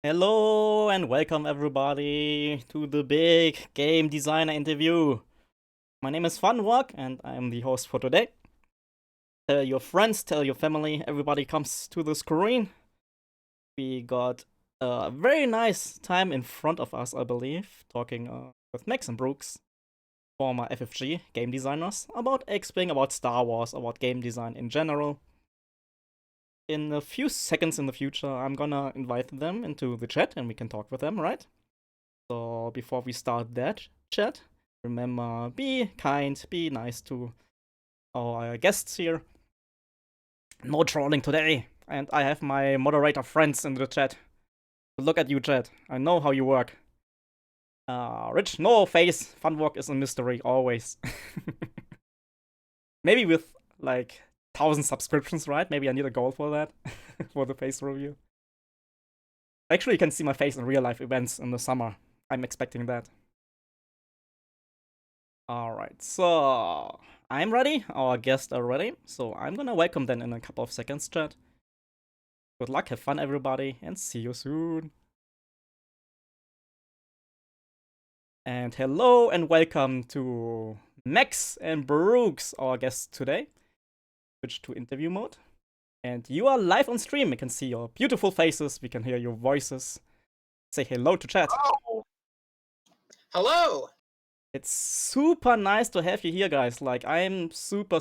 Hello and welcome everybody to the big game designer interview. My name is Funwalk and I'm the host for today. Tell your friends, tell your family, everybody comes to the screen. We got a very nice time in front of us, I believe, talking with Max and Brooks, former FFG game designers, about X-Wing, about Star Wars, about game design in general. In a few seconds in the future, I'm gonna invite them into the chat and we can talk with them, right? So before we start that chat, remember, be kind, be nice to our guests here. No trolling today. And I have my moderator friends in the chat. Look at you, chat. I know how you work. Rich, no face. Funwalk is a mystery, always. Maybe with like 1,000 subscriptions, right? Maybe I need a goal for that. For the face review. Actually, you can see my face in real life events in the summer. I'm expecting that. Alright, so I'm ready. Our guests are ready. So I'm gonna welcome them in a couple of seconds, chat. Good luck, have fun, everybody, and see you soon. And hello and welcome to Max and Brooks, our guests today. Switch to interview mode. And you are live on stream. We can see your beautiful faces, we can hear your voices. Say hello to chat. Oh. Hello. It's super nice to have you here, guys. Like, I'm super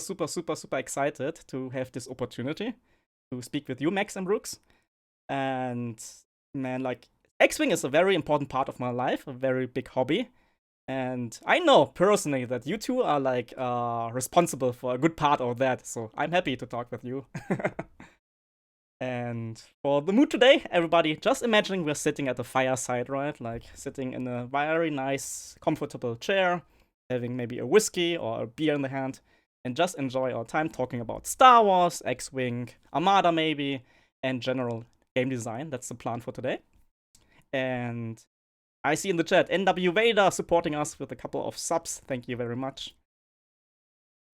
excited to have this opportunity to speak with you, Max and Brooks. And man, like, X-Wing is a very important part of my life, a very big hobby. And I know personally that you two are like responsible for a good part of that. So I'm happy to talk with you. And for the mood today, everybody, just imagining we're sitting at the fireside, right? Like sitting in a very nice, comfortable chair, having maybe a whiskey or a beer in the hand, and just enjoy our time talking about Star Wars, X-Wing, Armada maybe, and general game design. That's the plan for today. And I see in the chat NW Vader supporting us with a couple of subs. Thank you very much.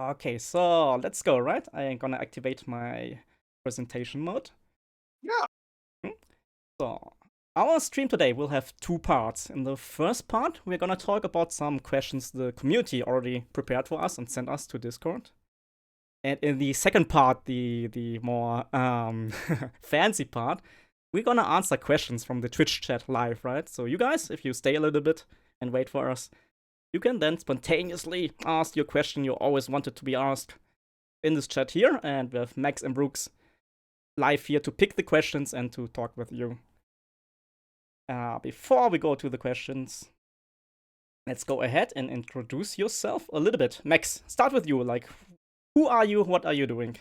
Okay, so let's go, right? I'm gonna activate my presentation mode. Yeah. So, our stream today will have two parts. In the first part, we're gonna talk about some questions the community already prepared for us and sent us to Discord. And in the second part, the more fancy part, we're gonna answer questions from the Twitch chat live, right? So you guys, if you stay a little bit and wait for us, you can then spontaneously ask your question you always wanted to be asked in this chat here, and we have Max and Brooks live here to pick the questions and to talk with you. Before we go to the questions, let's go ahead and introduce yourself a little bit. Max, start with you. Like, who are you? What are you doing?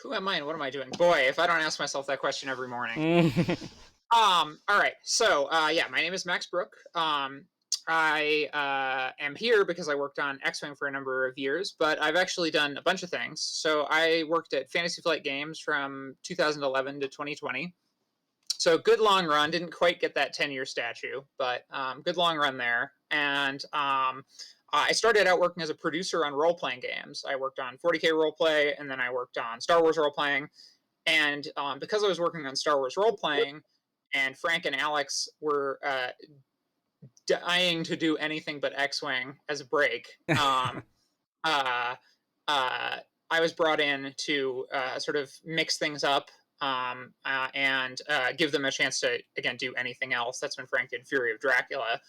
Who am I and what am I doing? Boy, if I don't ask myself that question every morning. All right. So, yeah, my name is Max Brook. I am here because I worked on X-Wing for a number of years, but I've actually done a bunch of things. So I worked at Fantasy Flight Games from 2011 to 2020. So good long run. Didn't quite get that 10-year statue, but good long run there. And I started out working as a producer on role-playing games. I worked on 40K roleplay, and then I worked on Star Wars role-playing. And because I was working on Star Wars role-playing, and Frank and Alex were dying to do anything but X-Wing as a break, uh, I was brought in to sort of mix things up and give them a chance to, again, do anything else. That's when Frank did Fury of Dracula,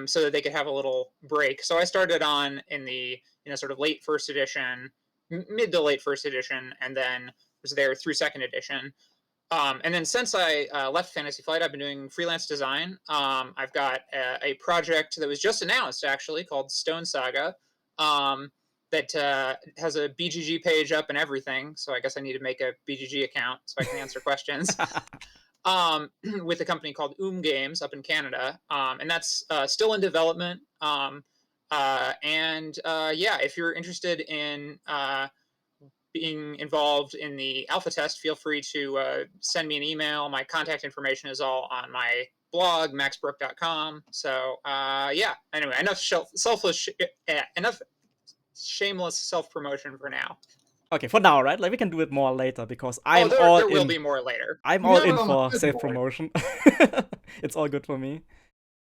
so that they could have a little break. So I started on in the sort of late first edition, mid to late first edition, and then was there through second edition. And then since I left Fantasy Flight, I've been doing freelance design. I've got a project that was just announced, actually, called Stone Saga, that has a BGG page up and everything. So I guess I need to make a BGG account so I can answer questions. With a company called Games up in Canada. And that's still in development. Yeah, if you're interested in being involved in the alpha test, feel free to send me an email. My contact information is all on my blog, maxbrook.com. So yeah, anyway, enough shameless self-promotion for now. Okay, for now, right? Like we can do it more later because Oh, I'm there all will in. be more later. I'm We all have it in on the for safe schedule. promotion. It's all good for me.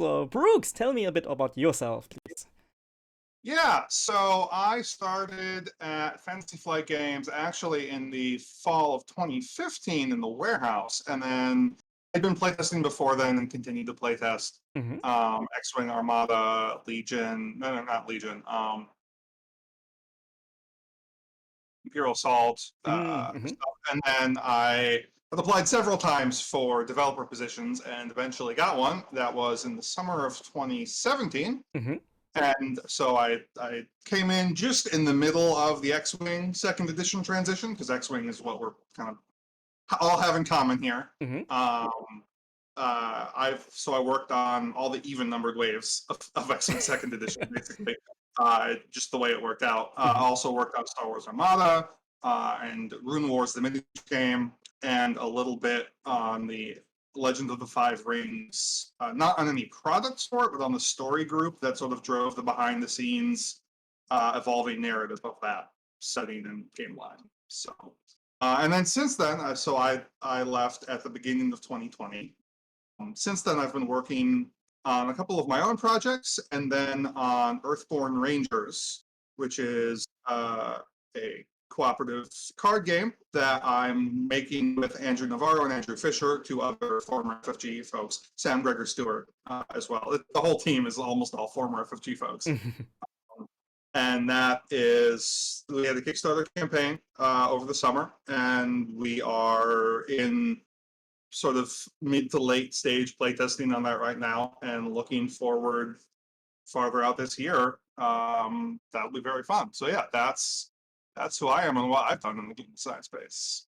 So, Brooks, tell me a bit about yourself, please. Yeah, so I started at Fantasy Flight Games actually in the fall of 2015 in the warehouse, and then I'd been playtesting before then and continued to playtest Mm-hmm. X-Wing, Armada, Legion, no, not Legion, Imperial Assault, Mm-hmm. stuff. And then I applied several times for developer positions and eventually got one. That was in the summer of 2017. Mm-hmm. And so I came in just in the middle of the X-Wing second edition transition, because X-Wing is what we're kind of all have in common here. Mm-hmm. I worked on all the even numbered waves of X-Wing second edition, basically. Just the way it worked out. Mm-hmm. Also worked on Star Wars Armada and Rune Wars, the mini game, and a little bit on the Legend of the Five Rings. Not on any products for it, but on the story group that sort of drove the behind the scenes evolving narrative of that setting and game line. So, and then since then, so I left at the beginning of 2020. Since then, I've been working on a couple of my own projects and then on Earthborn Rangers, which is a cooperative card game that I'm making with Andrew Navarro and Andrew Fisher, two other former FFG folks, Sam Gregor Stewart as well. The whole team is almost all former FFG folks. And that is, we had a Kickstarter campaign over the summer, and we are in sort of mid to late stage playtesting on that right now, and looking forward farther out this year. That'll be very fun. So yeah, that's who I am and what I've done in the game design space.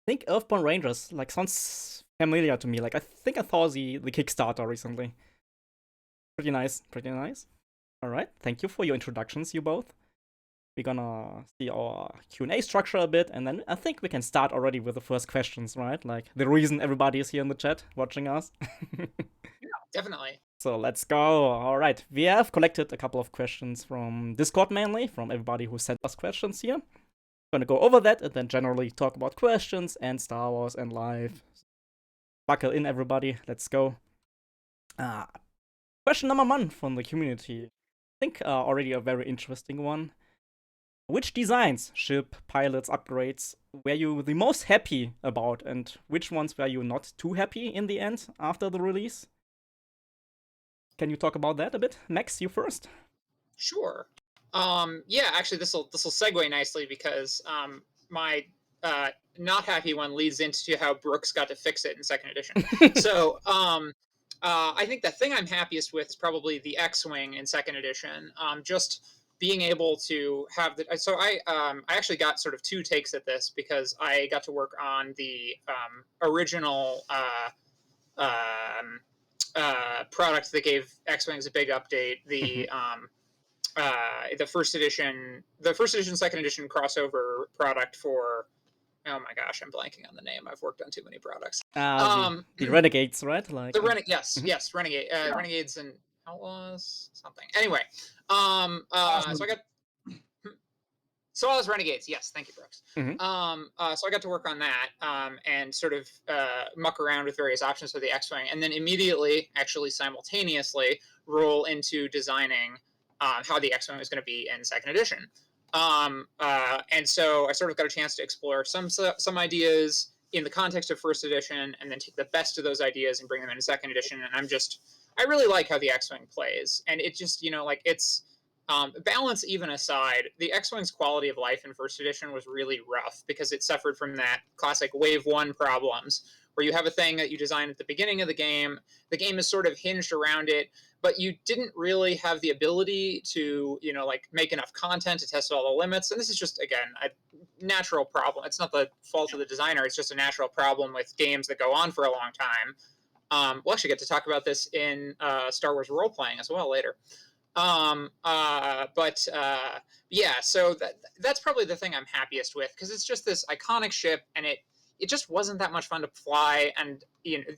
I think Earthborn Rangers like sounds familiar to me. Like I think I saw the Kickstarter recently. Pretty nice, pretty nice. All right, thank you for your introductions, you both. We're gonna see our Q&A structure a bit, and then I think we can start already with the first questions, right? Like the reason everybody is here in the chat watching us. Definitely. So let's go. All right, we have collected a couple of questions from Discord mainly, from everybody who sent us questions here. Gonna go over that and then generally talk about questions and Star Wars and life. Buckle in, everybody. Let's go. Question number 1 from the community. I think already a very interesting one. Which designs, ship, pilots, upgrades were you the most happy about, and which ones were you not too happy in the end after the release? Can you talk about that a bit? Max, you first. Sure. Yeah, actually, this will segue nicely because my not happy one leads into how Brooks got to fix it in second edition. So I think the thing I'm happiest with is probably the X-Wing in second edition. Just being able to have the I actually got sort of two takes at this because I got to work on the original product that gave X-Wings a big update. The first edition, second edition crossover product for. Oh my gosh, I'm blanking on the name. I've worked on too many products. The Renegades, right? Like the yes, Renegade, Renegades and Outlaws, something. Anyway, so I got. So I was Renegades, yes, thank you, Brooks. So I got to work on that and sort of muck around with various options for the X-Wing, and then immediately, actually simultaneously, roll into designing how the X-Wing was going to be in second edition. And so I sort of got a chance to explore some ideas in the context of first edition, and then take the best of those ideas and bring them into second edition. And I really like how the X-Wing plays, and it just, like it's. Balance even aside, the X-Wing's quality of life in first edition was really rough because it suffered from that classic wave 1 problems, where you have a thing that you design at the beginning of the game is sort of hinged around it, but you didn't really have the ability to, like make enough content to test all the limits. And this is just, again, a natural problem. It's not the fault of the designer. It's just a natural problem with games that go on for a long time. We'll actually get to talk about this in Star Wars role-playing as well later. Yeah, so that's probably the thing I'm happiest with, because it's just this iconic ship, and it just wasn't that much fun to fly, and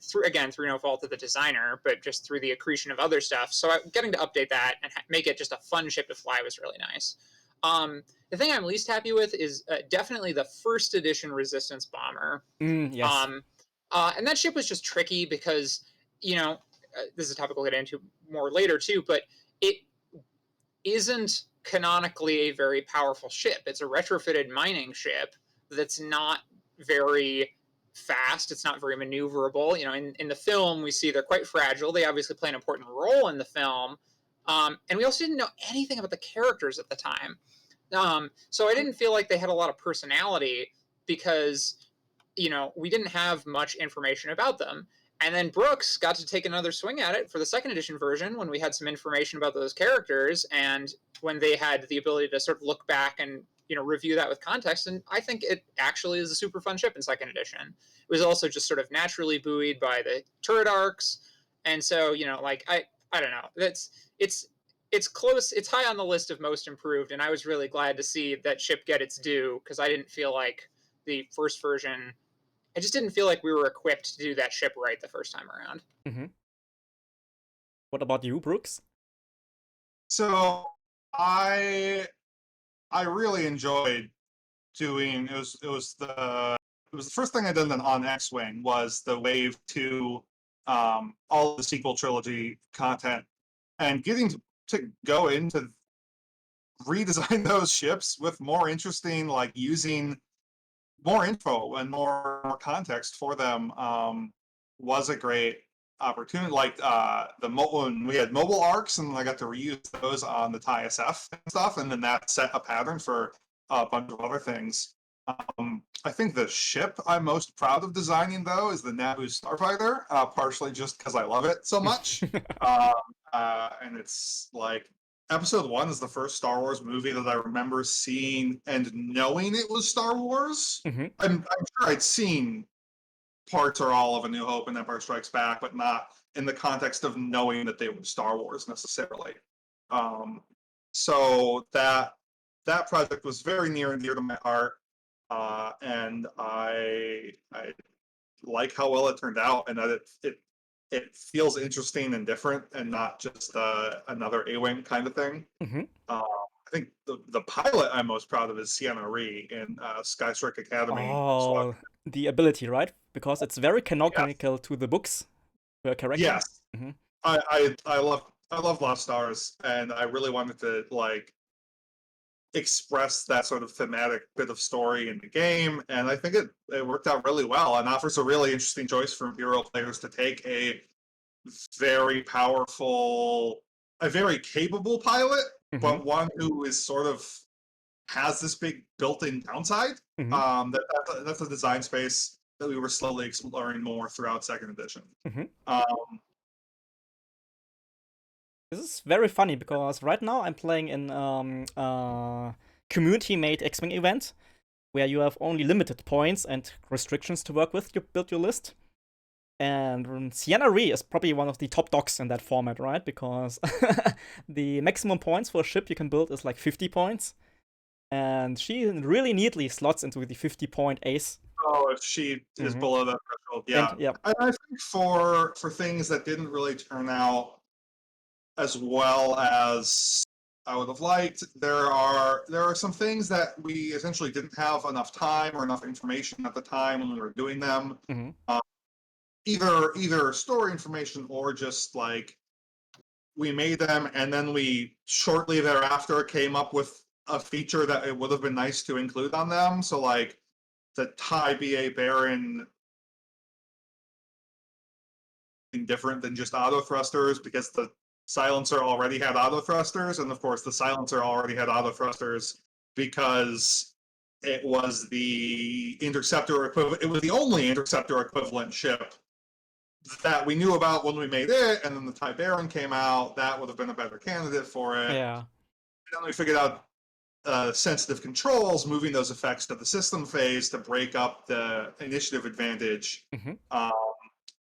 through no fault of the designer, but just through the accretion of other stuff. So getting to update that and make it just a fun ship to fly was really nice. The thing I'm least happy with is definitely the first edition Resistance bomber. Yes. And that ship was just tricky because, this is a topic we'll get into more later too, but it isn't canonically a very powerful ship. It's a retrofitted mining ship that's not very fast. It's not very maneuverable. In the film, we see they're quite fragile. They obviously play an important role in the film. And we also didn't know anything about the characters at the time. So I didn't feel like they had a lot of personality because, we didn't have much information about them. And then Brooks got to take another swing at it for the second edition version when we had some information about those characters and when they had the ability to sort of look back and review that with context. And I think it actually is a super fun ship in second edition. It was also just sort of naturally buoyed by the turret arcs. And so, I don't know. It's close. It's high on the list of most improved, and I was really glad to see that ship get its due because I didn't feel like the first version. I just didn't feel like we were equipped to do that ship right the first time around. Mm-hmm. What about you, Brooks? So I really enjoyed doing it was the first thing I did on X-Wing was the Wave 2 all the sequel trilogy content and getting to go into redesign those ships with more interesting, like using more info and more context for them was a great opportunity. Like when we had mobile arcs, and I got to reuse those on the TIE SF and stuff, and then that set a pattern for a bunch of other things. I think the ship I'm most proud of designing, though, is the Naboo Starfighter, partially just because I love it so much. And it's like Episode 1 is the first Star Wars movie that I remember seeing and knowing it was Star Wars. Mm-hmm. I'm sure I'd seen parts or all of A New Hope and Empire Strikes Back, but not in the context of knowing that they were Star Wars necessarily. So that project was very near and dear to my heart, and I like how well it turned out, and that it feels interesting and different, and not just another A-Wing kind of thing. Mm-hmm. I think the pilot I'm most proud of is Sienna Ree in Skystrike Academy. Oh, the ability, right? Because it's very canonical to the books. Her character. Yes, Mm-hmm. I love Lost Stars, and I really wanted to express that sort of thematic bit of story in the game, and I think it worked out really well and offers a really interesting choice for Imperial players to take a very powerful, a very capable pilot, but one who is sort of has this big built-in downside. That's a design space that we were slowly exploring more throughout second edition. This is very funny because right now I'm playing in community-made X-Wing event where you have only limited points and restrictions to work with to build your list. And Sienna Ree is probably one of the top dogs in that format, right? Because the maximum points for a ship you can build is like 50 points. And she really neatly slots into the 50-point ace. Oh, if she is below that threshold, yeah. And I think for things that didn't really turn out as well as I would have liked, there are some things that we essentially didn't have enough time or enough information at the time when we were doing them. Either story information or just like we made them and then we shortly thereafter came up with a feature that it would have been nice to include on them. So like the TIE BA Baron different than just auto thrusters because the silencer already had auto thrusters, and of course the silencer already had auto thrusters because it was the interceptor equivalent. It was the only interceptor equivalent ship that we knew about when we made it, and then the TIE Baron came out. That would have been a better candidate for it. Yeah. And then we figured out sensitive controls, moving those effects to the system phase to break up the initiative advantage.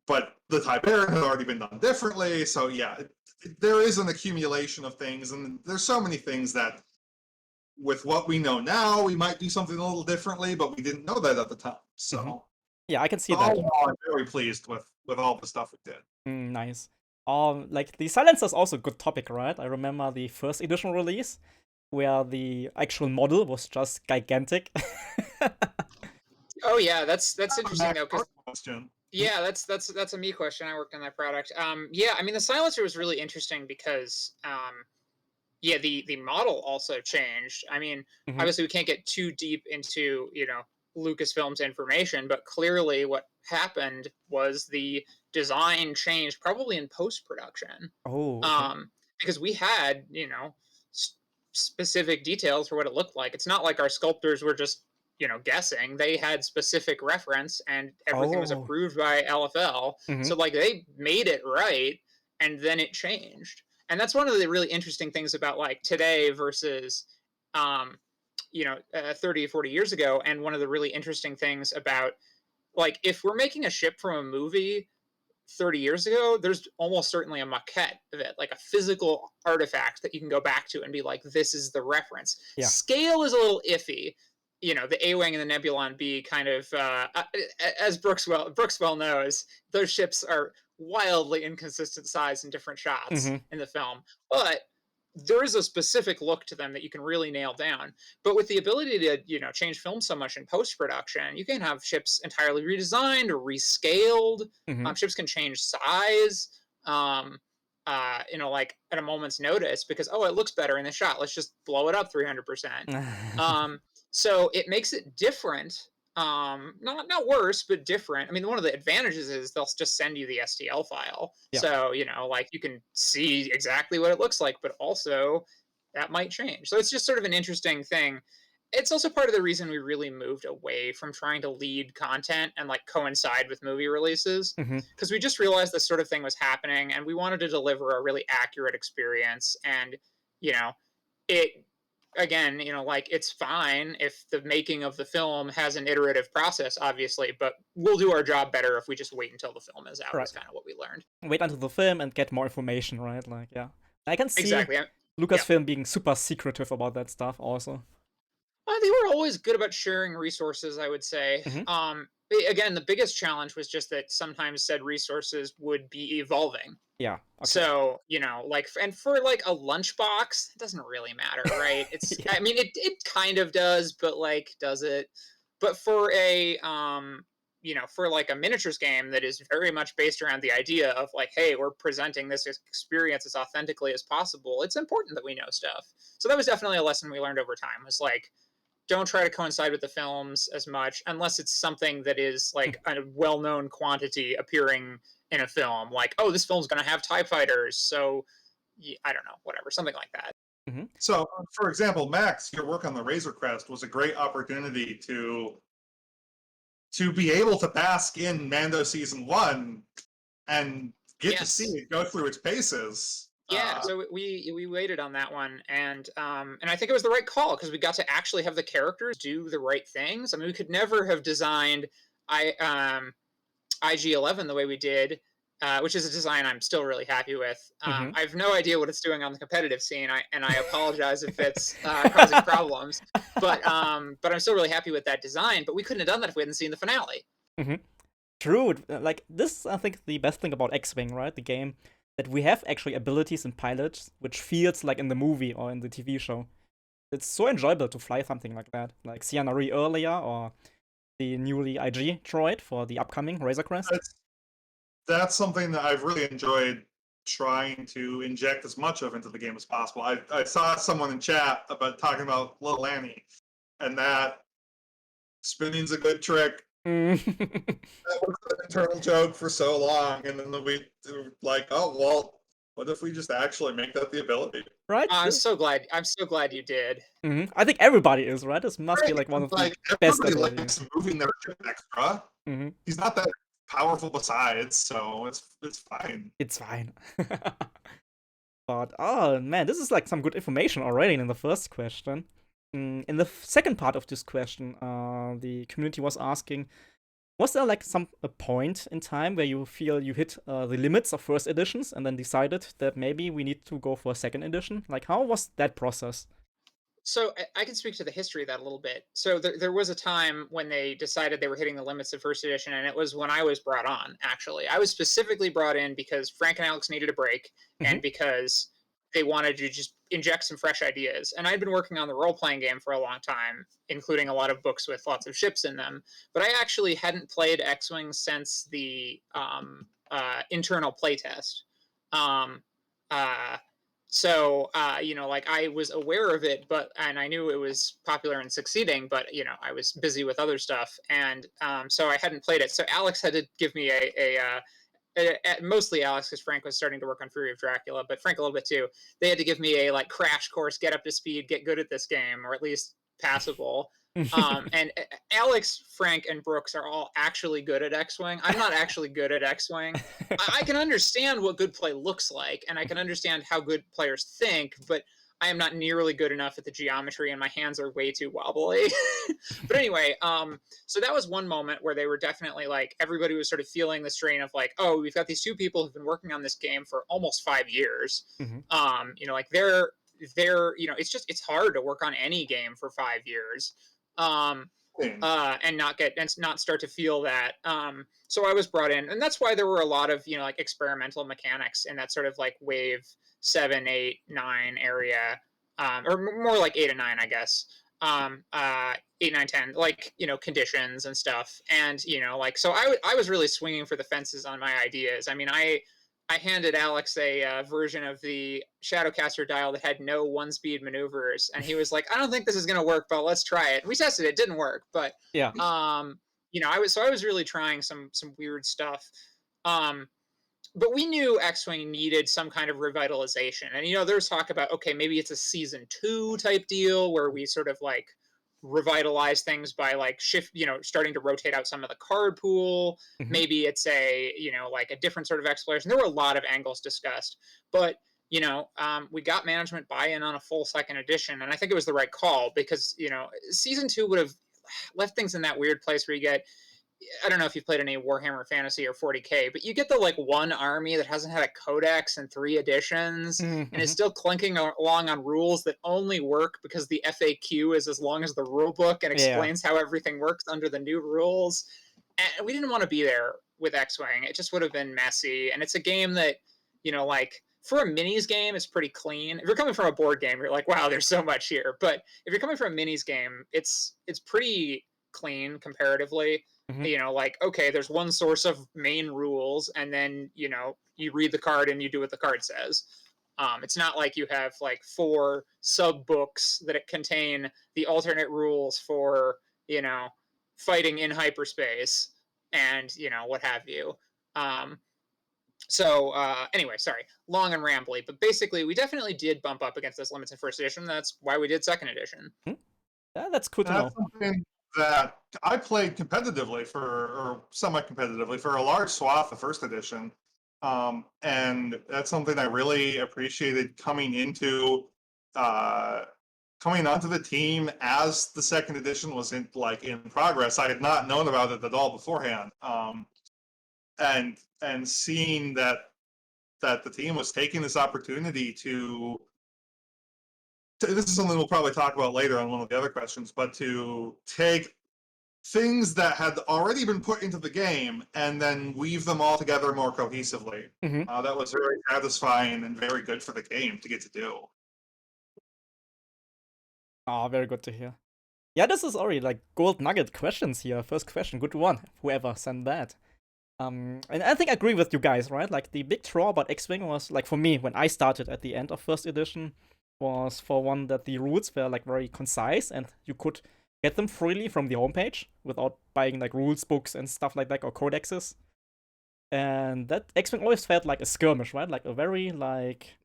But the TIE Baron had already been done differently, so yeah, there is an accumulation of things, and there's so many things that, with what we know now, we might do something a little differently, but we didn't know that at the time. So yeah, I can see that. I'm very pleased with all the stuff we did. Nice. Like the silencer is also a good topic, right? I remember the first edition release. where the actual model was just gigantic. Oh yeah, that's interesting though, because Question. yeah, that's a me question. I worked on that product. Yeah, I mean the silencer was really interesting because yeah, the model also changed. I mean, Mhm. obviously we can't get too deep into, Lucasfilm's information, but clearly what happened was the design changed probably in post-production. Oh, okay. Because we had, specific details for what it looked like. It's not like our sculptors were just, guessing. They had specific reference and everything was Oh. approved by LFL. Mhm. So like they made it right and then it changed. And that's one of the really interesting things about like today versus 30 or 40 years ago. And one of the really interesting things about like if we're making a ship from a movie 30 years ago, there's almost certainly a maquette of it, like a physical artifact that you can go back to and be like, this is the reference. Yeah. Scale is a little iffy. The A-Wing and the Nebulon B kind of, as Brooks well knows, those ships are wildly inconsistent size in different shots Mhm. in the film. But there is a specific look to them that you can really nail down. But with the ability to, change film so much in post-production, you can have ships entirely redesigned or rescaled. Mhm. Ships can change size, like at a moment's notice because it looks better in the shot. Let's just blow it up 300%. So it makes it different. Not worse, but different. I mean, one of the advantages is they'll just send you the STL file, Yeah. so like you can see exactly what it looks like, but also that might change. So it's just sort of an interesting thing. It's also part of the reason we really moved away from trying to lead content and like coincide with movie releases Mhm. because we just realized this sort of thing was happening and we wanted to deliver a really accurate experience. And you know it again, like it's fine if the making of the film has an iterative process, obviously, but we'll do our job better if we just wait until the film is out, Right. is kind of what we learned. Wait until the film and get more information, right? Like, yeah. I can see Exactly. Yeah. Lucasfilm being super secretive about that stuff also. They were always good about sharing resources, I would say. Mhm. Again, the biggest challenge was just that sometimes said resources would be evolving. Yeah. Okay. So, like, and for like a lunchbox, it doesn't really matter, right? Yeah. I mean, it kind of does, but like, does it? But for for like a miniatures game that is very much based around the idea of like, hey, we're presenting this experience as authentically as possible, it's important that we know stuff. So that was definitely a lesson we learned over time, was like, don't try to coincide with the films as much unless it's something that is like a well-known quantity appearing in a film, like, oh, this film's going to have TIE fighters, so I don't know, whatever, something like that. Mhm. So, for example, Max, your work on the Razor Crest was a great opportunity to be able to bask in Mando season 1 and get to see Yes. it go through its paces. Yeah, so we waited on that one, and I think it was the right call because we got to actually have the characters do the right things. I mean, we could never have designed IG-11 the way we did, which is a design I'm still really happy with. Mhm. I have no idea what it's doing on the competitive scene, and I apologize if it's causing problems. But I'm still really happy with that design. But we couldn't have done that if we hadn't seen the finale. Mhm. True. Like this, I think the best thing about X-Wing, right? The game, that we have actually abilities in pilots, which feels like in the movie or in the TV show. It's so enjoyable to fly something like that, like Cianari earlier, or the newly IG droid for the upcoming Razor Crest. That's something that I've really enjoyed trying to inject as much of into the game as possible. I saw someone in chat about talking about Little Annie, and that spinning's a good trick. That was an internal joke for so long, and then we were like, oh well, what if we just actually make that the ability? Right? I'm True. so glad you did. I think everybody is, right? This must be Right. like one of the Like best everybody abilities. likes moving their ship extra. Mhm. He's not that powerful besides, so it's fine. It's fine. But oh man, this is like some good information already in the first question. In the second part of this question, the community was asking, was there like a point in time where you feel you hit the limits of first editions and then decided that maybe we need to go for a second edition? Like, how was that process? So I can speak to the history of that a little bit. So there was a time when they decided they were hitting the limits of first edition, and it was when I was brought on. Actually, I was specifically brought in because Frank and Alex needed a break, Mhm. and because they wanted to just inject some fresh ideas. And I'd been working on the role playing game for a long time, including a lot of books with lots of ships in them. But I actually hadn't played X-Wing since the internal playtest. Um, uh, like I was aware of it, and I knew it was popular and succeeding, but I was busy with other stuff, and so I hadn't played it. So Alex had to give me mostly Alex, because Frank was starting to work on Fury of Dracula, but Frank a little bit too. They had to give me a like crash course, get up to speed, get good at this game, or at least passable. And Alex, Frank, and Brooks are all actually good at X-Wing. I'm not actually good at X-Wing. I can understand what good play looks like, and I can understand how good players think, but I am not nearly good enough at the geometry, and my hands are way too wobbly. But anyway, so that was one moment where they were definitely like, everybody was sort of feeling the strain of like, oh, we've got these two people who've been working on this game for almost 5 years. Like they're it's hard to work on any game for 5 years. And not start to feel that. So I was brought in, and that's why there were a lot of like experimental mechanics in that sort of like wave 7, 8, 9 area, or more like 8 and 9, I guess. 8, 9, 10, like conditions and stuff, and like so I was really swinging for the fences on my ideas. I mean, I handed Alex a version of the Shadowcaster dial that had no one-speed maneuvers, and he was like, "I don't think this is going to work, but let's try it." We tested it; didn't work, but yeah. I was really trying some weird stuff. But we knew X-Wing needed some kind of revitalization, and there's talk about, okay, maybe it's a season 2 type deal where we sort of like revitalize things by like starting to rotate out some of the card pool. Maybe it's a like a different sort of exploration. There were a lot of angles discussed, but we got management buy-in on a full second edition, and I think it was the right call, because season 2 would have left things in that weird place where you get, I don't know if you've played any Warhammer Fantasy or 40K, but you get the like one army that hasn't had a codex in 3 editions and is still clinking along on rules that only work because the FAQ is as long as the rule book and explains how everything works under the new rules. And we didn't want to be there with X-Wing. It just would have been messy. And it's a game that, like for a minis game, it's pretty clean. If you're coming from a board game, you're like, wow, there's so much here. But if you're coming from a minis game, it's pretty clean comparatively. Like, okay, there's one source of main rules, and then you read the card and you do what the card says. It's not like you have like 4 sub books that contain the alternate rules for fighting in hyperspace and what have you. Anyway, sorry, long and rambly, but basically we definitely did bump up against those limits in first edition. That's why we did second edition. Yeah, that's cool to know. Something that I played competitively or semi-competitively for a large swath of first edition. And that's something I really appreciated coming onto the team as the second edition was in progress. I had not known about it at all beforehand. And seeing that the team was taking this opportunity to this is something we'll probably talk about later on one of the other questions, but to take things that had already been put into the game and then weave them all together more cohesively. That was very satisfying and very good for the game to get to do. Oh, very good to hear. Yeah, this is already like gold nugget questions here. First question, good one. Whoever sent that. And I think I agree with you guys, right? Like the big draw about X-Wing was like for me when I started at the end of first edition was for one that the rules were like very concise and you could get them freely from the homepage without buying like rules books and stuff like that or codexes. And that X-Wing always felt like a skirmish, right? Like a very like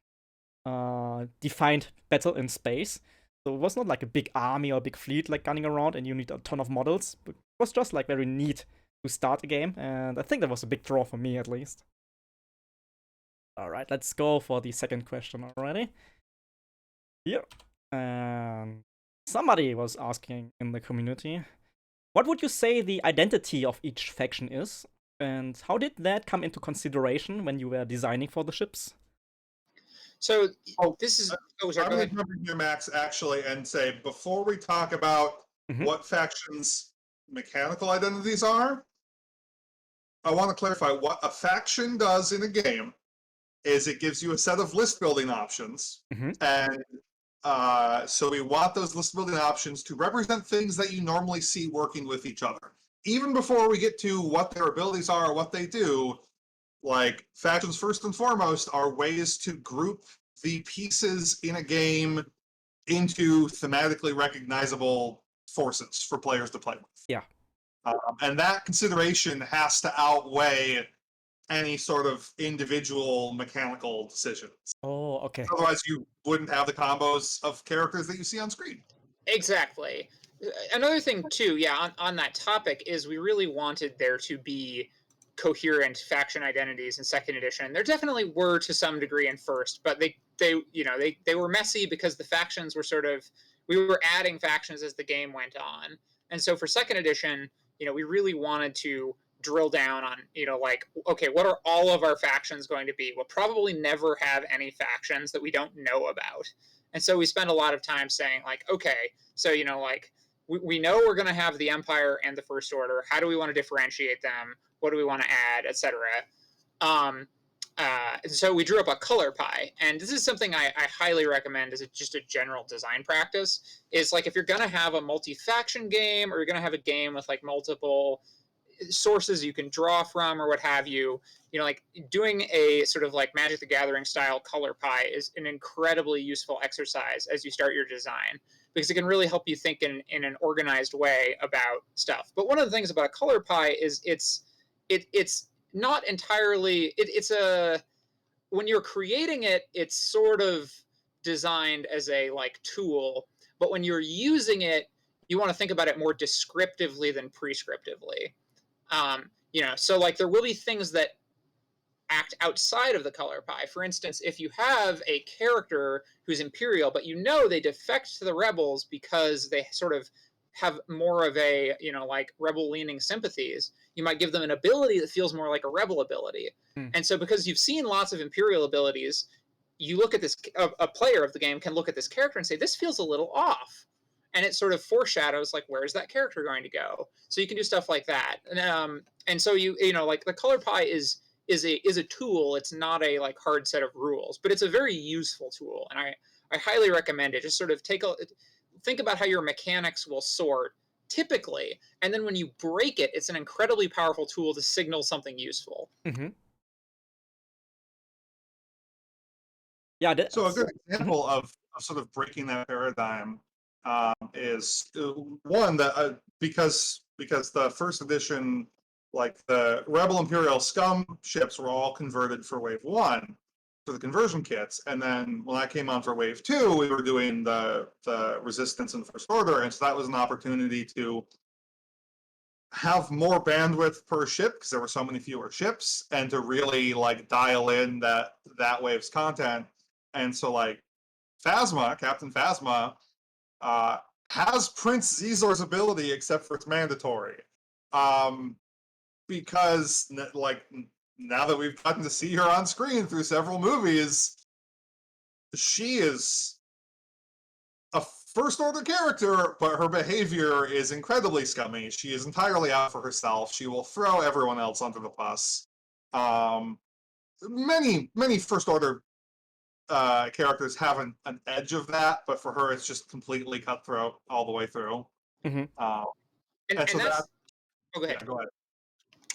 defined battle in space. So it was not like a big army or a big fleet like gunning around and you need a ton of models. But it was just like very neat to start a game, and I think that was a big draw for me at least. Alright, let's go for the second question already. Here. And somebody was asking in the community, what would you say the identity of each faction is? And how did that come into consideration when you were designing for the ships? So this is... I'm going to jump in here, Max, actually, and say, before we talk about what factions' mechanical identities are, I want to clarify what a faction does in a game is it gives you a set of list building options, and so we want those list building options to represent things that you normally see working with each other. Even before we get to what their abilities are or what they do, like factions first and foremost are ways to group the pieces in a game into thematically recognizable forces for players to play with. Yeah. And that consideration has to outweigh any sort of individual mechanical decisions. Oh, okay. Otherwise, you wouldn't have the combos of characters that you see on screen. Exactly. Another thing, too, on that topic, is we really wanted there to be coherent faction identities in second edition. There definitely were to some degree in first, but they were messy because the factions were we were adding factions as the game went on. And so for second edition, we really wanted to drill down on, okay, what are all of our factions going to be? We'll probably never have any factions that we don't know about. And so we spent a lot of time saying, like, okay, so, we know we're going to have the Empire and the First Order. How do we want to differentiate them? What do we want to add, etc.? So we drew up a color pie, and this is something I highly recommend as just a general design practice. Is like if you're going to have a multi-faction game, or you're going to have a game with like multiple sources you can draw from or what have you, like doing a sort of like Magic the Gathering style color pie is an incredibly useful exercise as you start your design, because it can really help you think in an organized way about stuff. But one of the things about a color pie is it's not entirely, when you're creating it, it's sort of designed as a like tool, but when you're using it, you want to think about it more descriptively than prescriptively. So like there will be things that act outside of the color pie. For instance, if you have a character who's Imperial, but they defect to the Rebels because they sort of have more of a, like rebel-leaning sympathies, you might give them an ability that feels more like a rebel ability. And so because you've seen lots of Imperial abilities, you look at this, a player of the game can look at this character and say, this feels a little off. And it sort of foreshadows, like, where's that character going to go? So you can do stuff like that. And so like the color pie is a tool. It's not a like hard set of rules, but it's a very useful tool. And I highly recommend it. Just sort of think about how your mechanics will sort typically. And then when you break it, it's an incredibly powerful tool to signal something useful. Yeah. So a good example of sort of breaking that paradigm is one that because the first edition, like the Rebel Imperial Scum ships were all converted for Wave 1 for the conversion kits, and then when I came on for Wave 2, we were doing the Resistance and First Order, and so that was an opportunity to have more bandwidth per ship because there were so many fewer ships, and to really like dial in that wave's content. And so like Phasma, Captain Phasma, has Prince Zizor's ability, except for it's mandatory. Because like now that we've gotten to see her on screen through several movies, she is a First Order character, but her behavior is incredibly scummy. She is entirely out for herself. She will throw everyone else under the bus. Many First Order characters have an edge of that, but for her, it's just completely cutthroat all the way through. And so that's... go ahead. Yeah, go ahead.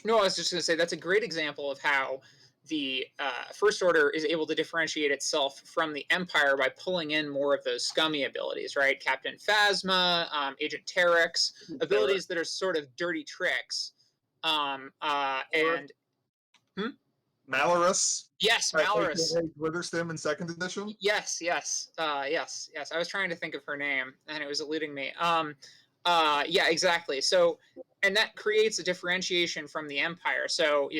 No, I was just going to say that's a great example of how the First Order is able to differentiate itself from the Empire by pulling in more of those scummy abilities, right? Captain Phasma, Agent Terex, abilities that are sort of dirty tricks. And Malorus. Yes, Malorus. Witherstim in second edition. Yes. I was trying to think of her name, and it was eluding me. Yeah, exactly. So, and that creates a differentiation from the Empire. So,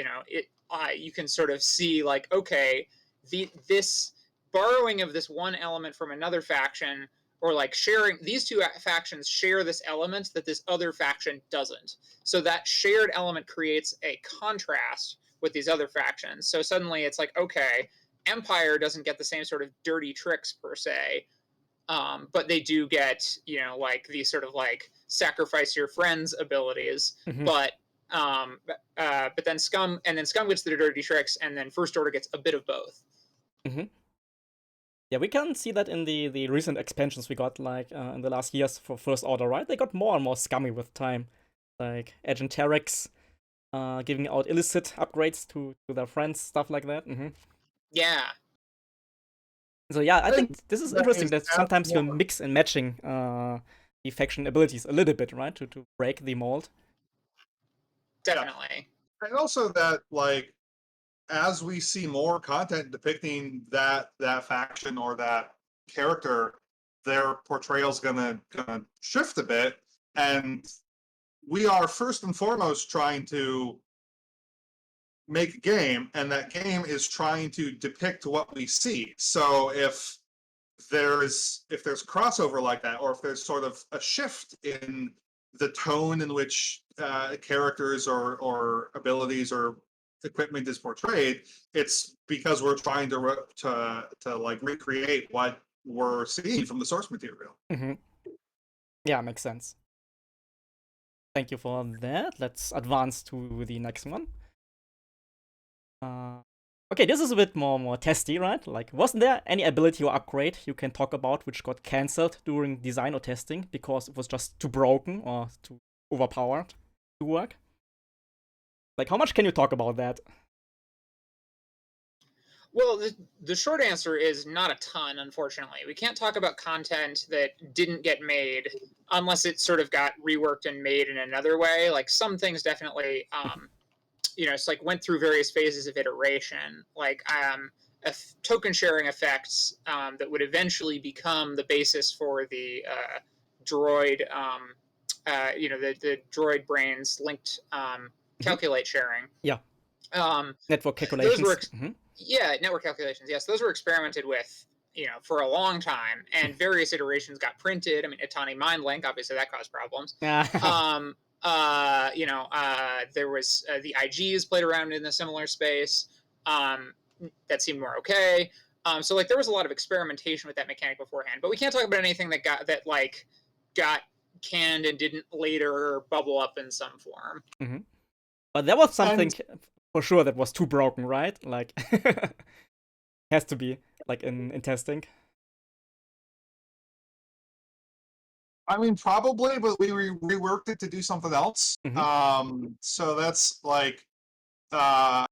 you can sort of see like, okay, this borrowing of this one element from another faction, or like sharing, these two factions share this element that this other faction doesn't. So that shared element creates a contrast with these other factions. So suddenly it's like, okay, Empire doesn't get the same sort of dirty tricks per se, but they do get, like these sort of like sacrifice your friends abilities. But But then Scum gets the dirty tricks, and then First Order gets a bit of both. Yeah, we can see that in the recent expansions we got, like in the last years for First Order, right? They got more and more scummy with time, like Agenterics, giving out illicit upgrades to their friends, stuff like that. Yeah. So yeah, I think think this is that interesting is that sometimes you're more- mix and matching the faction abilities a little bit, right? To break the mold. Definitely. And also that, like, as we see more content depicting that faction or that character, their portrayal's gonna shift a bit, and we are first and foremost trying to make a game, and that game is trying to depict what we see. So if there's crossover like that, or if there's sort of a shift in the tone in which characters or abilities or equipment is portrayed, it's because we're trying to like recreate what we're seeing from the source material. Yeah, makes sense. Thank you for that. Let's advance to the next one. Okay, this is a bit more testy, right? Like, wasn't there any ability or upgrade you can talk about which got cancelled during design or testing because it was just too broken or too overpowered to work? Like, how much can you talk about that? Well, the short answer is not a ton, unfortunately. We can't talk about content that didn't get made unless it sort of got reworked and made in another way. Like, some things definitely, it's like went through various phases of iteration, like token sharing effects that would eventually become the basis for the droid, the droid brains linked calculate sharing. Yeah. Network Those calculations. were network calculations. Yes, those were experimented with, for a long time, and various iterations got printed. I mean, Itani Mind Link, obviously that caused problems. There was the IGs played around in a similar space. That seemed more okay. So like there was a lot of experimentation with that mechanic beforehand, but we can't talk about anything that got canned and didn't later bubble up in some form. But there was something for sure that was too broken, right? Like, has to be, like, in testing. I mean, probably, but we reworked it to do something else. So that's like, I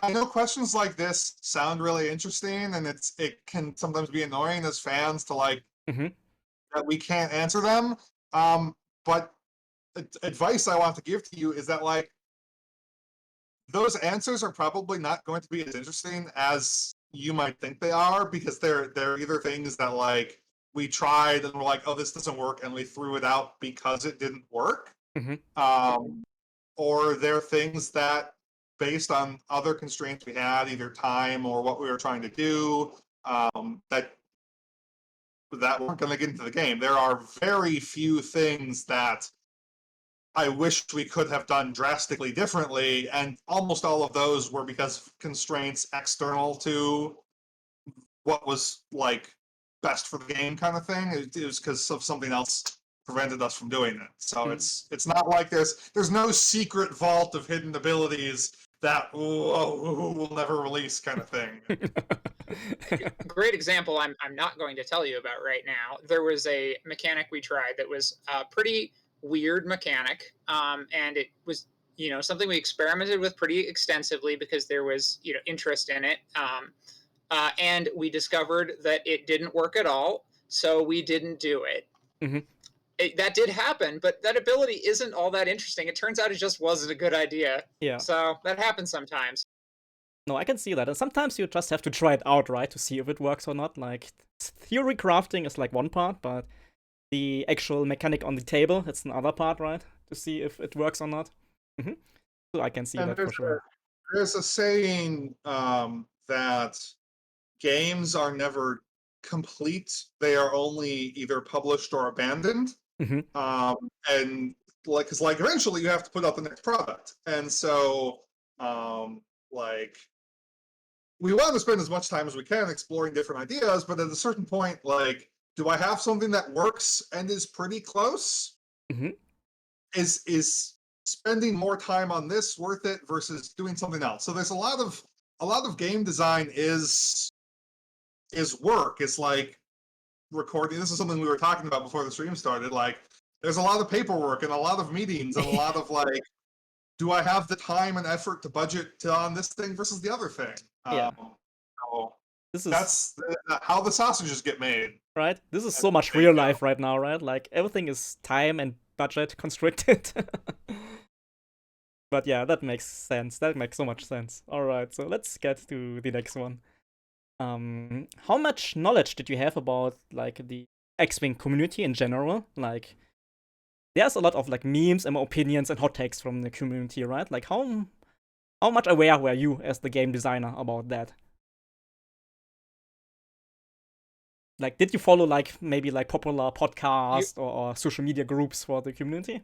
know questions like this sound really interesting, and it can sometimes be annoying as fans to like that we can't answer them. But advice I want to give to you is that like those answers are probably not going to be as interesting as you might think they are, because they're either things that like we tried and we're like, oh, this doesn't work, and we threw it out because it didn't work. Or they're things that, based on other constraints we had, either time or what we were trying to do, that weren't going to get into the game. There are very few things that I wish we could have done drastically differently, and almost all of those were because of constraints external to what was like best for the game, kind of thing. It was because of something else prevented us from doing it. So it's not like there's no secret vault of hidden abilities that we'll never release, kind of thing. Great example I'm not going to tell you about right now. There was a mechanic we tried that was pretty weird mechanic, and it was something we experimented with pretty extensively because there was interest in it, and we discovered that it didn't work at all, so we didn't do it. That did happen, but that ability isn't all that interesting. It turns out it just wasn't a good idea. Yeah. So that happens sometimes. No, I can see that. And sometimes you just have to try it out, right? To see if it works or not. Like, theory crafting is like one part, but the actual mechanic on the table, it's another part, right? To see if it works or not. So I can see that for sure. There's a saying that games are never complete. They are only either published or abandoned. And because eventually you have to put out the next product. And so like we want to spend as much time as we can exploring different ideas, but at a certain point, like, do I have something that works and is pretty close? Is spending more time on this worth it versus doing something else? So there's a lot of game design is work. It's like recording. This is something we were talking about before the stream started. Like, there's a lot of paperwork and a lot of meetings and a lot of like, do I have the time and effort to budget on this thing versus the other thing? Yeah. So This is that's how the sausages get made. right. This is so much real life right now, right? Like everything is time and budget constricted. But yeah, that makes sense. That makes so much sense. All right, so let's get to the next one. How much knowledge did you have about like the X-Wing community in general? Like, there's a lot of like memes and opinions and hot takes from the community, right? Like, how much aware were you as the game designer about that? Like, did you follow like maybe like popular podcasts or social media groups for the community?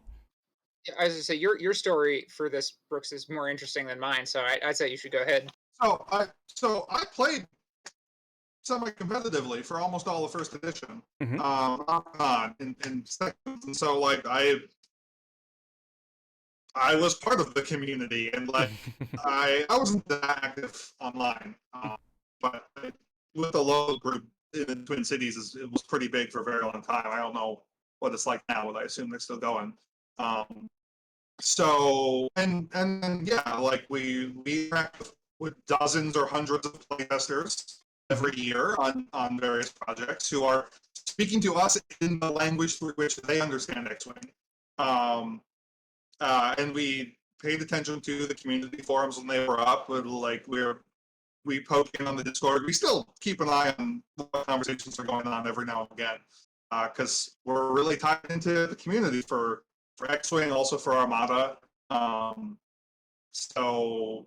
As I say, your story for this, Brooks, is more interesting than mine, so I'd say you should go ahead. So I played semi-competitively for almost all of first edition, in sections, and so like I was part of the community, and like I wasn't that active online, but with the local group in the Twin Cities, it was pretty big for a very long time. I don't know what it's like now, but I assume they're still going. So and yeah, like we interact with dozens or hundreds of playtesters every year on various projects who are speaking to us in the language through which they understand X-Wing. And we paid attention to the community forums when they were up. But like we poke in on the Discord. We still keep an eye on what conversations are going on every now and again, because we're really tied into the community for X-Wing, also for Armada. So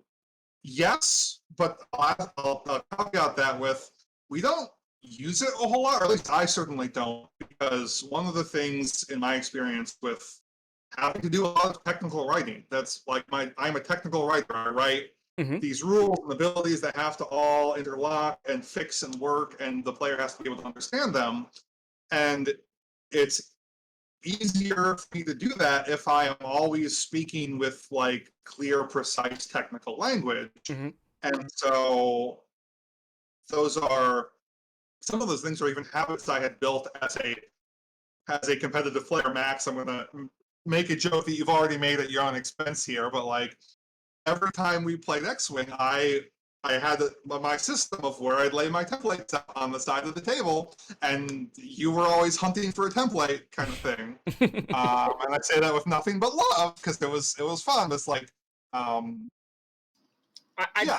yes, but I'll caveat that with, we don't use it a whole lot, or at least I certainly don't, because one of the things in my experience with having to do a lot of technical writing, that's like I'm a technical writer. I write these rules and abilities that have to all interlock and fix and work, and the player has to be able to understand them. And it's easier for me to do that if I am always speaking with like clear, precise technical language. And so those are some of those things, are even habits I had built as a competitive player. Max, I'm gonna make a joke that you've already made at your own expense here, but like every time we played X-Wing, I had my system of where I'd lay my templates out on the side of the table, and you were always hunting for a template kind of thing. And I say that with nothing but love, because it was fun. It's like, I'd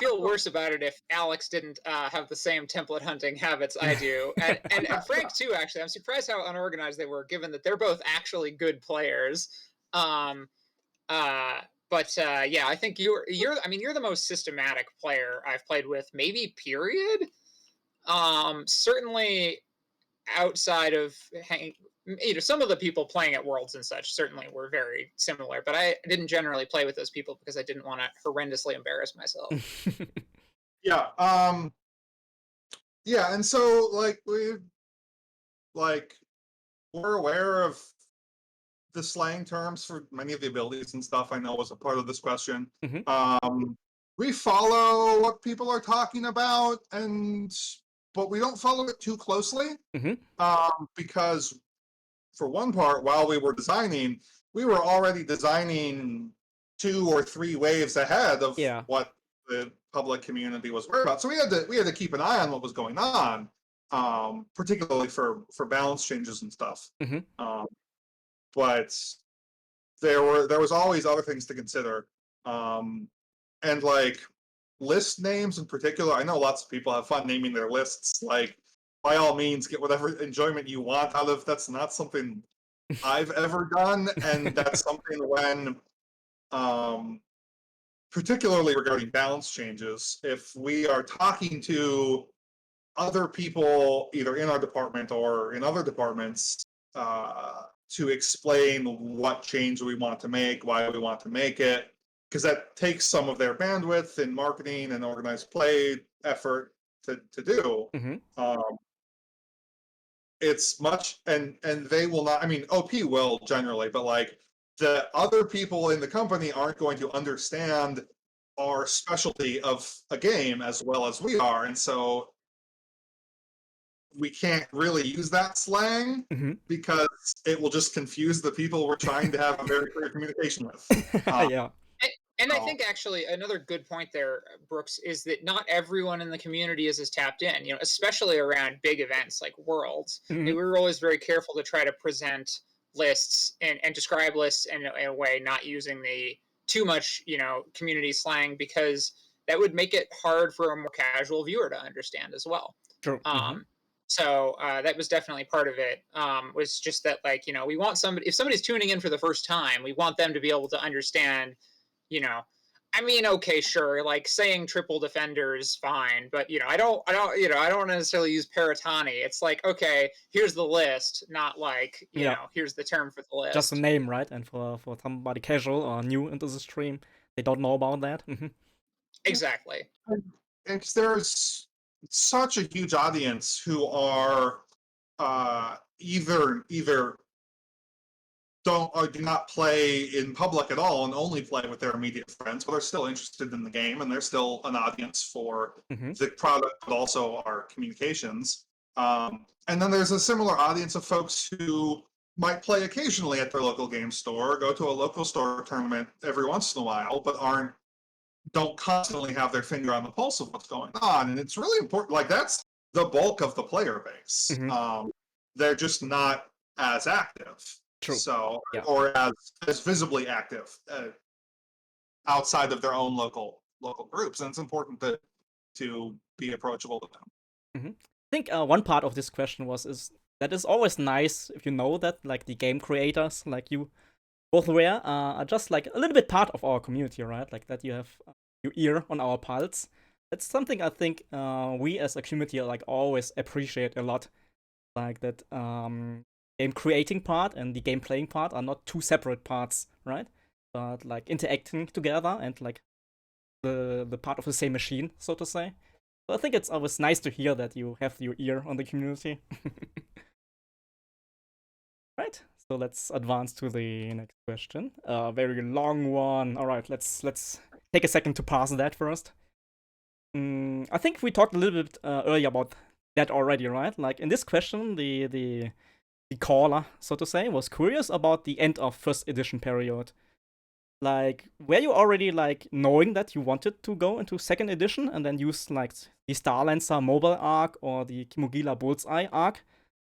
feel worse about it if Alex didn't have the same template hunting habits I do, and Frank too. Actually, I'm surprised how unorganized they were, given that they're both actually good players. But yeah, I think you're the most systematic player I've played with, maybe period. Certainly outside of some of the people playing at Worlds and such certainly were very similar, but I didn't generally play with those people because I didn't want to horrendously embarrass myself. Yeah. And so we're aware of the slang terms for many of the abilities and stuff. I know was a part of this question. We follow what people are talking about, but we don't follow it too closely, because for one part, while we were designing, we were already designing 2 or 3 waves ahead of what the public community was worried about. So we had to keep an eye on what was going on, particularly for balance changes and stuff. But there was always other things to consider, and like list names in particular. I know lots of people have fun naming their lists. Like, by all means, get whatever enjoyment you want out of. That's not something I've ever done, and that's something when, particularly regarding balance changes, if we are talking to other people, either in our department or in other departments, to explain what change we want to make, why we want to make it, because that takes some of their bandwidth in marketing and organized play effort to do. It's much, and they will not. I mean, OP will generally, but like the other people in the company aren't going to understand our specialty of a game as well as we are, and so we can't really use that slang Mhm. because it will just confuse the people we're trying to have a very clear communication with. Yeah. And I Oh. think actually another good point there, Brooks, is that not everyone in the community is as tapped in, especially around big events like Worlds. We Mhm. were always very careful to try to present lists and describe lists in a way not using the too much, community slang, because that would make it hard for a more casual viewer to understand as well. True. Um, so that was definitely part of it. Was just that, like, we want somebody, if somebody's tuning in for the first time, we want them to be able to understand, you know, I mean, okay, sure, like saying triple defender is fine, but I don't necessarily use Peritani. It's like, okay, here's the list, not like, Yeah. here's the term for the Just a list. name, right? And for somebody casual or new into the stream, they don't know about that. Exactly. And 'cause there's such a huge audience who are either don't or do not play in public at all and only play with their immediate friends, but are still interested in the game, and they're still an audience for Mhm. the product, but also our communications. And then there's a similar audience of folks who might play occasionally at their local game store, go to a local store tournament every once in a while, but don't constantly have their finger on the pulse of what's going on. And it's really important. Like, that's the bulk of the player base. Mhm. They're just not as active. True. So, Yeah. or as visibly active outside of their own local groups, and it's important to be approachable to them. I think one part of this question is that it's always nice if you know that like the game creators like you both were are just like a little bit part of our community, right? Like that you have your ear on our pulse. That's something I think we as a community like always appreciate a lot. Like that game creating part and the game playing part are not two separate parts, right? But like interacting together and like the part of the same machine, so to say. So I think it's always nice to hear that you have your ear on the community. Right. So let's advance to the next question. A very long one. All right, let's take a second to pass that first. I think we talked a little bit earlier about that already, right? Like in this question, the caller, so to say, was curious about the end of first edition period. Like, were you already like knowing that you wanted to go into second edition and then use like the Starlancer mobile arc or the Kimogila Bullseye arc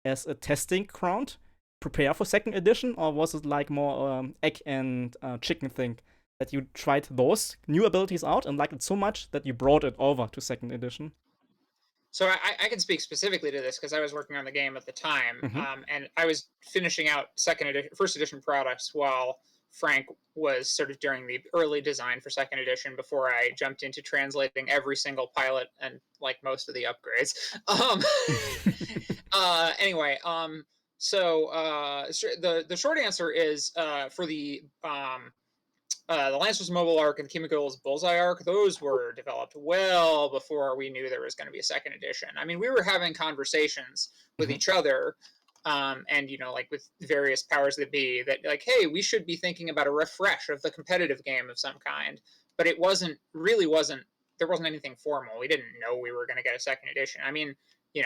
as a testing ground, prepare for second edition, or was it like more egg and chicken thing that you tried those new abilities out and liked it so much that you brought it over to second edition? So I can speak specifically to this because I was working on the game at the time, Mm-hmm. and I was finishing out first edition products while Frank was sort of during the early design for second edition before I jumped into translating every single pilot and like most of the upgrades. Anyway, so the short answer is for the Lancer's mobile arc and Kimiko's Bullseye arc, those were developed well before we knew there was going to be a second edition. I mean, we were having conversations with each other, and like with various powers that be, that like, hey, we should be thinking about a refresh of the competitive game of some kind. But it wasn't there wasn't anything formal. We didn't know we were going to get a second edition. I mean,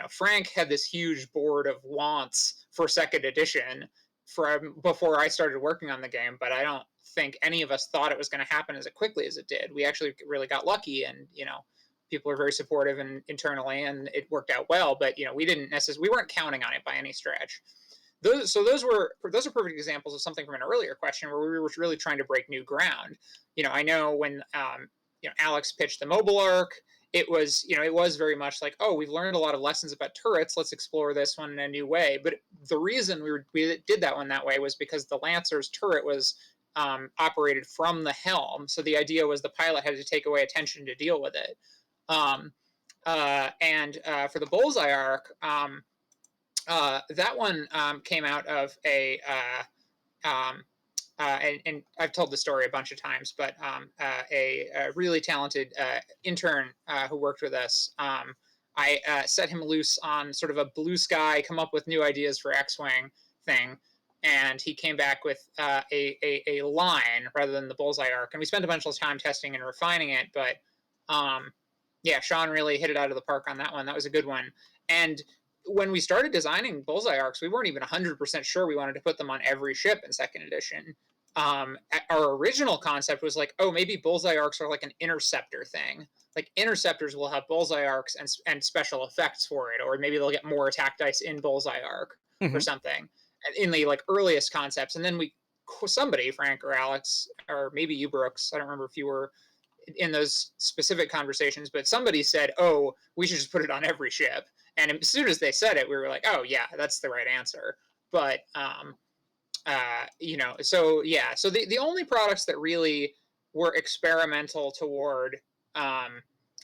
Frank had this huge board of wants for second edition from before I started working on the game, but I don't think any of us thought it was going to happen as quickly as it did. We actually really got lucky, and people are very supportive and internally, and it worked out well. But we weren't counting on it by any stretch. Those are perfect examples of something from an earlier question where we were really trying to break new ground. I know when Alex pitched the mobile arc, it was very much like, oh, we've learned a lot of lessons about turrets, let's explore this one in a new way. But the reason we did that one that way was because the Lancer's turret was operated from the helm, so the idea was the pilot had to take away attention to deal with it. And for the Bullseye arc, that one came out of and I've told the story a bunch of times, but a really talented intern who worked with us. I set him loose on sort of a blue sky, come up with new ideas for X-Wing thing. and he came back with a line rather than the bullseye arc. And we spent a bunch of time testing and refining it, but yeah, Sean really hit it out of the park on that one. That was a good one. And when we started designing bullseye arcs, we weren't even 100% sure we wanted to put them on every ship in second edition. Our original concept was like, oh, maybe bullseye arcs are like an interceptor thing. Like interceptors will have bullseye arcs and special effects for it, or maybe they'll get more attack dice in bullseye arc or something in the like earliest concepts. And then somebody, Frank or Alex, or maybe you, Brooks, I don't remember if you were in those specific conversations, but somebody said, oh, we should just put it on every ship. And as soon as they said it, we were like, oh yeah, that's the right answer. But so yeah, so the only products that really were experimental toward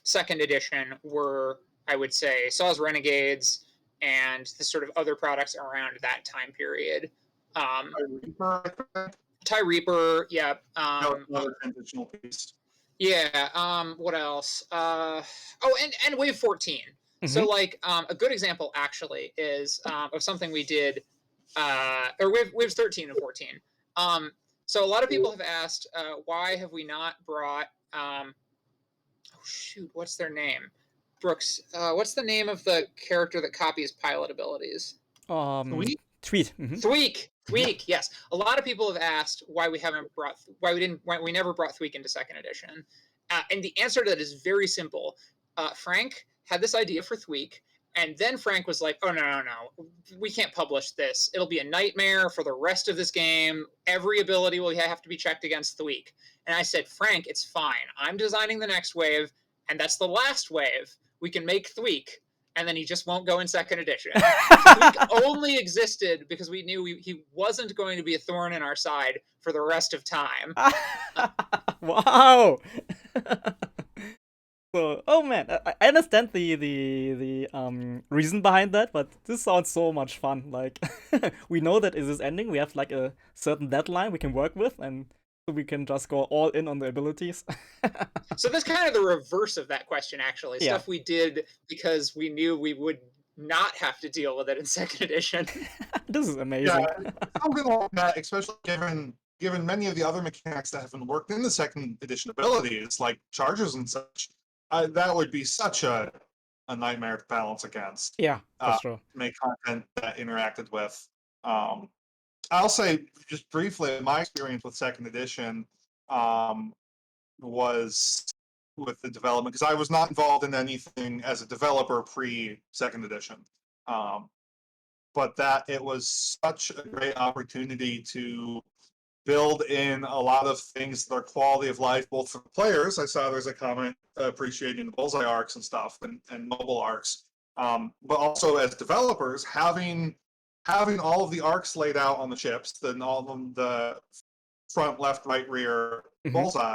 second edition were, I would say, Saw's Renegades and the sort of other products around that time period. TIE Reaper, yeah. Another transitional piece. Yeah. What else? And Wave 14. So like a good example actually is of something we did, or Waves 13 and 14. So a lot of people have asked, why have we not brought? Oh shoot, what's their name? Brooks. What's the name of the character that copies pilot abilities? Tweet. Thweek, yes. A lot of people have asked why we never brought Thweek into second edition. And the answer to that is very simple. Frank had this idea for Thweek, and then Frank was like, oh, no. We can't publish this. It'll be a nightmare for the rest of this game. Every ability will have to be checked against Thweek. And I said, Frank, it's fine. I'm designing the next wave, and that's the last wave. We can make Thweek. And then he just won't go in second edition. Thweek only existed because we knew he wasn't going to be a thorn in our side for the rest of time. Wow. So, oh man, I understand the reason behind that, but this sounds so much fun. Like, we know that it is ending. We have like a certain deadline we can work with, and so we can just go all in on the abilities. So that's kind of the reverse of that question, actually. Yeah. Stuff we did because we knew we would not have to deal with it in second edition. This is amazing. Yeah, something like that, especially given many of the other mechanics that have been worked in the second edition abilities, like charges and such, that would be such a nightmare to balance against. Yeah, that's true. Make content that interacted with. I'll say just briefly, my experience with second edition was with the development, because I was not involved in anything as a developer pre-second edition. But that it was such a great opportunity to build in a lot of things that are quality of life, both for the players. I saw there's a comment appreciating the bullseye arcs and stuff, and mobile arcs. But also as developers, having all of the arcs laid out on the ships, then all of them, the front, left, right, rear, bullseye,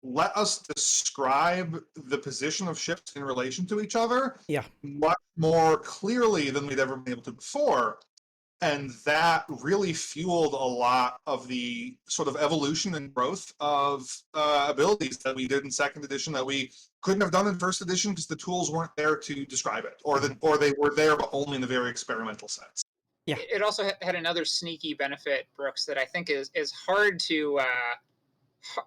let us describe the position of ships in relation to each other much more clearly than we'd ever been able to before. And that really fueled a lot of the sort of evolution and growth of abilities that we did in second edition that we couldn't have done in first edition because the tools weren't there to describe it, or they were there but only in a very experimental sense. Yeah. It also had another sneaky benefit, Brooks, that I think is hard to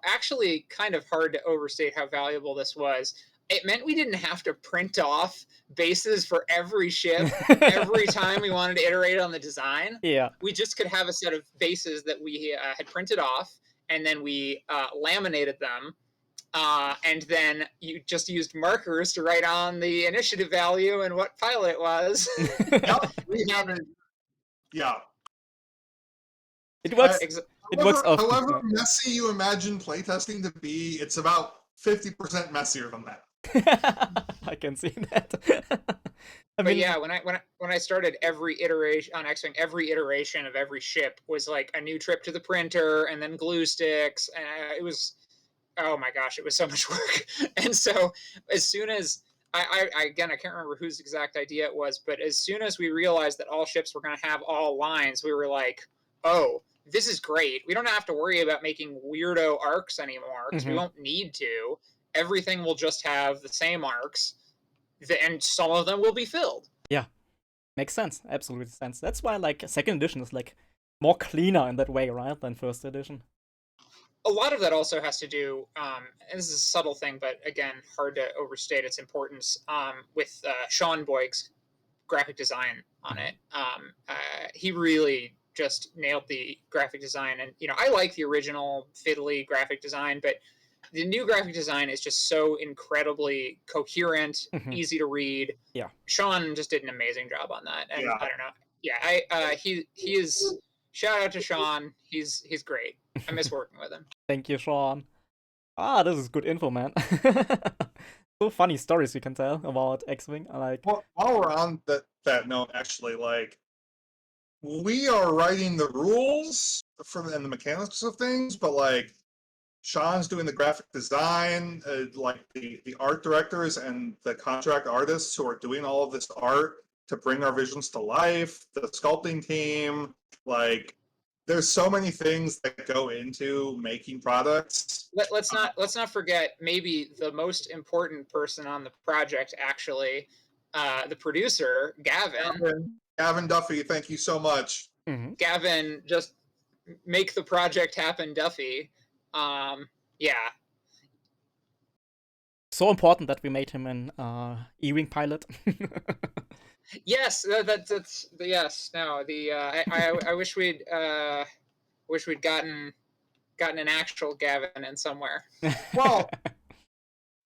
actually kind of hard to overstate how valuable this was. It meant we didn't have to print off bases for every ship every time we wanted to iterate on the design. Yeah. We just could have a set of bases that we had printed off, and then we laminated them. And then you just used markers to write on the initiative value and what pilot it was. We have it. Yeah. It works. It works often. However messy you imagine playtesting to be, it's about 50% messier than that. I can see that. But yeah, when I started every iteration on X-Wing, every iteration of every ship was like a new trip to the printer and then glue sticks, and it was, oh my gosh, it was so much work. And so as soon as I can't remember whose exact idea it was, but as soon as we realized that all ships were going to have all lines, we were like, oh, this is great. We don't have to worry about making weirdo arcs anymore because we won't need to. Everything will just have the same arcs, and some of them will be filled. Yeah, makes sense. Absolutely sense. That's why like second edition is like more cleaner in that way, right, than first edition. A lot of that also has to do, and this is a subtle thing, but again, hard to overstate its importance, with Sean Boyg's graphic design on it. He really just nailed the graphic design. And, I like the original fiddly graphic design, but the new graphic design is just so incredibly coherent, easy to read. Yeah. Sean just did an amazing job on that. And Yeah. I don't know. Yeah, he is, shout out to Sean. He's great. I miss working with him. Thank you, Sean. This is good info, man. So funny stories you can tell about X-Wing. I like. Well, while we're on that note, actually, like, we are writing the rules and the mechanics of things, but like, Sean's doing the graphic design, like the art directors and the contract artists who are doing all of this art to bring our visions to life, the sculpting team, like, there's so many things that go into making products. Let's not forget maybe the most important person on the project, actually, the producer, Gavin Duffy, thank you so much. Gavin, just make the project happen, Duffy. Yeah. So important that we made him an E-wing pilot. Yes, that's yes. No, I wish we'd gotten an actual Gavin in somewhere. Well,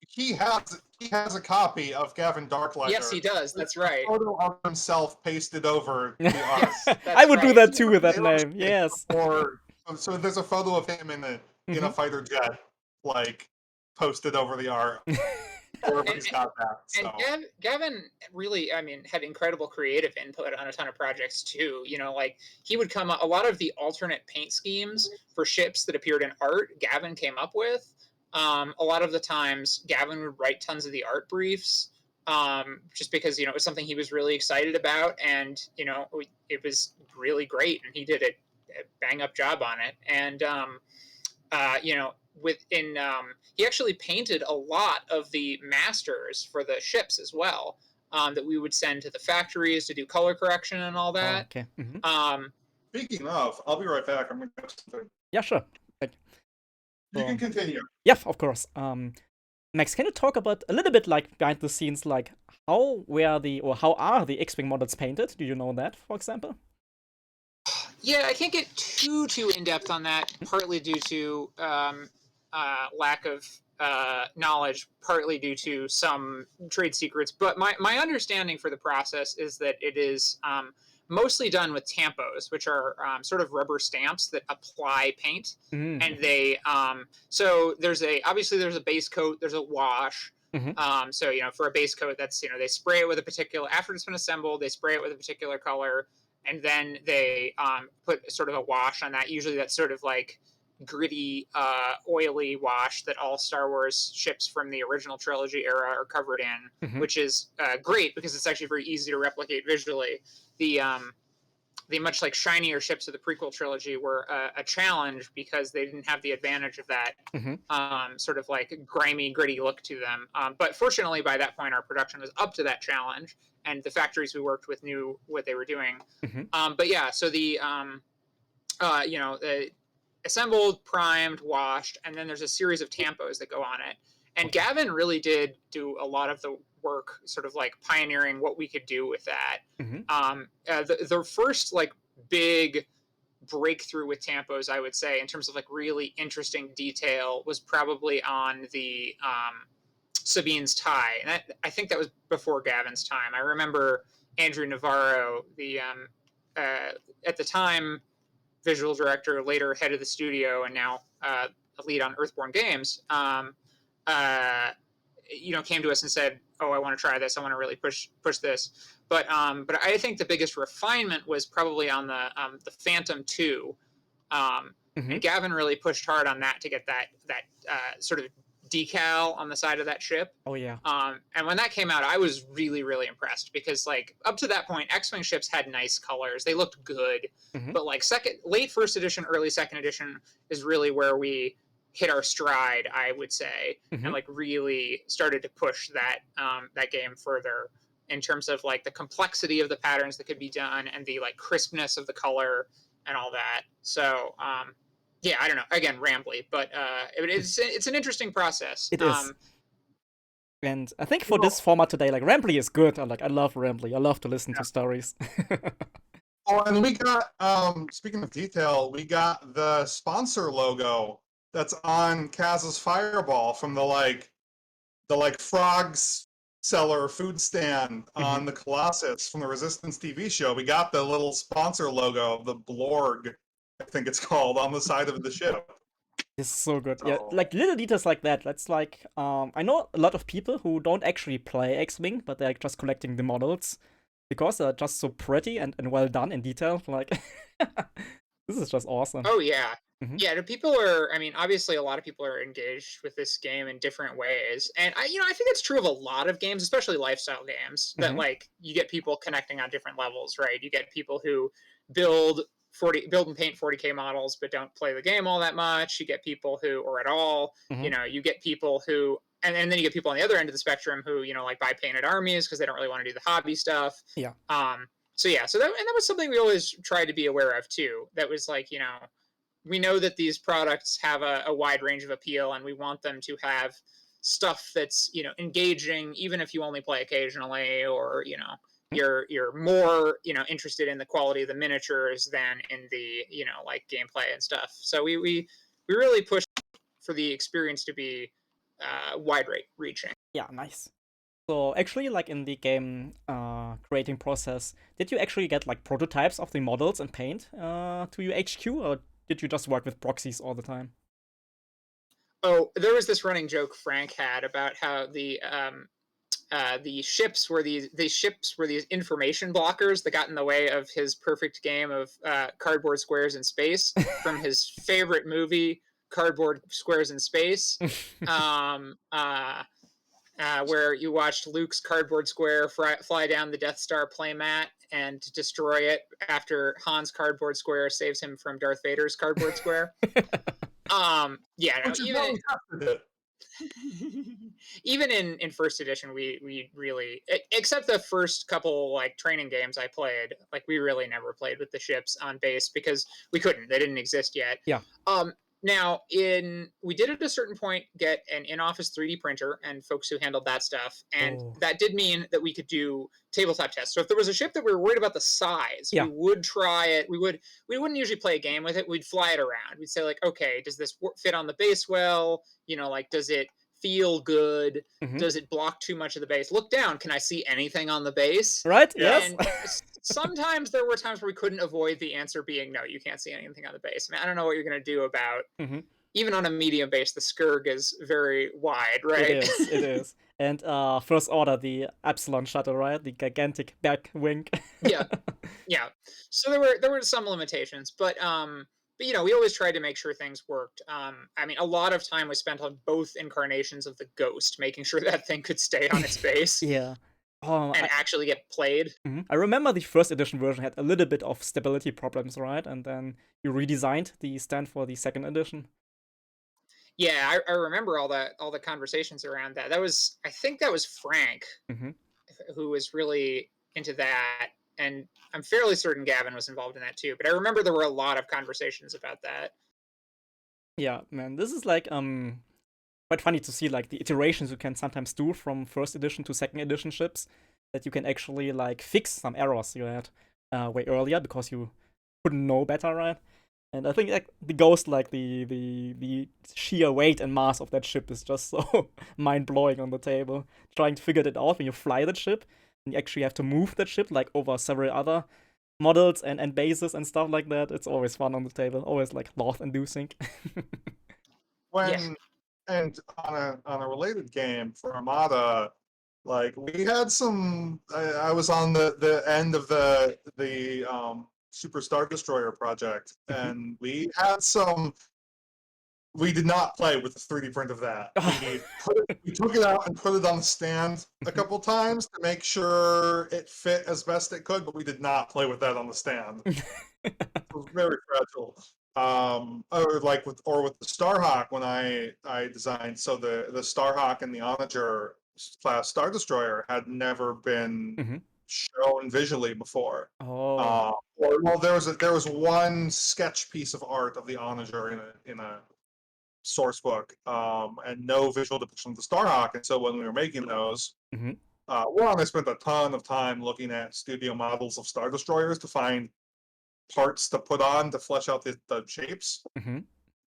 he has a copy of Gavin Darklighter. Yes, he does. That's right. A photo of himself pasted over the art. Yes, I would right. do that too with that name. Yes. So there's a photo of him in a fighter jet, like, posted over the art. Everybody's got that. So. And Gavin really, had incredible creative input on a ton of projects too. Like, he would come up, a lot of the alternate paint schemes for ships that appeared in art, Gavin came up with. A lot of the times, Gavin would write tons of the art briefs, just because, it was something he was really excited about, and, it was really great, and he did a bang-up job on it. And, he actually painted a lot of the masters for the ships as well, that we would send to the factories to do color correction and all that. Okay. Speaking of, I'll be right back. I'm gonna grab something. Yeah, sure. You can continue. Yeah, of course. Max, can you talk about a little bit, like, behind the scenes, like how are the X-Wing models painted? Do you know that, for example? Yeah, I can't get too in depth on that. Partly due to lack of knowledge, partly due to some trade secrets. But my understanding for the process is that it is mostly done with tampos, which are sort of rubber stamps that apply paint. And they so there's a base coat, there's a wash. So for a base coat, that's they spray it with a particular, after it's been assembled, they spray it with a particular color, and then they put sort of a wash on that. Usually that's sort of like gritty, oily wash that all Star Wars ships from the original trilogy era are covered in, which is great because it's actually very easy to replicate visually. The much like shinier ships of the prequel trilogy were a challenge because they didn't have the advantage of that sort of like grimy, gritty look to them. But fortunately, by that point, our production was up to that challenge, and the factories we worked with knew what they were doing. But yeah, so the assembled, primed, washed, and then there's a series of tampos that go on it. And Gavin really did do a lot of the work, sort of like pioneering what we could do with that. The first like big breakthrough with tampos, I would say, in terms of like really interesting detail, was probably on the Sabine's tie, and I think that was before Gavin's time. I remember Andrew Navarro, the at the time visual director, later head of the studio, and now a lead on Earthborn Games, came to us and said, "Oh, I want to try this. I want to really push this." But I think the biggest refinement was probably on the Phantom 2. And Gavin really pushed hard on that to get that sort of decal on the side of that ship. Oh yeah. And when that came out, I was really, really impressed because like up to that point, X-Wing ships had nice colors. They looked good. But like late first edition, early second edition is really where we hit our stride, I would say, and like really started to push that game further in terms of like the complexity of the patterns that could be done and the like crispness of the color and all that. So yeah, I don't know. Again, rambly, but it's an interesting process. It is. And I think for Well, this format today, like Rambly is good. I love Rambly. I love to listen to stories. oh, and we got speaking of detail, we got the sponsor logo that's on Kaz's Fireball from the frogs seller food stand on the Colossus from the Resistance TV show. We got the little sponsor logo of the Blorg, I think it's called, on the side of the ship. It's so good. So, Yeah, like little details like that. That's like I know a lot of people who don't actually play X-Wing, but they're just collecting the models because they're just so pretty and well done in detail. Like this is just awesome. Oh yeah. Mhm. Yeah, the people are, I mean, obviously a lot of people are engaged with this game in different ways. And I think it's true of a lot of games, especially lifestyle games, that Mhm. like you get people connecting on different levels, right? You get people who build and paint 40K models but don't play the game all that much. You get people who, or at all, Mhm. you get people who, and then you get people on the other end of the spectrum who, like buy painted armies because they don't really want to do the hobby stuff. Yeah. So yeah, that was something we always tried to be aware of too. That was like, we know that these products have a wide range of appeal, and we want them to have stuff that's engaging, even if you only play occasionally, or you're more interested in the quality of the miniatures than in the like gameplay and stuff. So we really pushed for the experience to be wide reaching. Yeah, nice. So actually, like in the game creating process, did you actually get like prototypes of the models and paint to your HQ, or did you just work with proxies all the time? Oh, there was this running joke Frank had about how the ships were these information blockers that got in the way of his perfect game of cardboard squares in space from his favorite movie, Cardboard Squares in Space, um, where you watched Luke's cardboard square fly down the Death Star playmat and destroy it after Han's cardboard square saves him from Darth Vader's cardboard square. Yeah, no, which is how we tested it. even in first edition, we really, except the first couple like training games I played, like we really never played with the ships on base because we couldn't. They didn't exist yet. Yeah. Now we did at a certain point get an in-office 3D printer and folks who handled that stuff, and that did mean that we could do tabletop tests. So if there was a ship that we were worried about the size, Yeah. we would try it. We wouldn't usually play a game with it. We'd fly it around. We'd say like, okay, does this fit on the base well? Like does it feel good? Mhm. Does it block too much of the base? Look down. Can I see anything on the base? Right? Yes. And sometimes there were times where we couldn't avoid the answer being no, you can't see anything on the base. I mean, I don't know what you're going to do about even on a medium base. The Skurg is very wide, right? It is. It is. And First Order, the Epsilon shuttle, right? The gigantic back wing. Yeah. So there were some limitations, but we always tried to make sure things worked. I mean, a lot of time was spent on both incarnations of the Ghost, making sure that thing could stay on its base. Yeah. Oh, and actually get played. I remember the first edition version had a little bit of stability problems, right? And then you redesigned the stand for the second edition. Yeah, I remember all the conversations around that. I think that was Frank who was really into that, and I'm fairly certain Gavin was involved in that too. But I remember there were a lot of conversations about that. Yeah, man, this is like quite funny to see like the iterations you can sometimes do from first edition to second edition ships, that you can actually like fix some errors you had way earlier because you couldn't know better, right? And I think like the Ghost, like the sheer weight and mass of that ship is just so mind blowing on the table. Trying to figure it out when you fly that ship, and you actually have to move that ship like over several other models and bases and stuff like that. It's always fun on the table, always like thought inducing. And on a related game for Armada, like we had some. I was on the end of the Super Star Destroyer project, and we had some. We did not play with the 3D print of that. We took it out and put it on the stand a couple times to make sure it fit as best it could, but we did not play with that on the stand. It was very fragile. Or with the Starhawk when I designed. So the Starhawk and the Onager class Star Destroyer had never been shown visually before. Oh. Well, there was one sketch piece of art of the onager in a source book, and no visual depiction of the Starhawk. And so when we were making those, Mm-hmm. one, I spent a ton of time looking at studio models of Star Destroyers to find parts to put on to flesh out the shapes. Mm-hmm.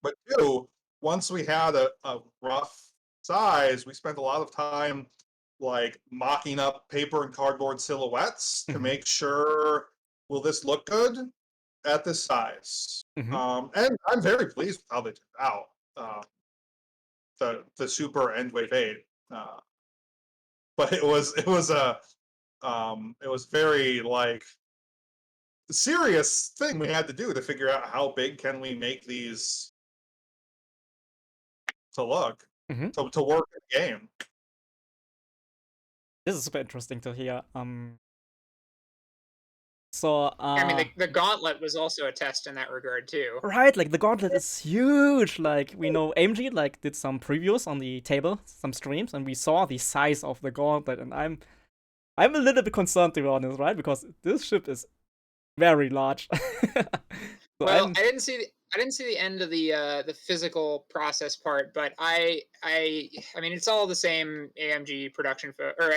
But two, once we had a rough size, we spent a lot of time like mocking up paper and cardboard silhouettes to Mm-hmm. make sure, will this look good at this size? Mm-hmm. And I'm very pleased with how they turned out. The Super and Wave 8. But it was very like serious thing we had to do to figure out how big can we make these to look Mm-hmm. to work in the game. This is super interesting to hear. So I mean, the gauntlet was also a test in that regard too. right, like the gauntlet is huge. Like we know AMG like did some previews on the table, some streams, and we saw the size of the gauntlet, and I'm a little bit concerned to be honest, right? Because this ship is very large. So Well, I didn't see the end of the physical process part, but I mean, it's all the same AMG production or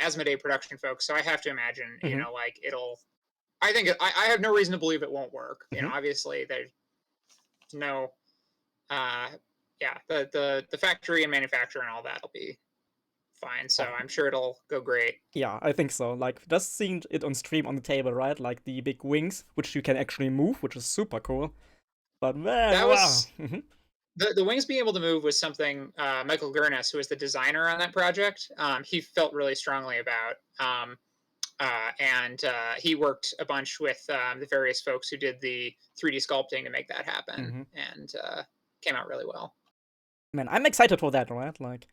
Asmodee production folks, so I have to imagine, you Mhm. know, like it'll. I think I have no reason to believe it won't work. You know, Mhm. obviously there's no, yeah, the factory and manufacturer and all that'll be fine. So I'm sure it'll go great. Yeah, I think so. Like just seeing it on stream on the table, right? Like the big wings, which you can actually move, which is super cool. But man, That wow. was the wings being able to move was something Michael Gurnes, who was the designer on that project, he felt really strongly about. And he worked a bunch with the various folks who did the 3D sculpting to make that happen, Mhm. and came out really well. Man, I'm excited for that, right? Like,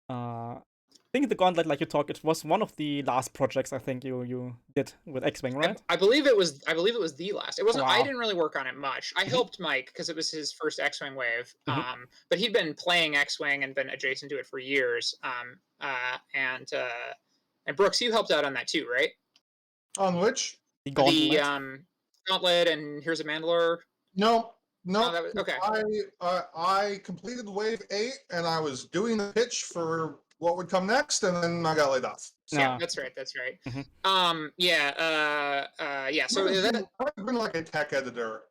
I think the Gauntlet, like you talked, it was one of the last projects I think you did with X-Wing, right? I believe it was the last. It wasn't. I Wow. didn't really work on it much. I Mhm. helped Mike because it was his first X-wing wave. Mhm. But he'd been playing X-wing and been adjacent to it for years. And Brooks, you helped out on that too, right? On which? The The Gauntlet. Gauntlet and Here's a Mandalore. No, No, no. that was okay. I completed Wave 8, and I was doing the pitch for what would come next, and then I got laid off. Yeah, Ah. that's right. That's right. Mhm. Yeah. So I've been like a tech editor.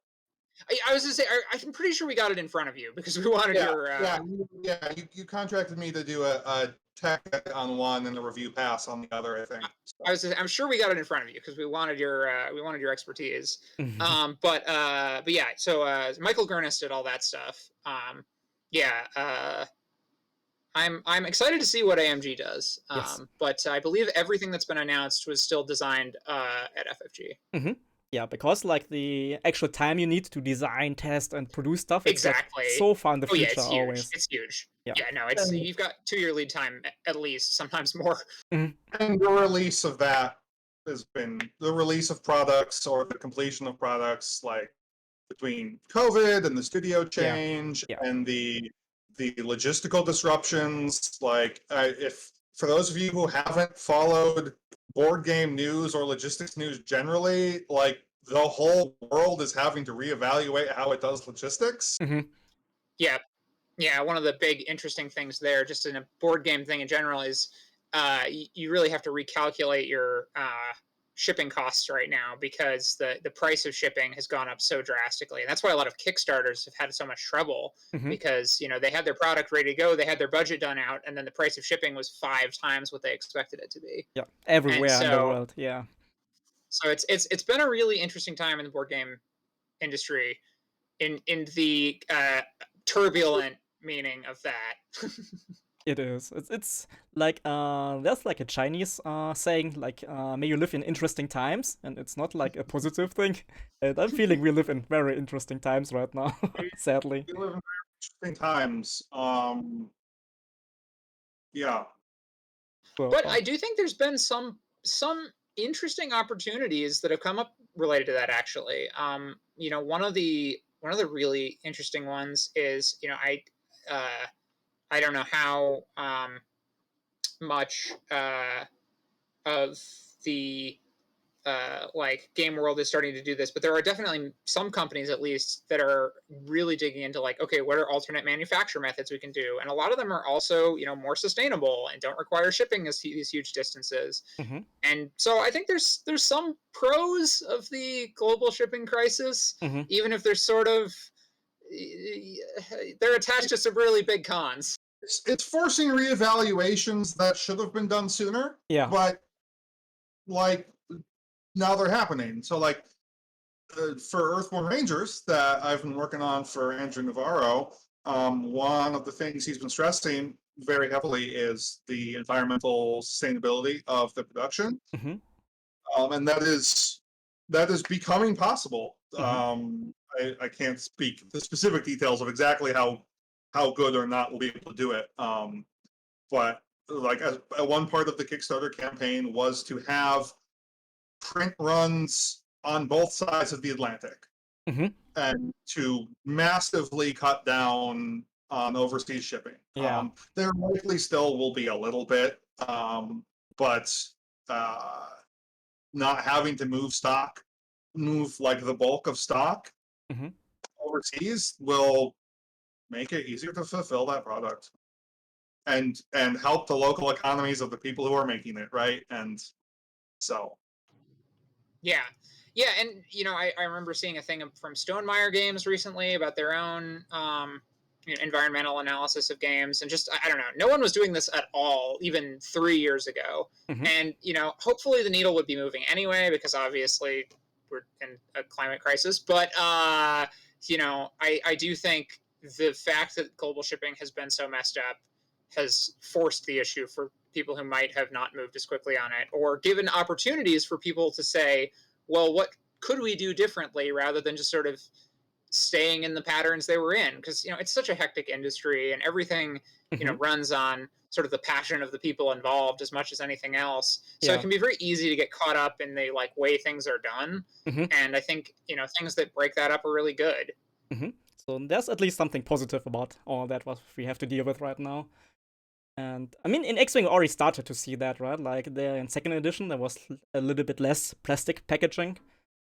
I was gonna say, I'm pretty sure we got it in front of you because we wanted Yeah, your. You contracted me to do a tech edit on one and a review pass on the other, I think. So. I'm sure we got it in front of you because we wanted your expertise. Mhm. But yeah. So Michael Gurnes did all that stuff. Yeah. I'm excited to see what AMG does. Yes. But I believe everything that's been announced was still designed at FFG. Mhm. Yeah, because like the actual time you need to design, test, and produce stuff, it's like Exactly. so far in the Oh yeah, future it's huge. always. It's huge. Yeah. Yeah, no, it's And, you've got 2-year lead time at least, sometimes more. Mhm. and the release of that has been the release of products or the completion of products, like between COVID and the studio change Yeah. and the logistical disruptions. Like, if for those of you who haven't followed board game news or logistics news generally, like the whole world is having to reevaluate how it does logistics. Mhm. Yeah, yeah. One of the big interesting things there, just in a board game thing in general, is you really have to recalculate your shipping costs right now because the price of shipping has gone up so drastically, and that's why a lot of Kickstarters have had so much trouble Mhm. because they had their product ready to go, they had their budget done out, and then the price of shipping was 5 times what they expected it to be. Yeah. And Everywhere in the so world. Yeah. it's been a really interesting time in the board game industry in the turbulent meaning of that. It is. It's like there's like a Chinese saying like may you live in interesting times, and it's not like a positive thing. And I'm feeling we live in very interesting times right now, sadly. We live in very interesting times. Yeah. So, But I do think there's been some interesting opportunities that have come up related to that actually. One of the really interesting ones is, I don't know how much of the like game world is starting to do this, but there are definitely some companies at least that are really digging into like, okay, what are alternate manufacture methods we can do? And a lot of them are also, more sustainable and don't require shipping these huge distances. Mm-hmm. And so I think there's some pros of the global shipping crisis, Mm-hmm. even if there's sort of they're attached to some really big cons. It's forcing reevaluations that should have been done sooner. Yeah. But like now they're happening. So like for Earthborn Rangers that I've been working on for Andrew Navarro, one of the things he's been stressing very heavily is the environmental sustainability of the production. Mm-hmm. And that is becoming possible. Mm-hmm. I can't speak the specific details of exactly how good or not we'll be able to do it. But like one part of the Kickstarter campaign was to have print runs on both sides of the Atlantic, Mm-hmm. and to massively cut down on overseas shipping. Yeah. There likely still will be a little bit, but not having to move like the bulk of stock Mm-hmm. overseas will make it easier to fulfill that product and help the local economies of the people who are making it, right? And so Yeah. And I remember seeing a thing from Stonemaier Games recently about their own environmental analysis of games, and just I don't know, no one was doing this at all even 3 years ago. Mm-hmm. And hopefully the needle would be moving anyway, because obviously we're in a climate crisis. But I do think the fact that global shipping has been so messed up has forced the issue for people who might have not moved as quickly on it, or given opportunities for people to say, well, what could we do differently, rather than just sort of staying in the patterns they were in? Because it's such a hectic industry, and everything Mm-hmm. runs on sort of the passion of the people involved as much as anything else. So Yeah. it can be very easy to get caught up in the like way things are done. Mm-hmm. And I think things that break that up are really good. Mm-hmm. So there's at least something positive about all that what we have to deal with right now. And I mean, in X-Wing, we already started to see that, right? Like there in second edition, there was a little bit less plastic packaging,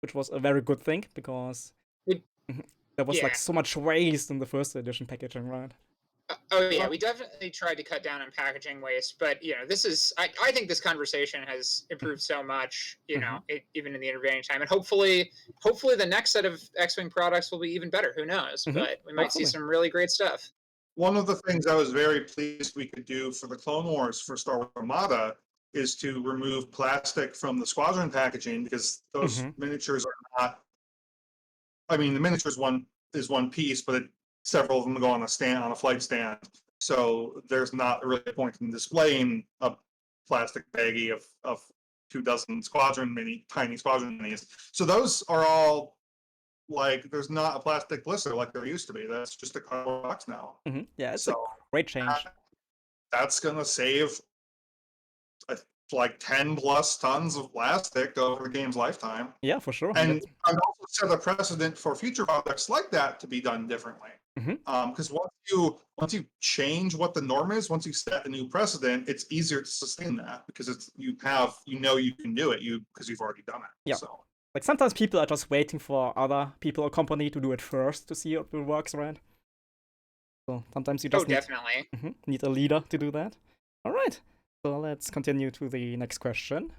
which was a very good thing because there was like so much waste in the first edition packaging, right? Oh yeah, we definitely tried to cut down on packaging waste, but this is I think this conversation has improved so much, even in the intervening time, and hopefully the next set of X-Wing products will be even better. Who knows? Mm-hmm. But we might see some really great stuff. One of the things I was very pleased we could do for the Clone Wars for Star Wars Armada is to remove plastic from the squadron packaging, because those miniatures are not. I mean, the miniatures is one piece, but several of them go on a flight stand. So there's not really a point in displaying a plastic baggie of 24 tiny squadron minis. So those are all like, there's not a plastic blister like there used to be. That's just a cardboard box now. Mm-hmm. Yeah, it's a great change. That's gonna save like 10 plus tons of plastic over the game's lifetime. Yeah, for sure. And I've also set a precedent for future products like that to be done differently. Because once you change what the norm is, once you set a new precedent, it's easier to sustain that, because you can do it because you've already done it. Yeah. So like sometimes people are just waiting for other people or company to do it first to see if it works, right? So sometimes you just need a leader to do that. All right. So let's continue to the next question.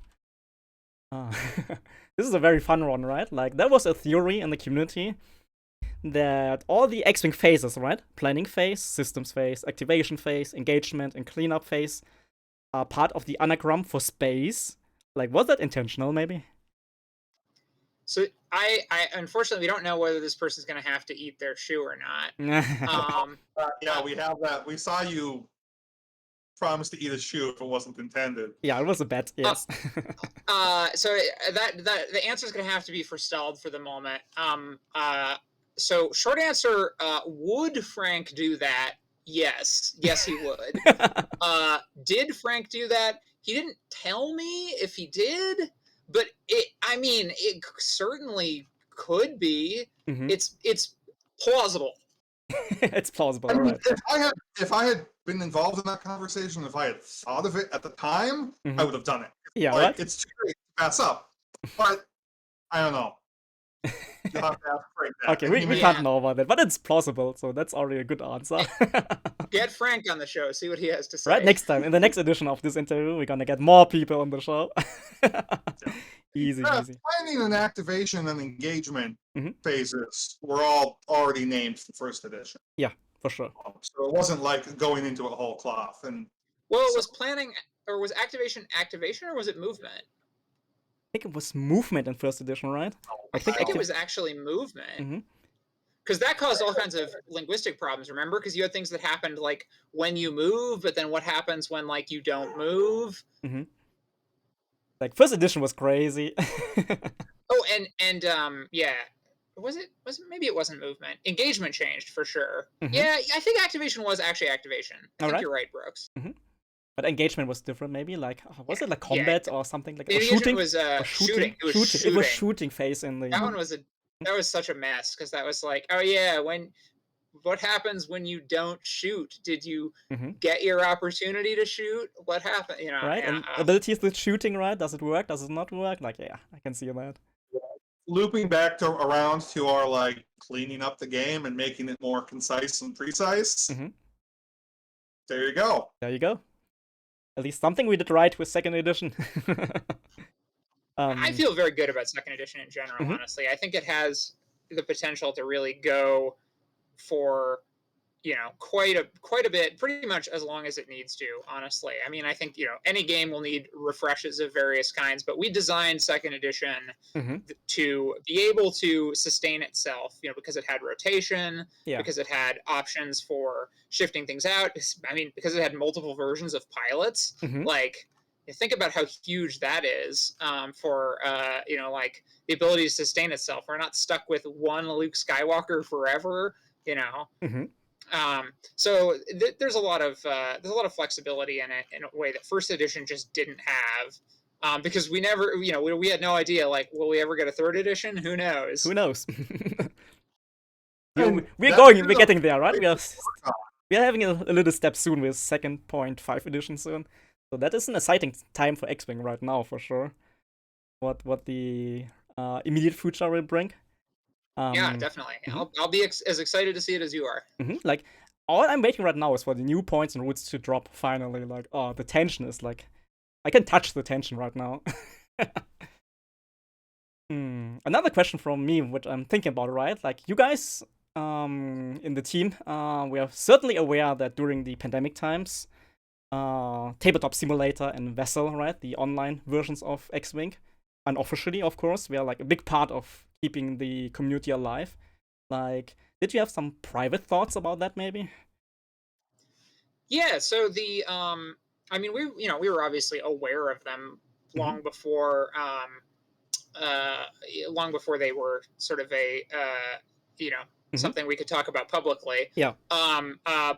This is a very fun one, right? Like there was a theory in the community that all the X-Wing phases, right? Planning phase, systems phase, activation phase, engagement, and cleanup phase are part of the anagram for space. Like, was that intentional, maybe? So I unfortunately, we don't know whether this person's going to have to eat their shoe or not. Yeah, we have that. We saw you promise to eat a shoe if it wasn't intended. Yeah, it was a bet. Yes. So that the answer is going to have to be forestalled for the moment. So short answer: would Frank do that? Yes, he would. Did Frank do that? He didn't tell me if he did, but it certainly could be. It's plausible. It's plausible. I mean, right. if I had been involved in that conversation, if I had thought of it at the time, I would have done it. Yeah, like, right? It's too great to pass up. But I don't know. You'll have to ask Frank that. Okay, we Yeah. can't know about that, but it's plausible, so that's already a good answer. Get Frank on the show, see what he has to say. Right, next time, in the next edition of this interview, we're gonna get more people on the show. Easy, easy. Planning and activation and engagement Mhm. phases were all already named for first edition. Yeah, for sure. So it wasn't like going into a whole cloth. And Well, so- was planning or was activation or was it movement? I think it was movement in first edition, right? I think active- it was actually movement. Mhm. Because that caused all kinds of linguistic problems, remember? Because you had things that happened like when you move, but then what happens when like you don't move? Like first edition was crazy. Oh, and yeah. Was it maybe it wasn't movement. Engagement changed for sure. Mhm. Yeah, I think activation was actually activation. I think Alright. you're right, Brooks. But engagement was different, maybe. Like, was it like Yeah. combat or something like that? The Or engagement shooting? was Or shooting. It was shooting. It was shooting phase in the. That one was that was such a mess because that was like, oh yeah, what happens when you don't shoot? Did you Mhm. get your opportunity to shoot? What happened? You know, Right? yeah, And abilities with shooting, right? Does it work? Does it not work? Like, yeah, I can see that. looping back around to our like cleaning up the game and making it more concise and precise. Mhm. There you go. There you go. At least something we did right with second edition. I feel very good about second edition in general. Mhm. Honestly, I think it has the potential to really go for quite a bit, pretty much as long as it needs to. Honestly, I mean, I think any game will need refreshes of various kinds, but we designed second edition Mhm. to be able to sustain itself. Because it had rotation, Yeah. because it had options for shifting things out. I mean, because it had multiple versions of pilots. Mhm. Like, you think about how huge that is for like the ability to sustain itself. We're not stuck with one Luke Skywalker forever. Mhm. So there's a lot of flexibility in it in a way that first edition just didn't have, because we never, we had no idea, like, will we ever get a third edition? Who knows? Who knows? And We're that's getting there, right? great We are having a little step soon with 2.5 edition soon. So that is an exciting time for X-Wing right now, for sure. What the immediate future will bring. Yeah, definitely. I'll be as excited to see it as you are. Like, all I'm waiting right now is for the new points and routes to drop finally. Like, oh, the tension is like, I can touch the tension right now. Another question from me, which I'm thinking about, right? Like, you guys in the team, we are certainly aware that during the pandemic times, Tabletop Simulator and Vessel, right, the online versions of X-Wing, unofficially, of course, we are like a big part of keeping the community alive. Like, did you have some private thoughts about that, maybe? Yeah. So I mean, we were obviously aware of them long before they were sort of a something we could talk about publicly. Yeah. The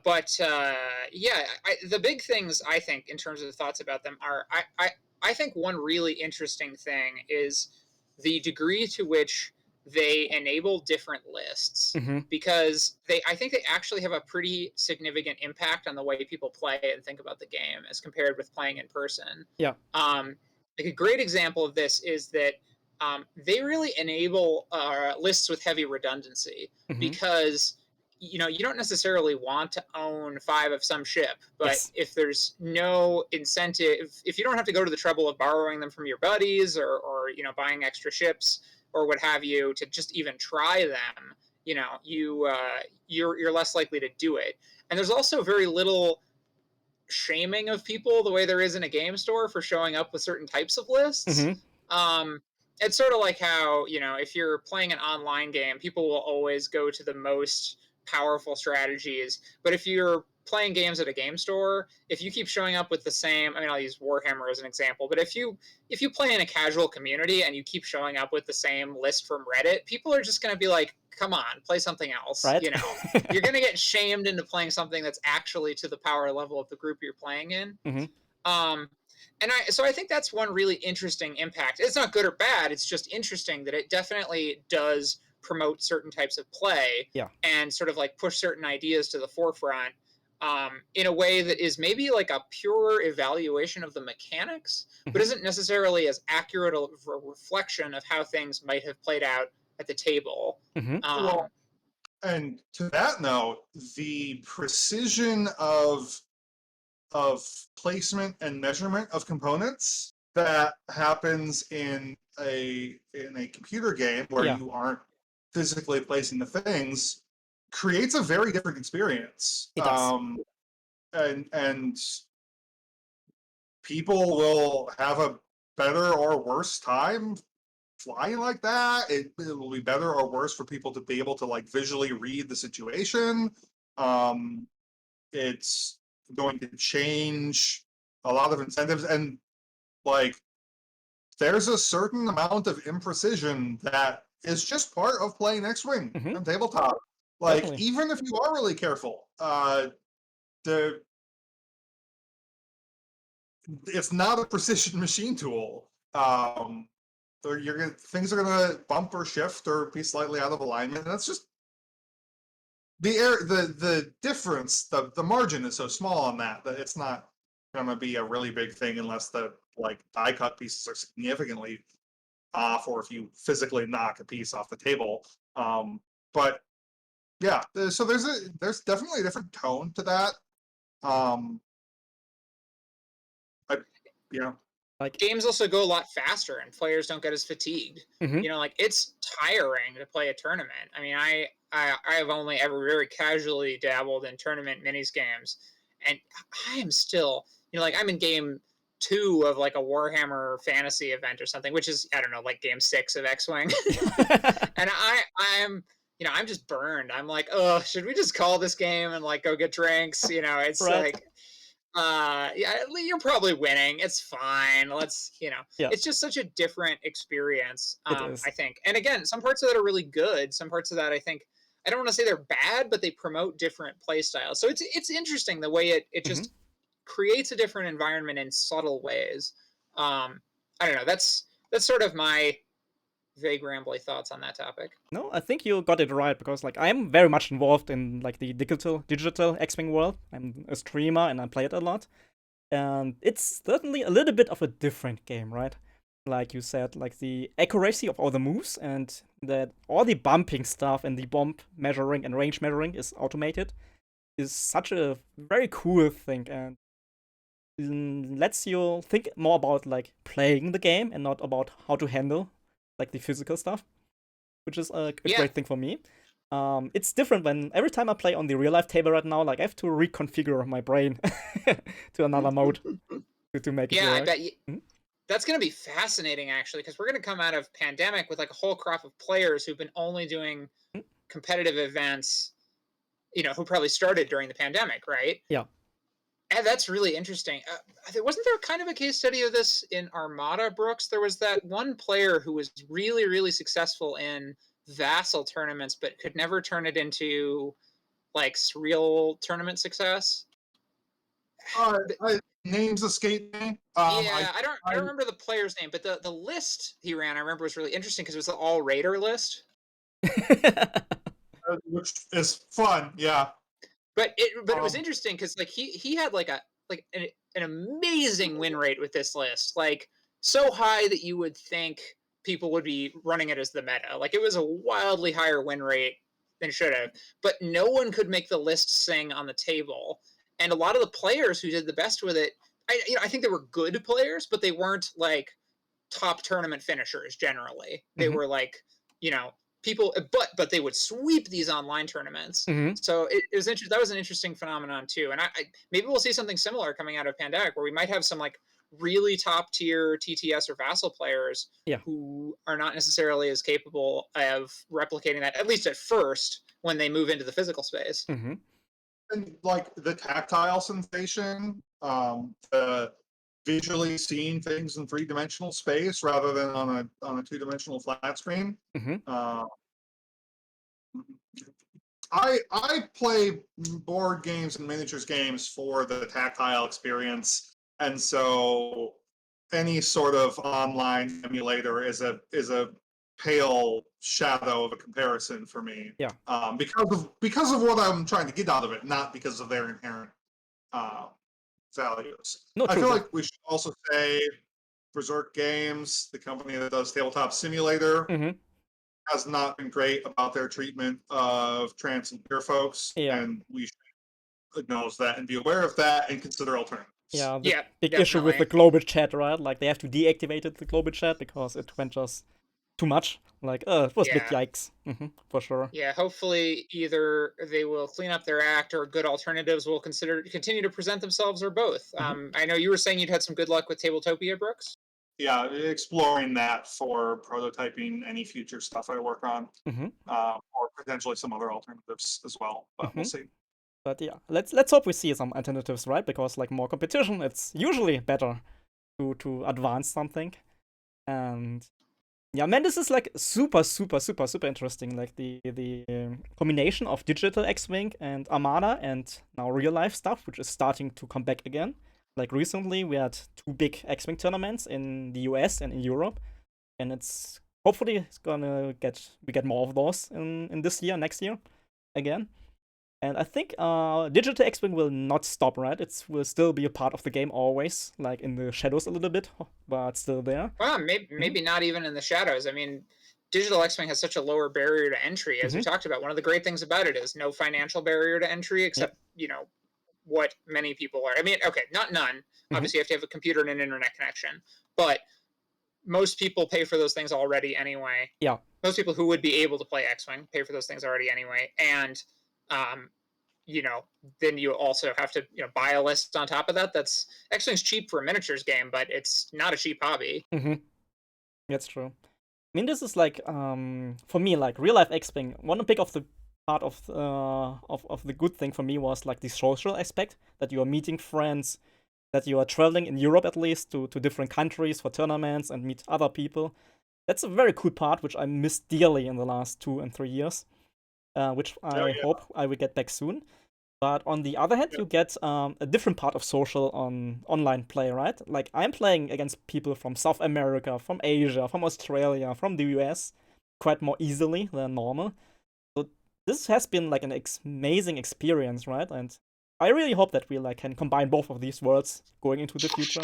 big things I think in terms of the thoughts about them are I think one really interesting thing is the degree to which they enable different lists, because I think they actually have a pretty significant impact on the way people play and think about the game as compared with playing in person. Yeah. Like a great example of this is that they really enable lists with heavy redundancy, because you don't necessarily want to own 5 of some ship, but Yes. if there's no incentive, if you don't have to go to the trouble of borrowing them from your buddies or buying extra ships or what have you to just even try them, you're less likely to do it. And there's also very little shaming of people the way there is in a game store for showing up with certain types of lists. It's sort of like how, if you're playing an online game, people will always go to the most powerful strategies. But if you're playing games at a game store, if you keep showing up with the same, I mean, I'll use Warhammer as an example, but if you play in a casual community and you keep showing up with the same list from Reddit, people are just going to be like, come on, play something else. Right. You're going to get shamed into playing something that's actually to the power level of the group you're playing in. So I think that's one really interesting impact. It's not good or bad. It's just interesting that it definitely does promote certain types of play, Yeah. and sort of like push certain ideas to the forefront. in a way that is maybe like a pure evaluation of the mechanics, but Mhm. isn't necessarily as accurate a reflection of how things might have played out at the table. Mhm. Well, and to that note, the precision of placement and measurement of components that happens in a computer game where Yeah. you aren't physically placing the things creates a very different experience. It does. And people will have a better or worse time flying like that. It will be better or worse for people to be able to like visually read the situation. Um, it's going to change a lot of incentives, and like there's a certain amount of imprecision that is just part of playing X-Wing Mhm. on tabletop. Like Definitely. even if you are really careful, the it's not a precision machine tool. Or things are gonna bump or shift or be slightly out of alignment. And that's just the difference, the margin is so small on that it's not gonna be a really big thing unless the like die cut pieces are significantly off or if you physically knock a piece off the table. But yeah, so there's definitely a different tone to that. Um, I you know Like. Games also go a lot faster and players don't get as fatigued. Mhm. Like it's tiring to play a tournament. I mean, I have only ever very casually dabbled in tournament minis games, and I am still, like I'm in game 2 of like a Warhammer fantasy event or something, which is, I don't know, like game 6 of X-Wing. And I'm just burned. I'm like, oh, should we just call this game and like go get drinks? It's Right. like, yeah, you're probably winning. It's fine. Yeah. It's just such a different experience, It is. I think. And again, some parts of that are really good. Some parts of that, I think, I don't want to say they're bad, but they promote different play styles. So it's interesting the way it Mhm. just creates a different environment in subtle ways. I don't know. That's sort of my vague, rambly thoughts on that topic. No, I think you got it right because like I'm very much involved in like the digital X-Wing world. I'm a streamer and I play it a lot. And it's certainly a little bit of a different game, right? Like you said, like the accuracy of all the moves and that all the bumping stuff and the bump measuring and range measuring is automated is such a very cool thing and lets you think more about like playing the game and not about how to handle like the physical stuff, which is a Yeah, great thing for me. It's different when every time I play on the real life table right now, like I have to reconfigure my brain to another mode to make it yeah. I work. bet you, that's going to be fascinating, actually, because we're going to come out of pandemic with like a whole crop of players who've been only doing Mhm. competitive events, who probably started during the pandemic, right? Yeah. And that's really interesting. Wasn't there kind of a case study of this in Armada, Brooks? There was that one player who was really, really successful in vassal tournaments, but could never turn it into like real tournament success. names escape me. Yeah, I don't remember the player's name, but the list he ran, I remember, was really interesting because it was the all Raider list. Which is fun. Yeah. But it was Um, interesting because like he had like an amazing win rate with this list, like so high that you would think people would be running it as the meta. Like it was a wildly higher win rate than should have, but no one could make the list sing on the table. And a lot of the players who did the best with it, I think they were good players, but they weren't like top tournament finishers generally. They Mhm. were like, you know, people, but they would sweep these online tournaments. Mhm. So it was interesting. That was an interesting phenomenon too. And I maybe we'll see something similar coming out of pandemic, where we might have some like really top tier TTS or vassal players Yeah. who are not necessarily as capable of replicating that, at least at first, when they move into the physical space. Mhm. and like the tactile sensation, the visually seeing things in 3-dimensional space rather than on a 2-dimensional flat screen. Mhm. Uh, I play board games and miniatures games for the tactile experience, and so any sort of online emulator is a pale shadow of a comparison for me. Yeah. Because of what I'm trying to get out of it, not because of their inherent values. No, I true, feel but like we should also say Berserk Games, the company that does Tabletop Simulator, Mhm. has not been great about their treatment of trans and queer folks, Yeah. and we should acknowledge that and be aware of that and consider alternatives. Yeah, the Yeah, big issue with the definitely. global chat, right? Like they have to deactivate the global chat because it went just too much. Like, it was a bit Yeah. yikes, for sure. Yeah, hopefully either they will clean up their act or good alternatives will continue to present themselves, or both. Mhm. I know you were saying you'd had some good luck with Tabletopia, Brooks. Yeah, exploring that for prototyping any future stuff I work on, Mhm. or potentially some other alternatives as well. But we'll Mhm. see. But yeah, let's hope we see some alternatives, right? Because like more competition, it's usually better to advance something. And yeah, man, this is like super, super, super, super interesting. Like the combination of digital X-Wing and Armada and now real life stuff, which is starting to come back again. Like recently, we had 2 big X-Wing tournaments in the US and in Europe, and it's hopefully it's gonna get more of those in this year, next year, again. And I think digital X-Wing will not stop, right? It will still be a part of the game always, like in the shadows a little bit, but still there. Well, maybe not even in the shadows. I mean, digital X-Wing has such a lower barrier to entry, as we talked about. One of the great things about it is no financial barrier to entry, Yep. except what many people are. I mean, okay, not none. Obviously, you have to have a computer and an internet connection, but most people pay for those things already anyway. Yeah. Most people who would be able to play X-Wing pay for those things already anyway, and um, then you also have to buy a list on top of that. That's X-Wing's cheap for a miniatures game, but it's not a cheap hobby. That's true. I mean, this is like for me, like real life X-Wing. One big of the part of the good thing for me was like the social aspect, that you are meeting friends, that you are traveling in Europe at least to different countries for tournaments and meet other people. That's a very cool part which I missed dearly in the last 2 and 3 years, which I hope I will get back soon. But on the other hand, you get a different part of social on online play, right? Like I'm playing against people from South America, from Asia, from Australia, from the US, quite more easily than normal. So this has been like an amazing experience, right? And I really hope that we like can combine both of these worlds going into the future.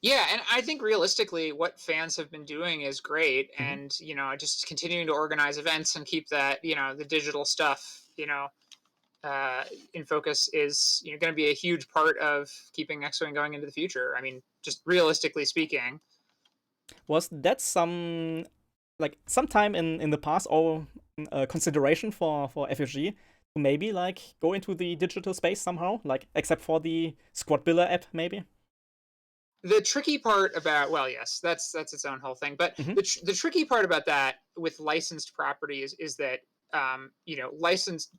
Yeah, and I think realistically, what fans have been doing is great, and just continuing to organize events and keep that the digital stuff in focus is going to be a huge part of keeping X-Wing going into the future. I mean, just realistically speaking. Was that sometime in the past or consideration for FFG to maybe like go into the digital space somehow, like except for the Squad Builder app maybe? The tricky part about, well, yes, that's its own whole thing, but the tricky part about that with licensed properties is that licensed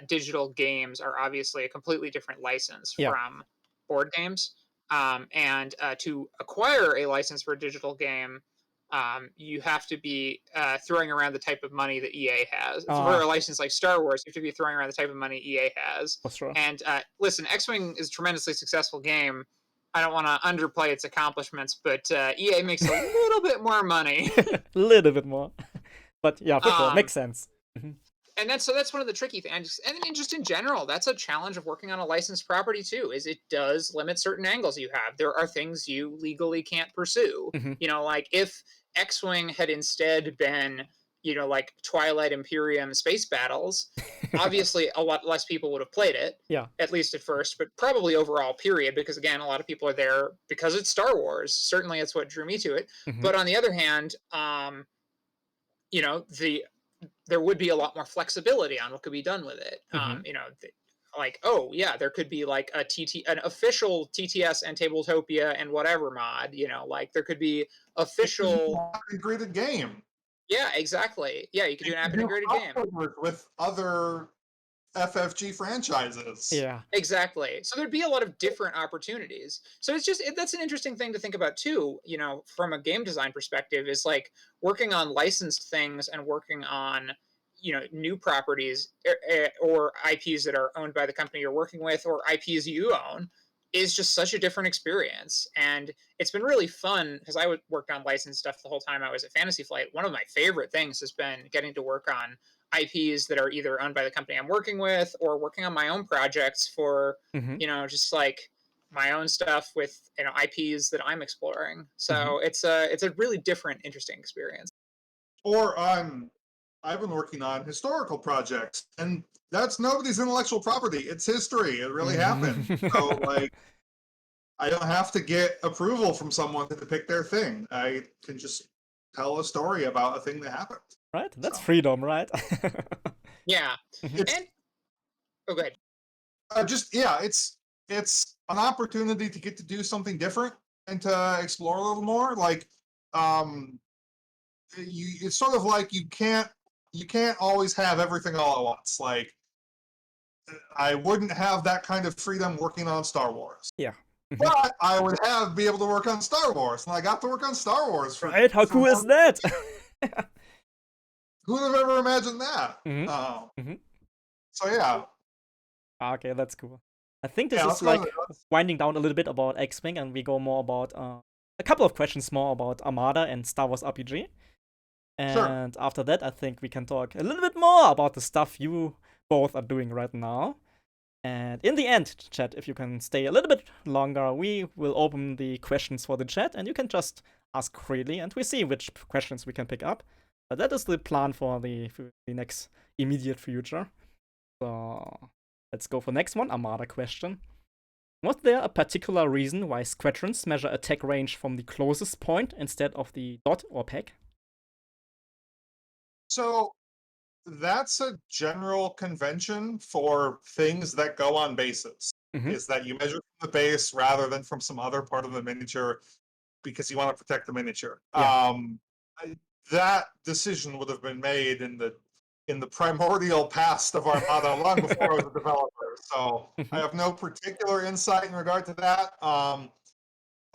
digital games are obviously a completely different license Yeah. from board games, and to acquire a license for a digital game, you have to be throwing around the type of money that EA has. For a license like Star Wars, you have to be throwing around the type of money EA has. For sure. And listen, X-Wing is a tremendously successful game. I don't want to underplay its accomplishments, but EA makes a little bit more money. A little bit more. But yeah, for sure. Makes sense. And that's one of the tricky things. And then just in general, that's a challenge of working on a licensed property too, is it does limit certain angles you have. There are things you legally can't pursue. Like if X-Wing had instead been, like Twilight Imperium space battles, obviously a lot less people would have played it. Yeah. At least at first, but probably overall, period, because again, a lot of people are there because it's Star Wars. Certainly it's what drew me to it. But on the other hand, there would be a lot more flexibility on what could be done with it. There could be like an official TTS and Tabletopia and whatever mod. Like there could be official integrated game. Yeah, exactly. Yeah, you could do an app integrated game with other FFG franchises. Yeah, exactly. So there'd be a lot of different opportunities. So that's an interesting thing to think about too. From a game design perspective, is like working on licensed things and working on new properties or IPs that are owned by the company you're working with, or IPs you own. is just such a different experience. And it's been really fun because worked on licensed stuff the whole time I was at Fantasy Flight. One of my favorite things has been getting to work on IPs that are either owned by the company I'm working with or working on my own projects for, just like my own stuff with, IPs that I'm exploring. So it's a really different, interesting experience. Or I've been working on historical projects, and that's nobody's intellectual property. It's history. It really happened. So, like, I don't have to get approval from someone to depict their thing. I can just tell a story about a thing that happened. Right? That's freedom, right? Yeah. It's, And go ahead. It's an opportunity to get to do something different and to explore a little more. Like, it's sort of like you can't always have everything all at once. Like, I wouldn't have that kind of freedom working on Star Wars. Yeah. But I would be able to work on Star Wars, and I got to work on Star Wars. Right? How cool is that? Who would have ever imagined that? So yeah. Okay, that's cool. I think this is like winding down a little bit about X-Wing, and we go more about a couple of questions more about Armada and Star Wars RPG. And after that, I think we can talk a little bit more about the stuff you both are doing right now. And in the end, chat, if you can stay a little bit longer, we will open the questions for the chat, and you can just ask freely, and we see which questions we can pick up. But that is the plan for the next immediate future. So let's go for next one, Armada question. Was there a particular reason why squadrons measure attack range from the closest point instead of the dot or peg? So that's a general convention for things that go on bases, is that you measure from the base rather than from some other part of the miniature because you want to protect the miniature. Yeah. That decision would have been made in the primordial past of Armada long before I was a developer. So I have no particular insight in regard to that.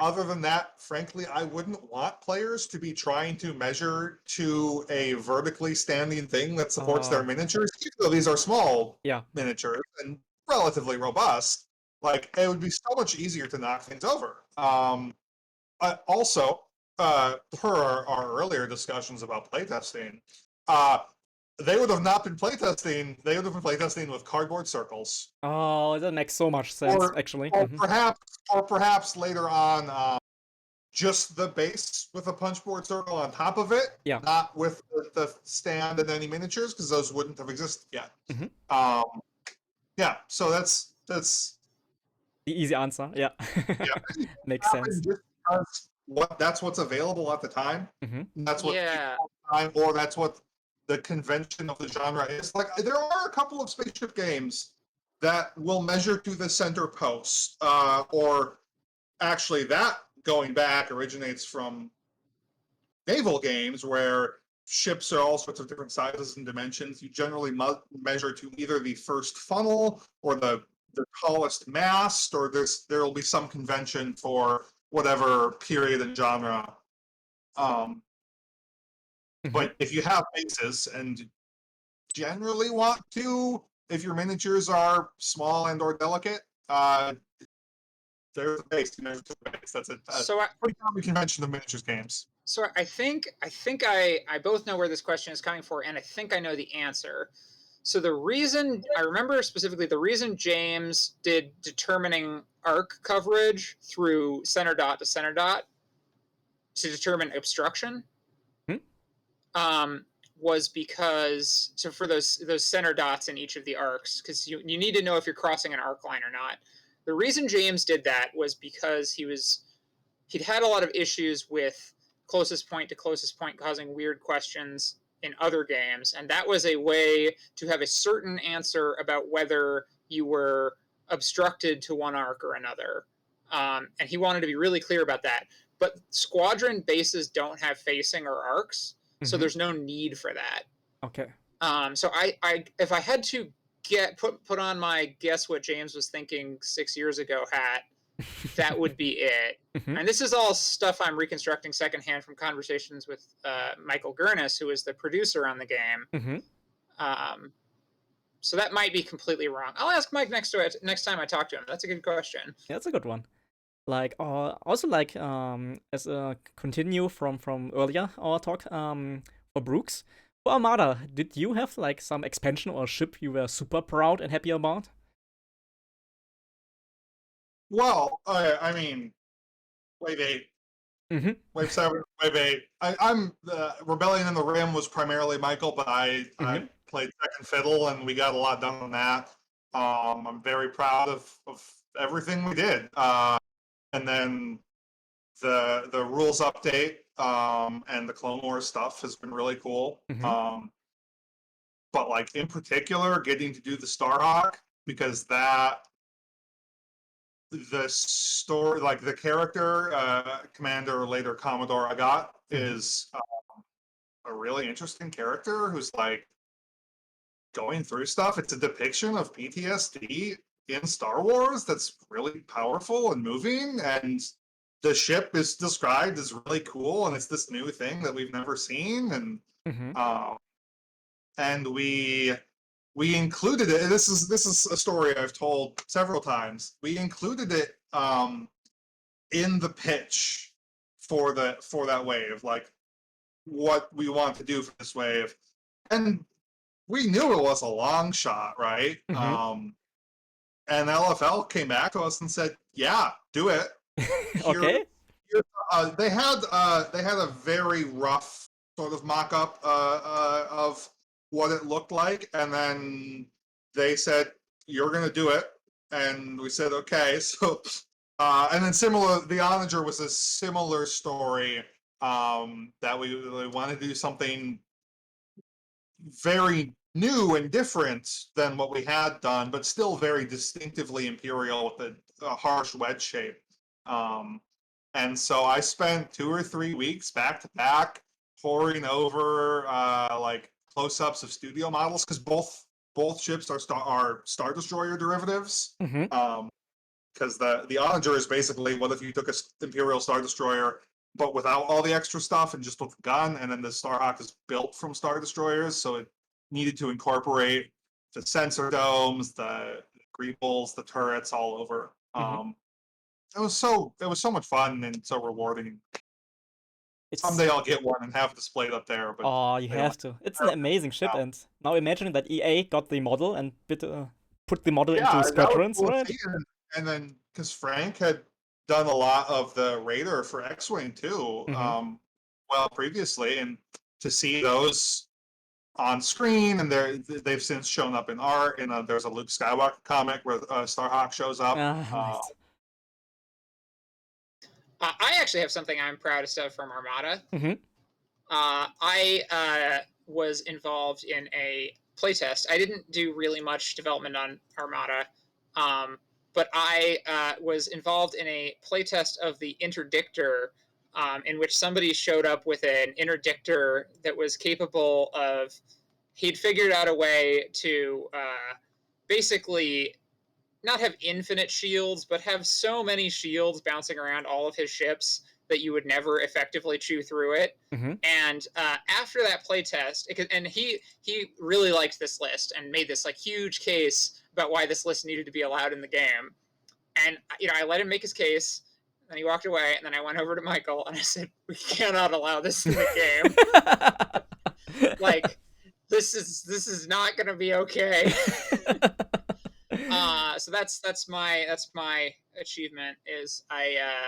Other than that, frankly, I wouldn't want players to be trying to measure to a vertically standing thing that supports their miniatures, even though these are small miniatures and relatively robust. Like, it would be so much easier to knock things over. Also, per our earlier discussions about playtesting, they would have not been playtesting. They would have been playtesting with cardboard circles. Oh, that makes so much sense, actually. Or perhaps later on, just the base with a punchboard circle on top of it, not with the stand and any miniatures, because those wouldn't have existed yet. Yeah, so that's the easy answer. Yeah, makes sense. Just because that's what's available at the time. That's what or that's what the convention of the genre is. Like, there are a couple of spaceship games that will measure to the center post, or actually that, going back, originates from naval games where ships are all sorts of different sizes and dimensions. You generally measure to either the first funnel or the tallest mast, or there will be some convention for whatever period and genre. But if you have bases and generally want to, if your miniatures are small and or delicate, there's a base. There's a base. That's a pretty common convention of miniatures games. So I think I both know where this question is coming from, and I think I know the answer. So the reason, I remember specifically the reason James did determining arc coverage through center dot to center dot to determine obstruction was because, so for those center dots in each of the arcs, because you need to know if you're crossing an arc line or not. The reason James did that was because he'd had a lot of issues with closest point to closest point causing weird questions in other games, and that was a way to have a certain answer about whether you were obstructed to one arc or another. And he wanted to be really clear about that. But squadron bases don't have facing or arcs, so there's no need for that. Okay. So I if I had to put on my guess what James was thinking 6 years ago hat, that would be it. And this is all stuff I'm reconstructing secondhand from conversations with Michael Gurnis, who is the producer on the game. So that might be completely wrong. I'll ask Mike next time I talk to him. That's a good question. Yeah, that's a good one. Like, also like as a continue from earlier our talk for Brooks. For Armada, did you have like some expansion or ship you were super proud and happy about? Well, I mean, Wave 8, Mm-hmm. Wave 7, Wave 8. I'm the Rebellion in the Rim was primarily Michael, but I played second fiddle and we got a lot done on that. I'm very proud of everything we did. And then the rules update and the Clone Wars stuff has been really cool. But like in particular, getting to do the Starhawk, because the story, like the character, Commander or later Commodore I got, is a really interesting character who's like going through stuff. It's a depiction of PTSD in Star Wars that's really powerful and moving, and the ship is described as really cool, and it's this new thing that we've never seen, and we included it. This is a story I've told several times. We included it in the pitch for that wave, like what we want to do for this wave, and we knew it was a long shot, right? And LFL came back to us and said, "Yeah, do it." Okay. They had a very rough sort of mock-up of what it looked like, and then they said, "You're going to do it," and we said, "Okay." So, and then the Onager was a similar story, that we wanted to do something very new and different than what we had done, but still very distinctively Imperial with a harsh wedge shape. And so I spent 2 or 3 weeks back to back poring over like close-ups of studio models, because both ships are Star Destroyer derivatives. Because the Onager is basically, what if you took a Imperial Star Destroyer but without all the extra stuff and just with the gun, and then the Starhawk is built from Star Destroyers, so it needed to incorporate the sensor domes, the greebles, the turrets all over. It was so much fun and so rewarding. Someday I'll get one and have displayed up there. But oh, you have to. It's an amazing ship, and now imagine that EA got the model and put the model into squadrons, cool, right? And then because Frank had done a lot of the Raider for X-Wing too, well previously, and to see those on screen, and they've since shown up in art. And there's a Luke Skywalker comic where Starhawk shows up. Nice. I actually have something I'm proudest of from Armada. I was involved in a playtest. I didn't do really much development on Armada, but I was involved in a playtest of the interdictor, in which somebody showed up with an interdictor that was capable of, he'd figured out a way to basically not have infinite shields, but have so many shields bouncing around all of his ships that you would never effectively chew through it. And after that playtest, and he really liked this list and made this like huge case about why this list needed to be allowed in the game. And I let him make his case, and he walked away. And then I went over to Michael and I said, "We cannot allow this in the game. Like, this is not going to be okay." So that's my achievement, is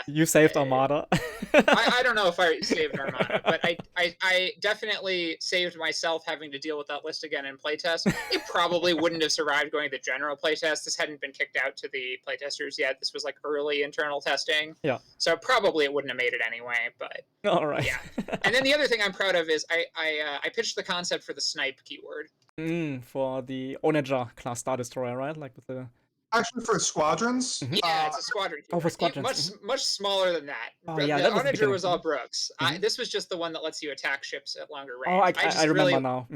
you saved Armada. I don't know if I saved Armada, but I definitely saved myself having to deal with that list again in playtest. It probably wouldn't have survived going to the general playtest. This hadn't been kicked out to the playtesters yet. This was like early internal testing. Yeah. So probably it wouldn't have made it anyway. But all right. Yeah. And then the other thing I'm proud of is I pitched the concept for the snipe keyword. For the Onager class Star Destroyer, right? Like with the. Actually, for squadrons. Yeah, it's a squadron. Oh, for squadrons. Much smaller than that. Oh, yeah, the that was the Onager was all beginning. Brooks. This was just the one that lets you attack ships at longer Oh, range. I remember now.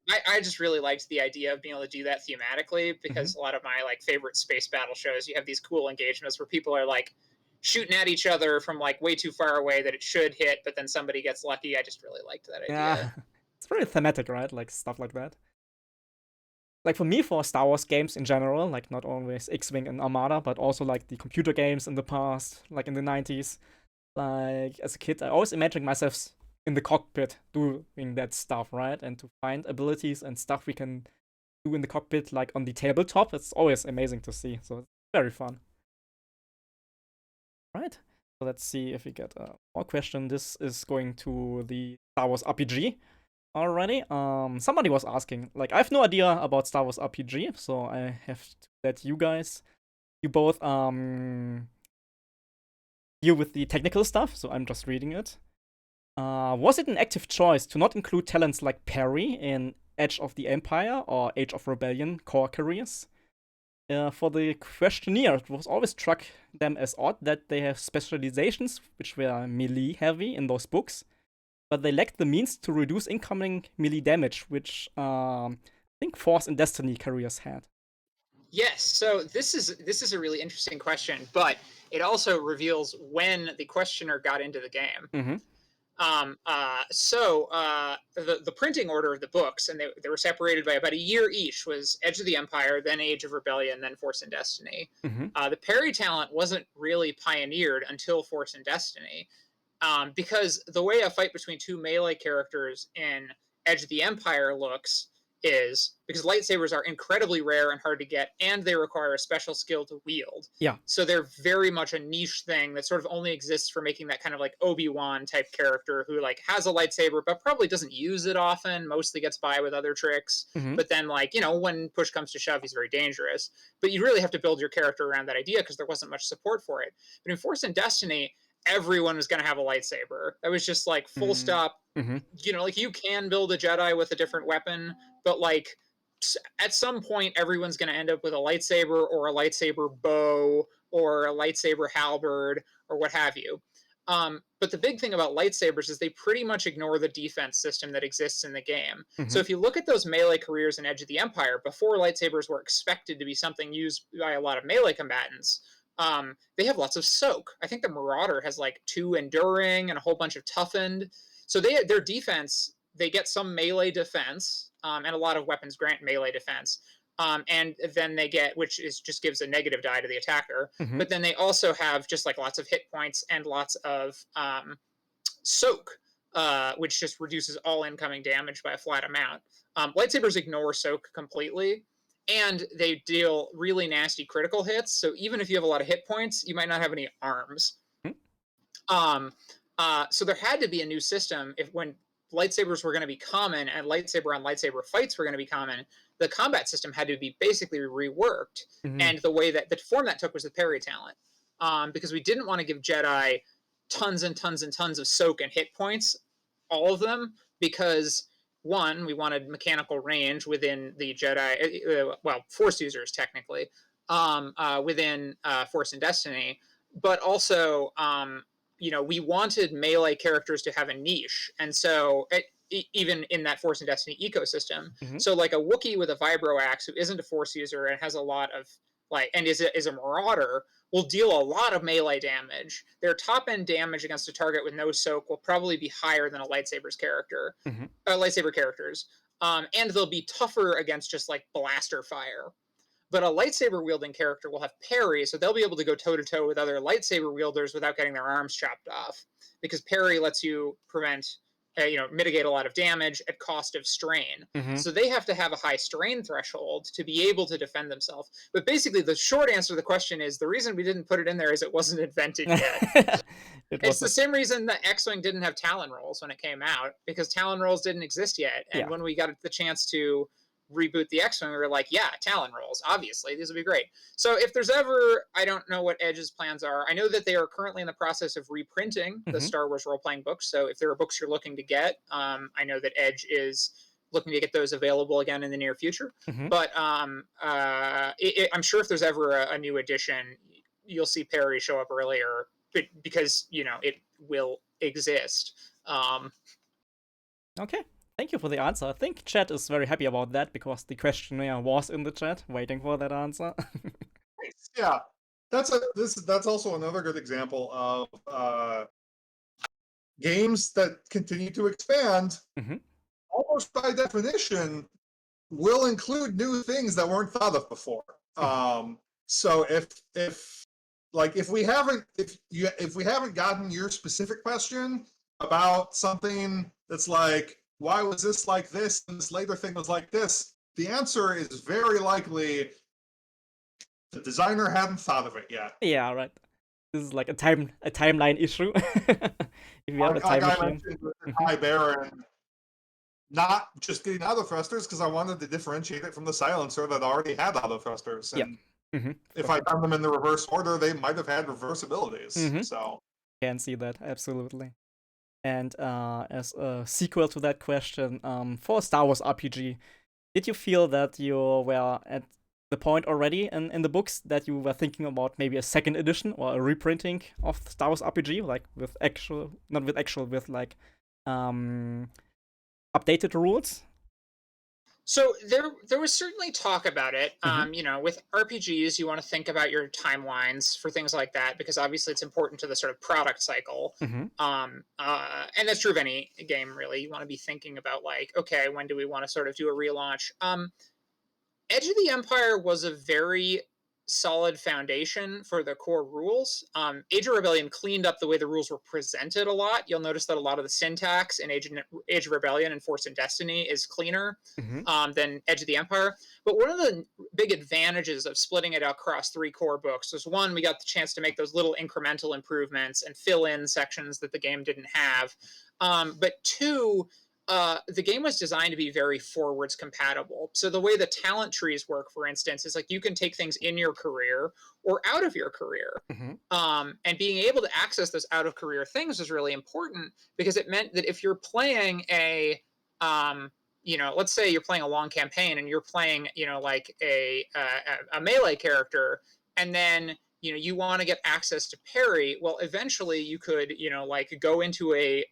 I just really liked the idea of being able to do that thematically, because a lot of my like favorite space battle shows, you have these cool engagements where people are like shooting at each other from like way too far away that it should hit, but then somebody gets lucky. I just really liked that idea. Yeah, it's very thematic, right? Like stuff like that. like for me, for Star Wars games in general, like not always X-Wing and Armada, but also like the computer games in the past, like in the 90s. Like as a kid, I always imagined myself in the cockpit doing that stuff, right? And to find abilities and stuff we can do in the cockpit, like on the tabletop, it's always amazing to see. So it's very fun. Right. So let's see if we get more question. This is going to the Star Wars RPG already. Somebody was asking, like, I have no idea about Star Wars RPG, so I have to let you both deal with the technical stuff. So I'm just reading it. Was it an active choice to not include talents like Perry in Edge of the Empire or Age of Rebellion core careers? For the questionnaire, it was always struck them as odd that they have specializations which were melee heavy in those books, but they lacked the means to reduce incoming melee damage, which I think Force and Destiny careers had. Yes, so this is a really interesting question, but it also reveals when the questioner got into the game. Mm-hmm. The printing order of the books, and they were separated by about a year each, was Edge of the Empire, then Age of Rebellion, then Force and Destiny. Mm-hmm. The parry talent wasn't really pioneered until Force and Destiny, because the way a fight between two melee characters in Edge of the Empire looks is because lightsabers are incredibly rare and hard to get, and they require a special skill to wield. Yeah. So they're very much a niche thing that sort of only exists for making that kind of like Obi-Wan type character who like has a lightsaber but probably doesn't use it often, mostly gets by with other tricks. Mm-hmm. But then like, you know, when push comes to shove, he's very dangerous. But you really have to build your character around that idea because there wasn't much support for it. But in Force and Destiny, everyone was going to have a lightsaber. That was just like full stop. Mm-hmm. You know, like you can build a Jedi with a different weapon, but like at some point everyone's going to end up with a lightsaber or a lightsaber bow or a lightsaber halberd or what have you. But the big thing about lightsabers is they pretty much ignore the defense system that exists in the game. Mm-hmm. So if you look at those melee careers in Edge of the Empire, before lightsabers were expected to be something used by a lot of melee combatants, they have lots of soak. I think the Marauder has like 2 enduring and a whole bunch of toughened. So their defense, they get some melee defense, and a lot of weapons grant melee defense. And then they get, which is just gives a negative die to the attacker. Mm-hmm. But then they also have just like lots of hit points and lots of soak, which just reduces all incoming damage by a flat amount. Lightsabers ignore soak completely, and they deal really nasty critical hits. So even if you have a lot of hit points, you might not have any arms. Mm-hmm. So there had to be a new system when lightsabers were going to be common and lightsaber on lightsaber fights were going to be common. The combat system had to be basically reworked. Mm-hmm. And the way that the form that took was the parry talent, because we didn't want to give Jedi tons and tons and tons of soak and hit points, all of them, because one, we wanted mechanical range within the Jedi, well, Force users technically, within Force and Destiny, but also, you know, we wanted melee characters to have a niche, and so even in that Force and Destiny ecosystem, Mm-hmm. so like a Wookiee with a vibro axe who isn't a Force user and has a lot of like, and is a Marauder, will deal a lot of melee damage. Their top end damage against a target with no soak will probably be higher than a lightsaber characters, and they'll be tougher against just like blaster fire. But a lightsaber wielding character will have parry, so they'll be able to go toe to toe with other lightsaber wielders without getting their arms chopped off, because parry lets you mitigate a lot of damage at cost of strain. Mm-hmm. So they have to have a high strain threshold to be able to defend themselves. But basically, the short answer to the question is the reason we didn't put it in there is it wasn't invented yet. It's the same reason that X-Wing didn't have Talon rolls when it came out, because Talon rolls didn't exist yet. And when we got the chance to reboot the X-Wing, we were like, yeah, Talon rolls, obviously, these would be great. So if there's ever, I don't know what Edge's plans are. I know that they are currently in the process of reprinting the Star Wars role-playing books, so if there are books you're looking to get, I know that Edge is looking to get those available again in the near future. But I'm sure if there's ever a new edition, you'll see Perry show up earlier, because, you know, it will exist. Okay. Thank you for the answer. I think chat is very happy about that because the questionnaire was in the chat, waiting for that answer. Yeah, that's also another good example of games that continue to expand. Almost by definition, will include new things that weren't thought of before. So if we haven't gotten your specific question about something that's like, why was this like this and this later thing was like this, the answer is very likely the designer hadn't thought of it yet. Yeah, right. This is like a timeline issue. If you have a time I machine. mentioned with the High Baron not just getting auto thrusters because I wanted to differentiate it from the silencer that already had auto thrusters. And if I'd done them in the reverse order, they might have had reverse abilities. So can see that, absolutely. And as a sequel to that question, for Star Wars RPG, did you feel that you were at the point already in the books that you were thinking about maybe a second edition or a reprinting of Star Wars RPG, like with like updated rules? So there was certainly talk about it. You know, with RPGs, you want to think about your timelines for things like that because obviously it's important to the sort of product cycle. And that's true of any game, really. You want to be thinking about like, okay, when do we want to sort of do a relaunch? Edge of the Empire was a very solid foundation for the core rules. Age of Rebellion cleaned up the way the rules were presented a lot. You'll notice that a lot of the syntax in Age of Rebellion and Force and Destiny is cleaner than Edge of the Empire. But one of the big advantages of splitting it across 3 core books was, one, we got the chance to make those little incremental improvements and fill in sections that the game didn't have. But 2, the game was designed to be very forwards compatible. So the way the talent trees work, for instance, is like you can take things in your career or out of your career. And being able to access those out of career things is really important because it meant that if you're playing a, you know, let's say you're playing a long campaign and you're playing, you know, like a melee character, and then you want to get access to parry. Well, eventually you could, like go into a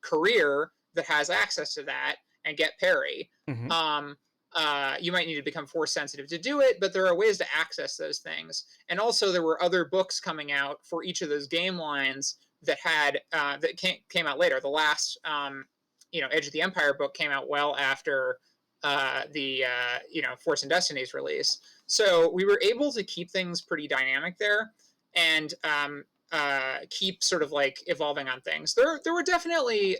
career that has access to that and get parry. You might need to become force sensitive to do it, but there are ways to access those things. And also there were other books coming out for each of those game lines that had that came out later. The last Edge of the Empire book came out well after the Force and Destiny's release. So we were able to keep things pretty dynamic there and keep sort of like evolving on things. There were definitely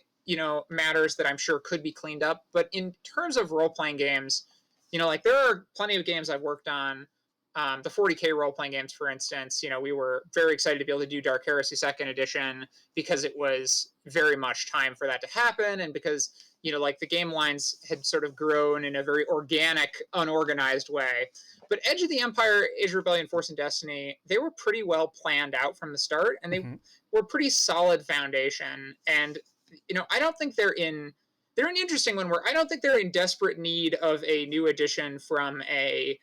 matters that I'm sure could be cleaned up, but in terms of role-playing games, like there are plenty of games I've worked on. The 40K role-playing games, for instance, we were very excited to be able to do Dark Heresy 2nd Edition because it was very much time for that to happen, and because like the game lines had sort of grown in a very organic, unorganized way. But Edge of the Empire, Age of Rebellion, Force and Destiny, they were pretty well planned out from the start, and they were pretty solid foundation. And I don't think they're an interesting one where I don't think they're in desperate need of a new edition from a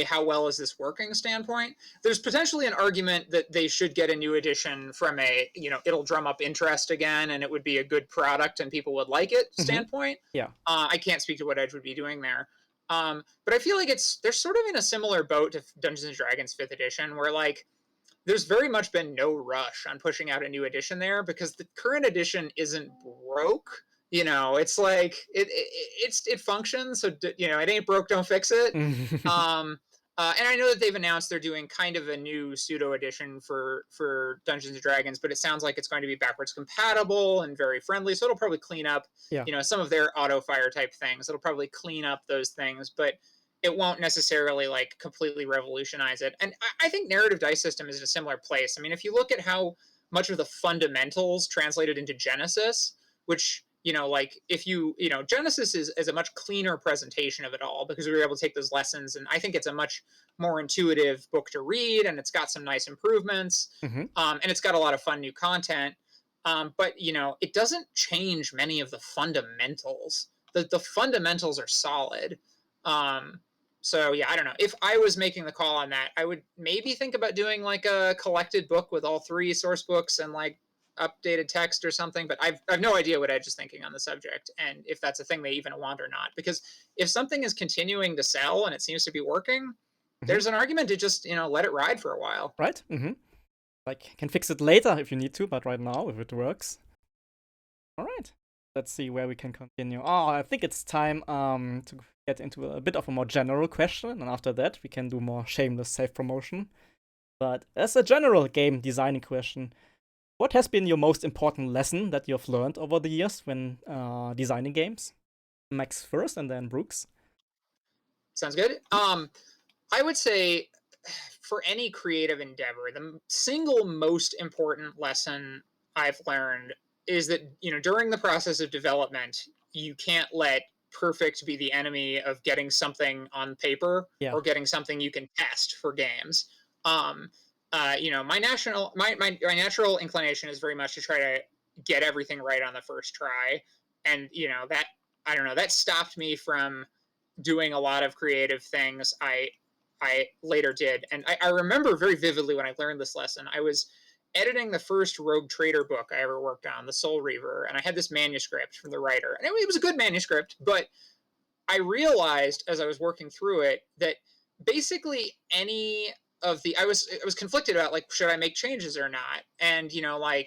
how well is this working standpoint. There's potentially an argument that they should get a new edition from a it'll drum up interest again and it would be a good product and people would like it standpoint. I can't speak to what Edge would be doing there, but I feel like they're sort of in a similar boat to Dungeons and Dragons 5th edition, where like there's very much been no rush on pushing out a new edition there because the current edition isn't broke. It's like it functions, so it ain't broke, don't fix it. And I know that they've announced they're doing kind of a new pseudo edition for Dungeons and Dragons, but it sounds like it's going to be backwards compatible and very friendly, so it'll probably clean up some of their auto fire type things. It'll probably clean up those things, but it won't necessarily like completely revolutionize it. And I think narrative dice system is in a similar place. I mean, if you look at how much of the fundamentals translated into Genesis, which like if Genesis is a much cleaner presentation of it all because we were able to take those lessons, and I think it's a much more intuitive book to read, and it's got some nice improvements, and it's got a lot of fun new content, but it doesn't change many of the fundamentals. The fundamentals are solid. So yeah, I don't know. If I was making the call on that, I would maybe think about doing like a collected book with all 3 source books and like updated text or something, but I've no idea what Edge is thinking on the subject and if that's a thing they even want or not. Because if something is continuing to sell and it seems to be working, there's an argument to just, let it ride for a while. Right? Like, can fix it later if you need to, but right now, if it works. All right. let's see where we can continue. Oh, I think it's time to get into a bit of a more general question, and after that we can do more shameless self-promotion. But as a general game designing question, what has been your most important lesson that you've learned over the years when designing games? Max first, and then Brooks. Sounds good. I would say for any creative endeavor, the single most important lesson I've learned is that, during the process of development, you can't let perfect be the enemy of getting something on paper Yeah. or getting something you can test for games. My natural inclination is very much to try to get everything right on the first try. And, that, I don't know, that stopped me from doing a lot of creative things I later did. And I remember very vividly when I learned this lesson. I was editing the first Rogue Trader book I ever worked on, The Soul Reaver, and I had this manuscript from the writer. And it was a good manuscript, but I realized as I was working through it that basically any of the I was conflicted about, like, should I make changes or not? And I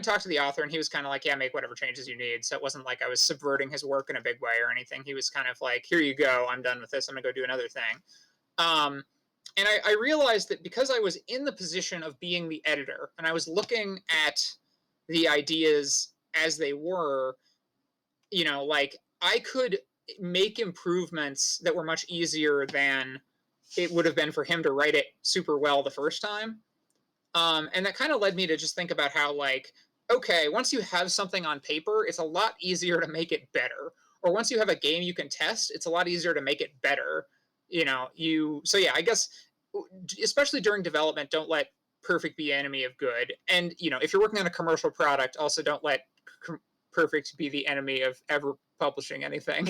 talked to the author, and he was kind of like, yeah, make whatever changes you need. So it wasn't like I was subverting his work in a big way or anything. He was kind of like, here you go, I'm done with this, I'm gonna go do another thing. And I realized that because I was in the position of being the editor and I was looking at the ideas as they were, I could make improvements that were much easier than it would have been for him to write it super well the first time. And that kind of led me to just think about how, okay, once you have something on paper, it's a lot easier to make it better. Or once you have a game you can test, it's a lot easier to make it better. So yeah, I guess, especially during development, don't let perfect be enemy of good. And, if you're working on a commercial product, also don't let perfect be the enemy of ever publishing anything.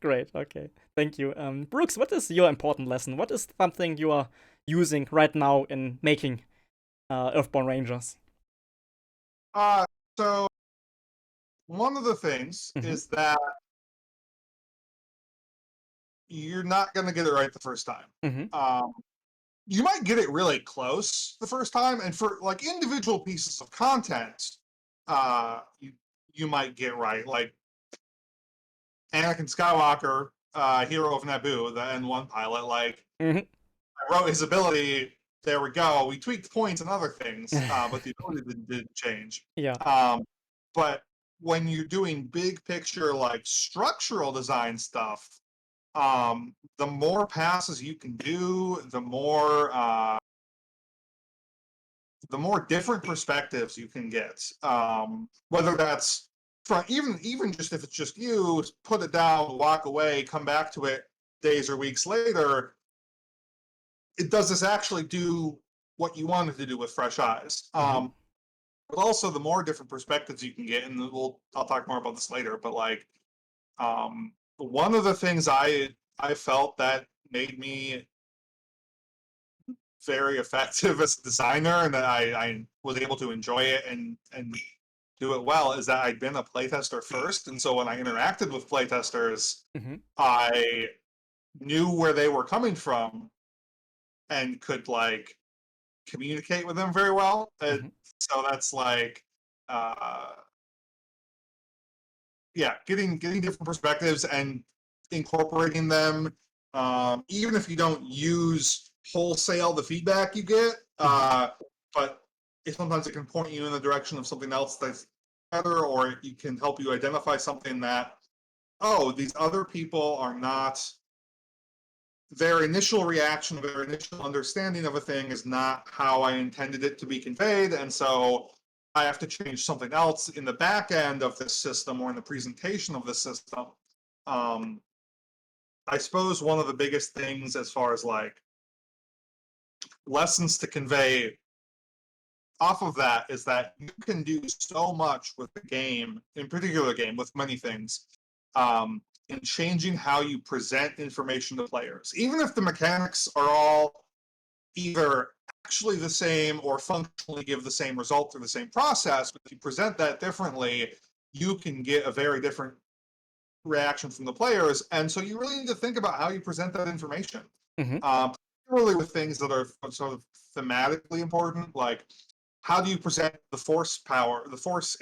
Great. Okay. Thank you. Brooks, what is your important lesson? What is something you are using right now in making Earthborn Rangers? So one of the things is that you're not going to get it right the first time. You might get it really close the first time, and for like individual pieces of content, you might get right. Like Anakin Skywalker, Hero of Naboo, the N1 pilot. Like I wrote his ability. There we go. We tweaked points and other things, but the ability didn't change. Yeah. But when you're doing big picture, like structural design stuff, the more passes you can do, the more different perspectives you can get. Whether that's from even just if it's just you, put it down, walk away, come back to it days or weeks later. Does this actually do what you wanted to do with fresh eyes? But also the more different perspectives you can get, and I'll talk more about this later. But like, one of the things I felt that made me very effective as a designer, and that I was able to enjoy it and do it well, is that I'd been a playtester first, and so when I interacted with playtesters, I knew where they were coming from and could like communicate with them very well. So that's like, getting different perspectives and incorporating them, even if you don't use wholesale the feedback you get, but sometimes it can point you in the direction of something else that's better, or it can help you identify something that, these other people are not, their initial reaction, their initial understanding of a thing is not how I intended it to be conveyed, and so I have to change something else in the back end of this system or in the presentation of the system. I suppose one of the biggest things as far as like lessons to convey off of that is that you can do so much with the game, in particular game, with many things, in changing how you present information to players. Even if the mechanics are all either actually the same or functionally give the same result through the same process, but if you present that differently, you can get a very different reaction from the players. And so you really need to think about how you present that information. Particularly with things that are sort of thematically important, like how do you present the force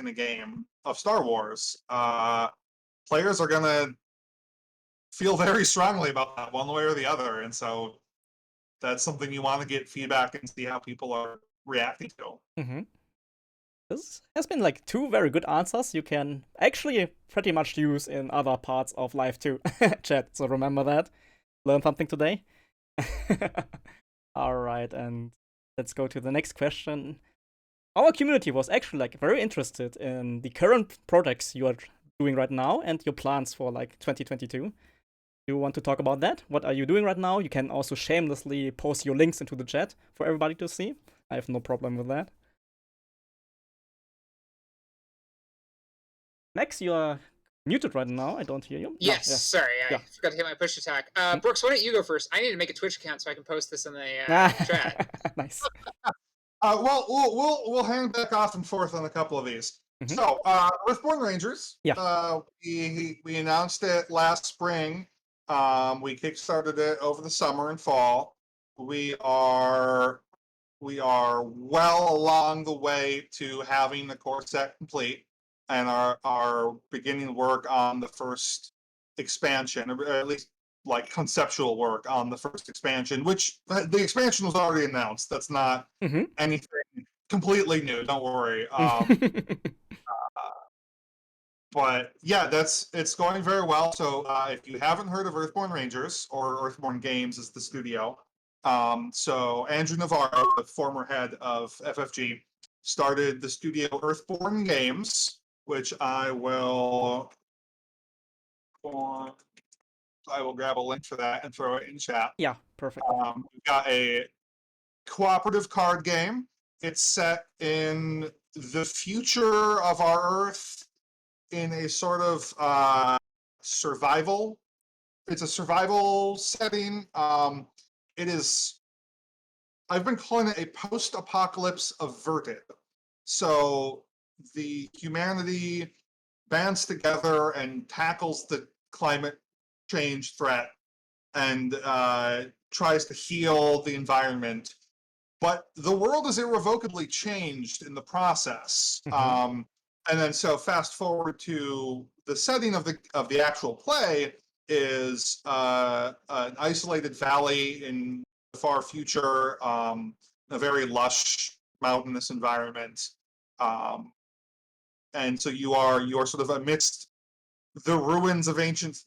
in a game of Star Wars? Players are gonna feel very strongly about that one way or the other, and so that's something you want to get feedback and see how people are reacting to. Mm-hmm. This has been like two very good answers you can actually pretty much use in other parts of life too. Chat, so remember that. Learn something today. All right, and let's go to the next question. Our community was actually like very interested in the current projects you are doing right now and your plans for like 2022. Do you want to talk about that? What are you doing right now? You can also shamelessly post your links into the chat for everybody to see. I have no problem with that. Max, you are muted right now. I don't hear you. Yes, No, yeah. sorry, I Yeah. forgot to hit my push attack. Brooks, why don't you go first? I need to make a Twitch account so I can post this in the chat. Nice. Well, we'll hang back off and forth on a couple of these. Mhm. So, Earthborn Rangers. Yeah. We announced it last spring. We kickstarted it over the summer and fall. We are well along the way to having the core set complete, and are beginning work on the first expansion, or at least like conceptual work on the first expansion, which the expansion was already announced. That's not Mhm. anything completely new. Don't worry. But yeah, it's going very well. So if you haven't heard of Earthborn Rangers, or Earthborn Games is the studio, so Andrew Navarro, the former head of FFG, started the studio Earthborn Games, which I will grab a link for that and throw it in chat. Yeah, perfect. We've got a cooperative card game. It's set in the future of our Earth, in a sort of survival. It's a survival setting. It is. I've been calling it a post-apocalypse averted. So the humanity bands together and tackles the climate change threat, and tries to heal the environment. But the world is irrevocably changed in the process. Mhm. And then so fast forward to the setting of the actual play is an isolated valley in the far future, a very lush mountainous environment. And so you are sort of amidst the ruins of ancient,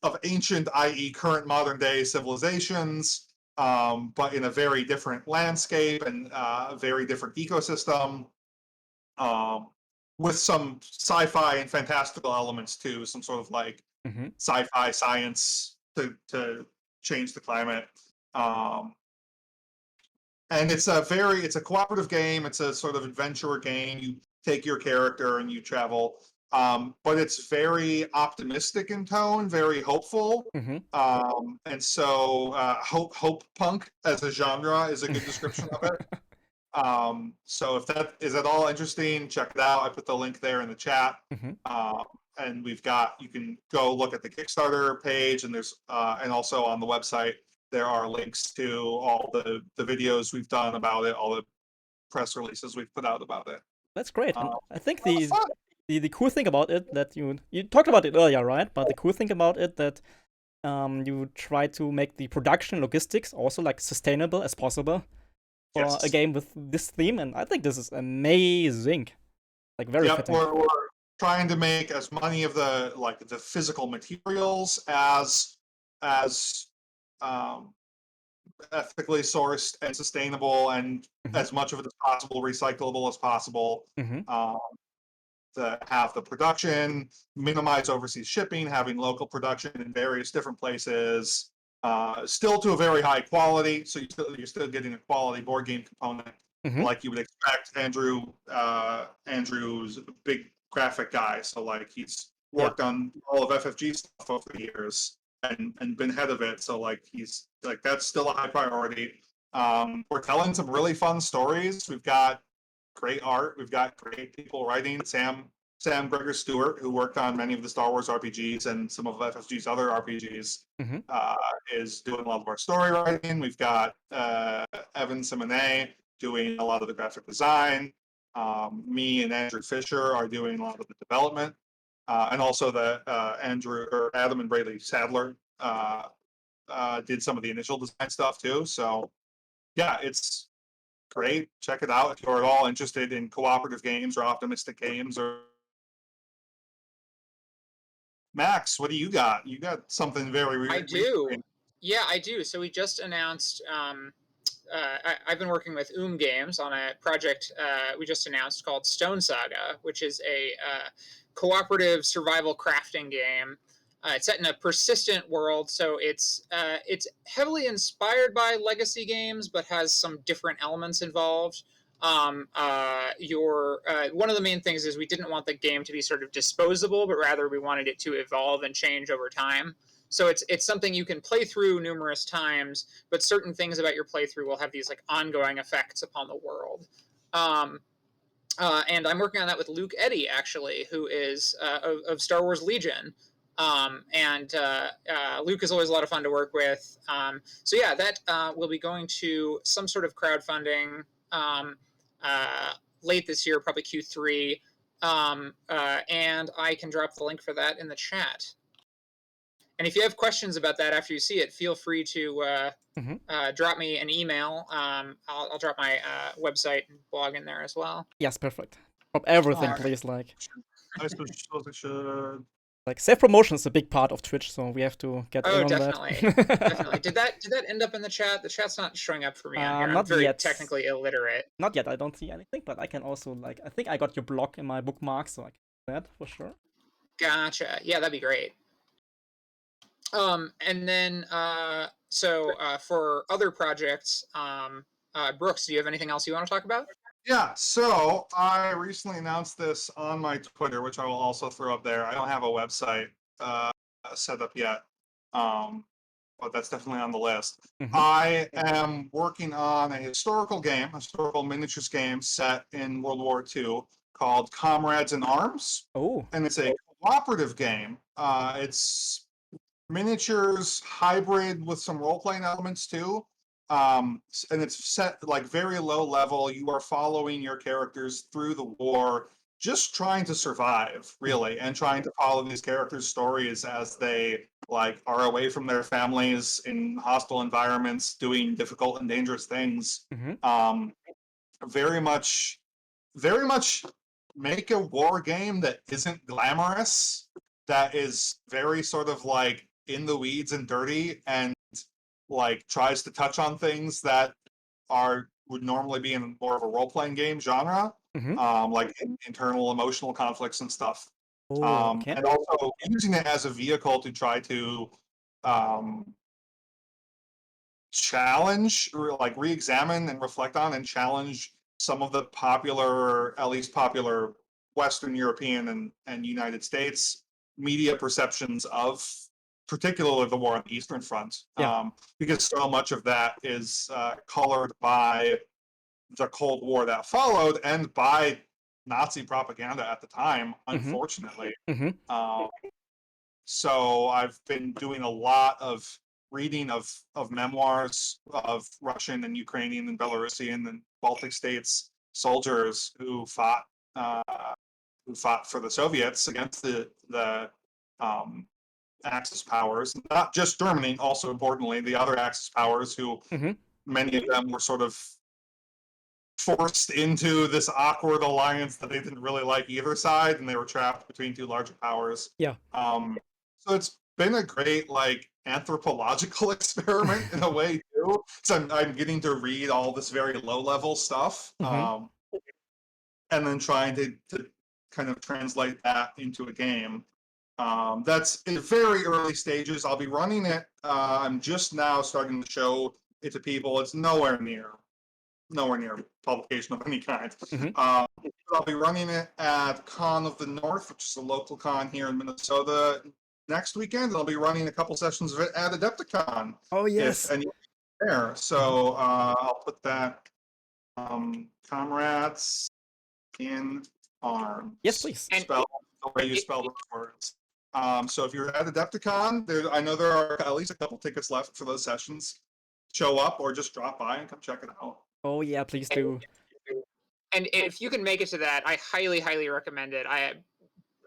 i.e., current modern day civilizations, but in a very different landscape and a very different ecosystem, with some sci-fi and fantastical elements too, some sort of like Mhm. sci-fi science to change the climate. And it's a cooperative game. It's a sort of adventure game. You take your character and you travel. But it's very optimistic in tone, very hopeful. Mhm. And so hope punk as a genre is a good description of it. So if that is at all interesting, check it out. I put the link there in the chat. Mhm. And you can go look at the Kickstarter page, and there's and also on the website there are links to all the videos we've done about it, all the press releases we've put out about it. That's great. And I think That was fun. the cool thing about it that you talked about it earlier, right? But the cool thing about it that you try to make the production logistics also like sustainable as possible for a Yes. game with this theme, and I think this is amazing. Like very Yep, fitting. we're trying to make as many of the physical materials as um, ethically sourced and sustainable, and Mhm. as much of it as possible recyclable as possible. Mhm. To have the production, minimize overseas shipping, having local production in various different places, still to a very high quality. So you're still getting a quality board game component, Mhm. like you would expect. Andrew's a big graphic guy, so like he's worked on all of FFG stuff over the years and been head of it. So like he's like, that's still a high priority. We're telling some really fun stories. We've got great art. We've got great people writing. Sam Gregor Stewart, who worked on many of the Star Wars RPGs and some of FFG's other RPGs, Mhm. is doing a lot of our story writing. We've got Evan Simonet doing a lot of the graphic design. Me and Andrew Fisher are doing a lot of the development, and also the Adam and Braley Sadler did some of the initial design stuff too. So yeah, it's great. Check it out if you're at all interested in cooperative games or optimistic games. Or Max, what do you got? You got something very. I do. Yeah, I do. So we just announced. I've been working with Games on a project we just announced called Stone Saga, which is a cooperative survival crafting game. It's set in a persistent world, so it's heavily inspired by legacy games, but has some different elements involved. One of the main things is we didn't want the game to be sort of disposable, but rather we wanted it to evolve and change over time. So it's something you can play through numerous times, but certain things about your playthrough will have these like ongoing effects upon the world. And I'm working on that with Luke Eddy, actually, who is of Star Wars Legion. Luke is always a lot of fun to work with. So yeah, that will be going to some sort of crowdfunding late this year, probably Q3. And I can drop the link for that in the chat. And if you have questions about that after you see it, feel free to drop me an email. I'll drop my website and blog in there as well. Yes, perfect. Drop everything, please. I suppose I should. Like self-promotion is a big part of Twitch, so we have to get in on definitely. that. Definitely. Did that end up in the chat? The chat's not showing up for me on here. Not I'm very yet. technically illiterate. Not yet. I don't see anything, but I can also I think I got your blog in my bookmarks, so I can do that for sure. Gotcha. Yeah, that'd be great. And then for other projects, Brooks, do you have anything else you want to talk about? Yeah, so I recently announced this on my Twitter, which I will also throw up there. I don't have a website set up yet, but that's definitely on the list. I am working on a historical miniatures game set in World War II called Comrades in Arms. Oh. And it's a cooperative game. It's miniatures hybrid with some role-playing elements too. And it's set like very low level. You are following your characters through the war, just trying to survive, really, and trying to follow these characters' stories as they like are away from their families in hostile environments, doing difficult and dangerous things. Very much make a war game that isn't glamorous, that is very sort of like in the weeds and dirty, and like tries to touch on things that would normally be in more of a role-playing game genre, like internal emotional conflicts and stuff. Okay. And also using it as a vehicle to try to challenge, or like re-examine and reflect on and challenge some of the at least popular Western European and United States media perceptions of particularly the war on the Eastern Front, because so much of that is colored by the Cold War that followed and by Nazi propaganda at the time, unfortunately. So I've been doing a lot of reading of memoirs of Russian and Ukrainian and Belarusian and Baltic states soldiers who fought for the Soviets against the Axis powers, not just Germany, also importantly, the other Axis powers who many of them were sort of forced into this awkward alliance that they didn't really like either side, and they were trapped between two larger powers. Yeah. So it's been a great like anthropological experiment in a way too. So I'm getting to read all this very low level stuff, and then trying to kind of translate that into a game. That's in very early stages. I'll be running it. I'm just now starting to show it to people. It's nowhere near publication of any kind. I'll be running it at Con of the North, which is a local con here in Minnesota next weekend. I'll be running a couple sessions of it at Adepticon. Oh yes. If any there. So I'll put that Comrades in Arms. Yes, please. Spell the way you spell those words. So if you're at Adepticon, I know there are at least a couple tickets left for those sessions. Show up or just drop by and come check it out. Oh yeah, please do. and if you can make it to that, I highly recommend it.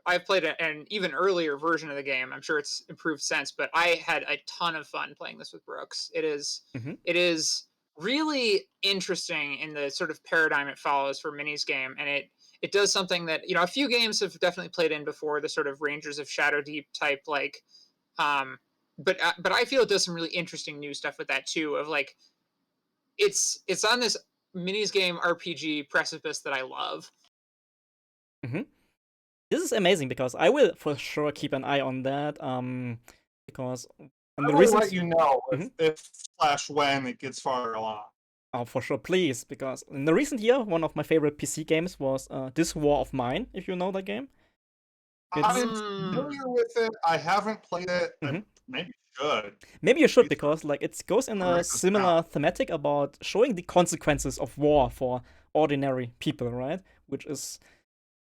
I've played an even earlier version of the game. I'm sure it's improved since, but I had a ton of fun playing this with Brooks. Mm-hmm. It is really interesting in the sort of paradigm it follows for minis game, and it does something that a few games have definitely played in before, the sort of Rangers of Shadow Deep type, like, but I feel it does some really interesting new stuff with that too. Of like, it's on this minis game RPG precipice that I love. Mm-hmm. This is amazing because I will for sure keep an eye on that. Because I will let you know if / when it gets farther along. Oh, for sure, please, because in the recent year, one of my favorite PC games was This War of Mine, if you know that game. I'm familiar with it. I haven't played it. Mhm. Maybe should. Maybe you should, because like it goes in a similar thematic about showing the consequences of war for ordinary people, right? Which is,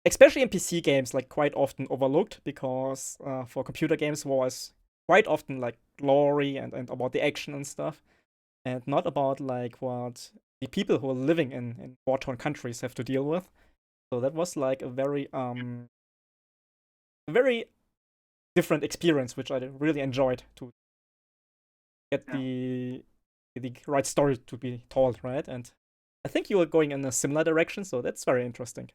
especially in PC games, like quite often overlooked, because for computer games, war is quite often like glory and about the action and stuff, and not about like what the people who are living in war-torn countries have to deal with. So that was like a very different experience, which I really enjoyed, to get the right story to be told, right? And I think you are going in a similar direction, so that's very interesting.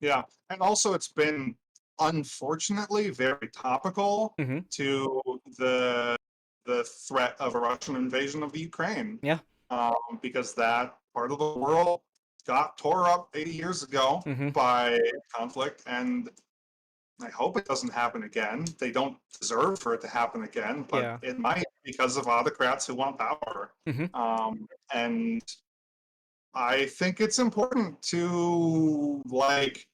Yeah, and also it's been unfortunately very topical Mm-hmm. to the threat of a Russian invasion of the Ukraine. Yeah. Because that part of the world got tore up 80 years ago Mm-hmm. by conflict, and I hope it doesn't happen again. They don't deserve for it to happen again, but Yeah. it might, because of autocrats who want power. Mm-hmm. And I think it's important to, like,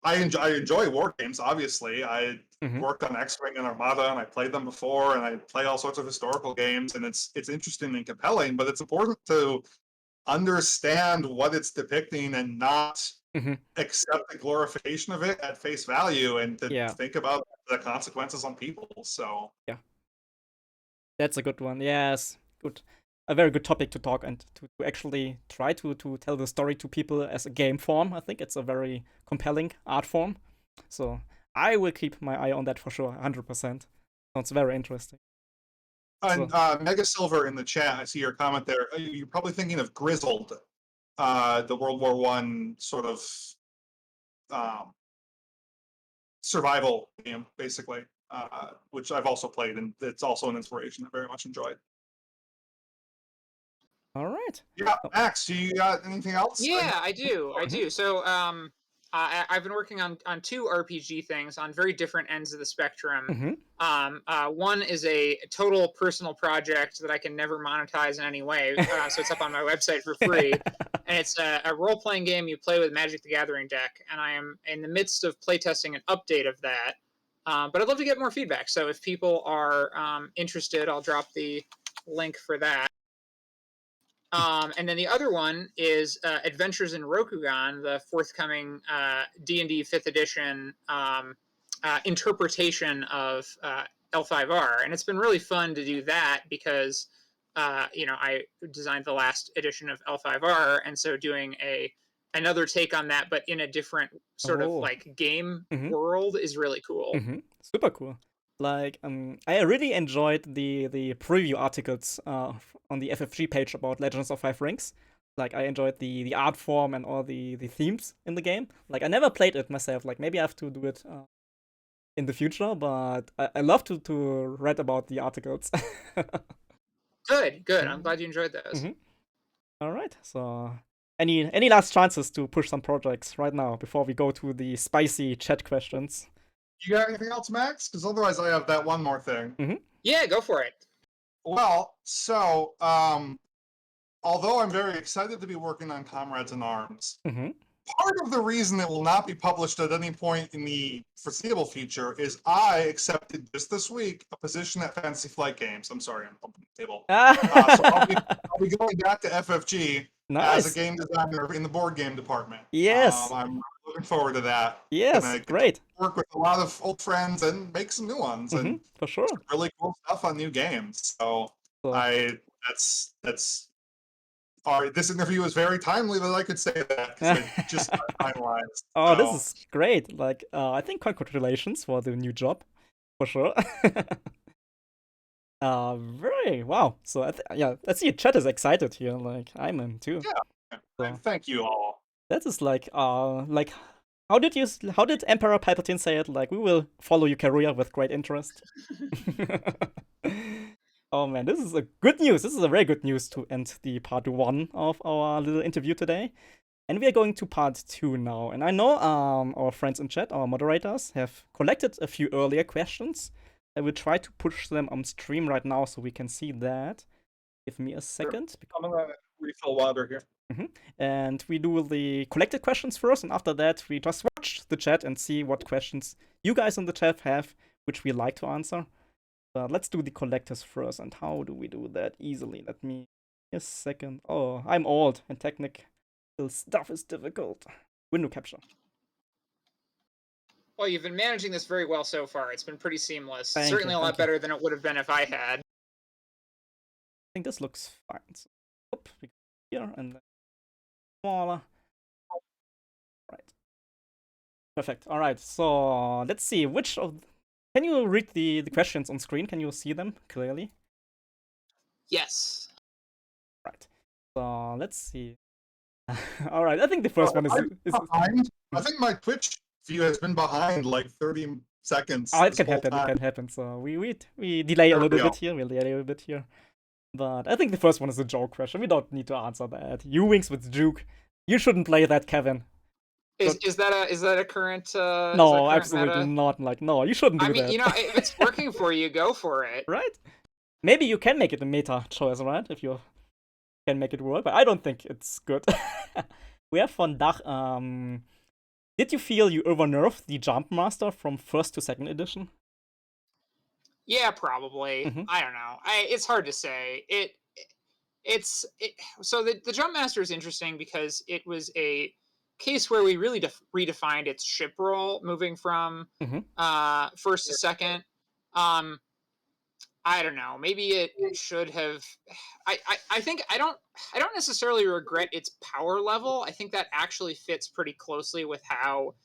I enjoy war games, obviously. I Mm-hmm. worked on X-Wing and Armada, and I played them before, and I play all sorts of historical games, and it's interesting and compelling, but it's important to understand what it's depicting and not Mm-hmm. accept the glorification of it at face value, and to Yeah. think about the consequences on people. So Yeah. That's a good one. Yes. Good. A very good topic to talk and to actually try to tell the story to people as a game form. I think it's a very compelling art form. So I will keep my eye on that for sure, 100%. Sounds very interesting. And Mega Silver in the chat, I see your comment there. You're probably thinking of Grizzled, the World War I sort of survival game, basically, which I've also played, and it's also an inspiration I very much enjoyed. All right. Yeah, Max, do you got anything else? Yeah, I do. So, I've been working on two RPG things on very different ends of the spectrum. Mm-hmm. One is a total personal project that I can never monetize in any way, so it's up on my website for free. And it's a role-playing game you play with Magic the Gathering deck, and I am in the midst of playtesting an update of that. But I'd love to get more feedback, so if people are interested, I'll drop the link for that. And then the other one is Adventures in Rokugan, the forthcoming D&D 5th edition interpretation of L5R. And it's been really fun to do that because, I designed the last edition of L5R, and so doing another take on that, but in a different sort of like game world, is really cool. Super cool. Like, I really enjoyed the preview articles on the FFG page about Legends of Five Rings. Like, I enjoyed the art form and all the themes in the game. Like, I never played it myself. Like, maybe I have to do it in the future, but I love to read about the articles. Good. I'm glad you enjoyed those. All right. So, any last chances to push some projects right now before we go to the spicy chat questions? You got anything else, Max? Because otherwise I have that one more thing. Yeah, go for it. Well, so, although I'm very excited to be working on Comrades in Arms, part of the reason it will not be published at any point in the foreseeable future is I accepted just this week a position at Fantasy Flight Games. I'm sorry, I'm bumping the table. So I'll be going back to FFG as a game designer in the board game department. Yes. I'm looking forward to that. Yes, great. Work with a lot of old friends and make some new ones, and for sure, really cool stuff on new games. So that's All right, this interview is very timely that I could say that because I just got finalized. Oh, this so- is great. Like, I think congratulations for the new job, for sure. Very wow. So yeah, I see chat is excited here. Like I'm in too. Yeah. So Thank you all. that is like how did Emperor Palpatine say it? Like we will follow your career with great interest. Oh man, this is a good news. This is a very good news to end the part 1 of our little interview today. And we are going to part 2 now. And I know our friends in chat, our moderators, have collected a few earlier questions. I will try to push them on stream right now so we can see that. Give me a second. I'm gonna refill water here. And we do the collected questions first, and after that, we just watch the chat and see what questions you guys in the chat have, which we like to answer. But let's do the collectors first. And how do we do that easily? Let me a second. Oh, I'm old, and technical stuff is difficult. Window capture. Well, you've been managing this very well so far. It's been pretty seamless. Thank Certainly you, a lot thank you. better than it would have been if I had. I think this looks fine. So, we go here and then smaller. Right. Perfect. All right. So let's see which of. Can you read the questions on screen? Can you see them clearly? Yes. Right. So let's see. All right. I think the first one is. Behind. I think my Twitch view has been behind like 30 seconds. Oh, it this can whole happen. It time. can happen. So we delay a There we little go. bit here. We'll delay a little bit here. But I think the first one is a joke question. We don't need to answer that. You wings with Juke. You shouldn't play that, Kevin. Is that a current? No, absolutely meta? not. Like, no, you shouldn't do I mean, that. you know, if it's working for you, go for it. Right? Maybe you can make it a meta choice, right? If you can make it work, but I don't think it's good. We have von Dach. Did you feel you overnerfed the Jump Master from 1st to 2nd edition? Yeah, probably. Mhm. I don't know. It's hard to say. So the Jump Master is interesting because it was a case where we really redefined its ship role, moving from Mhm. 1st to 2nd. I don't know. Maybe it should have. I think I don't necessarily regret its power level. I think that actually fits pretty closely with how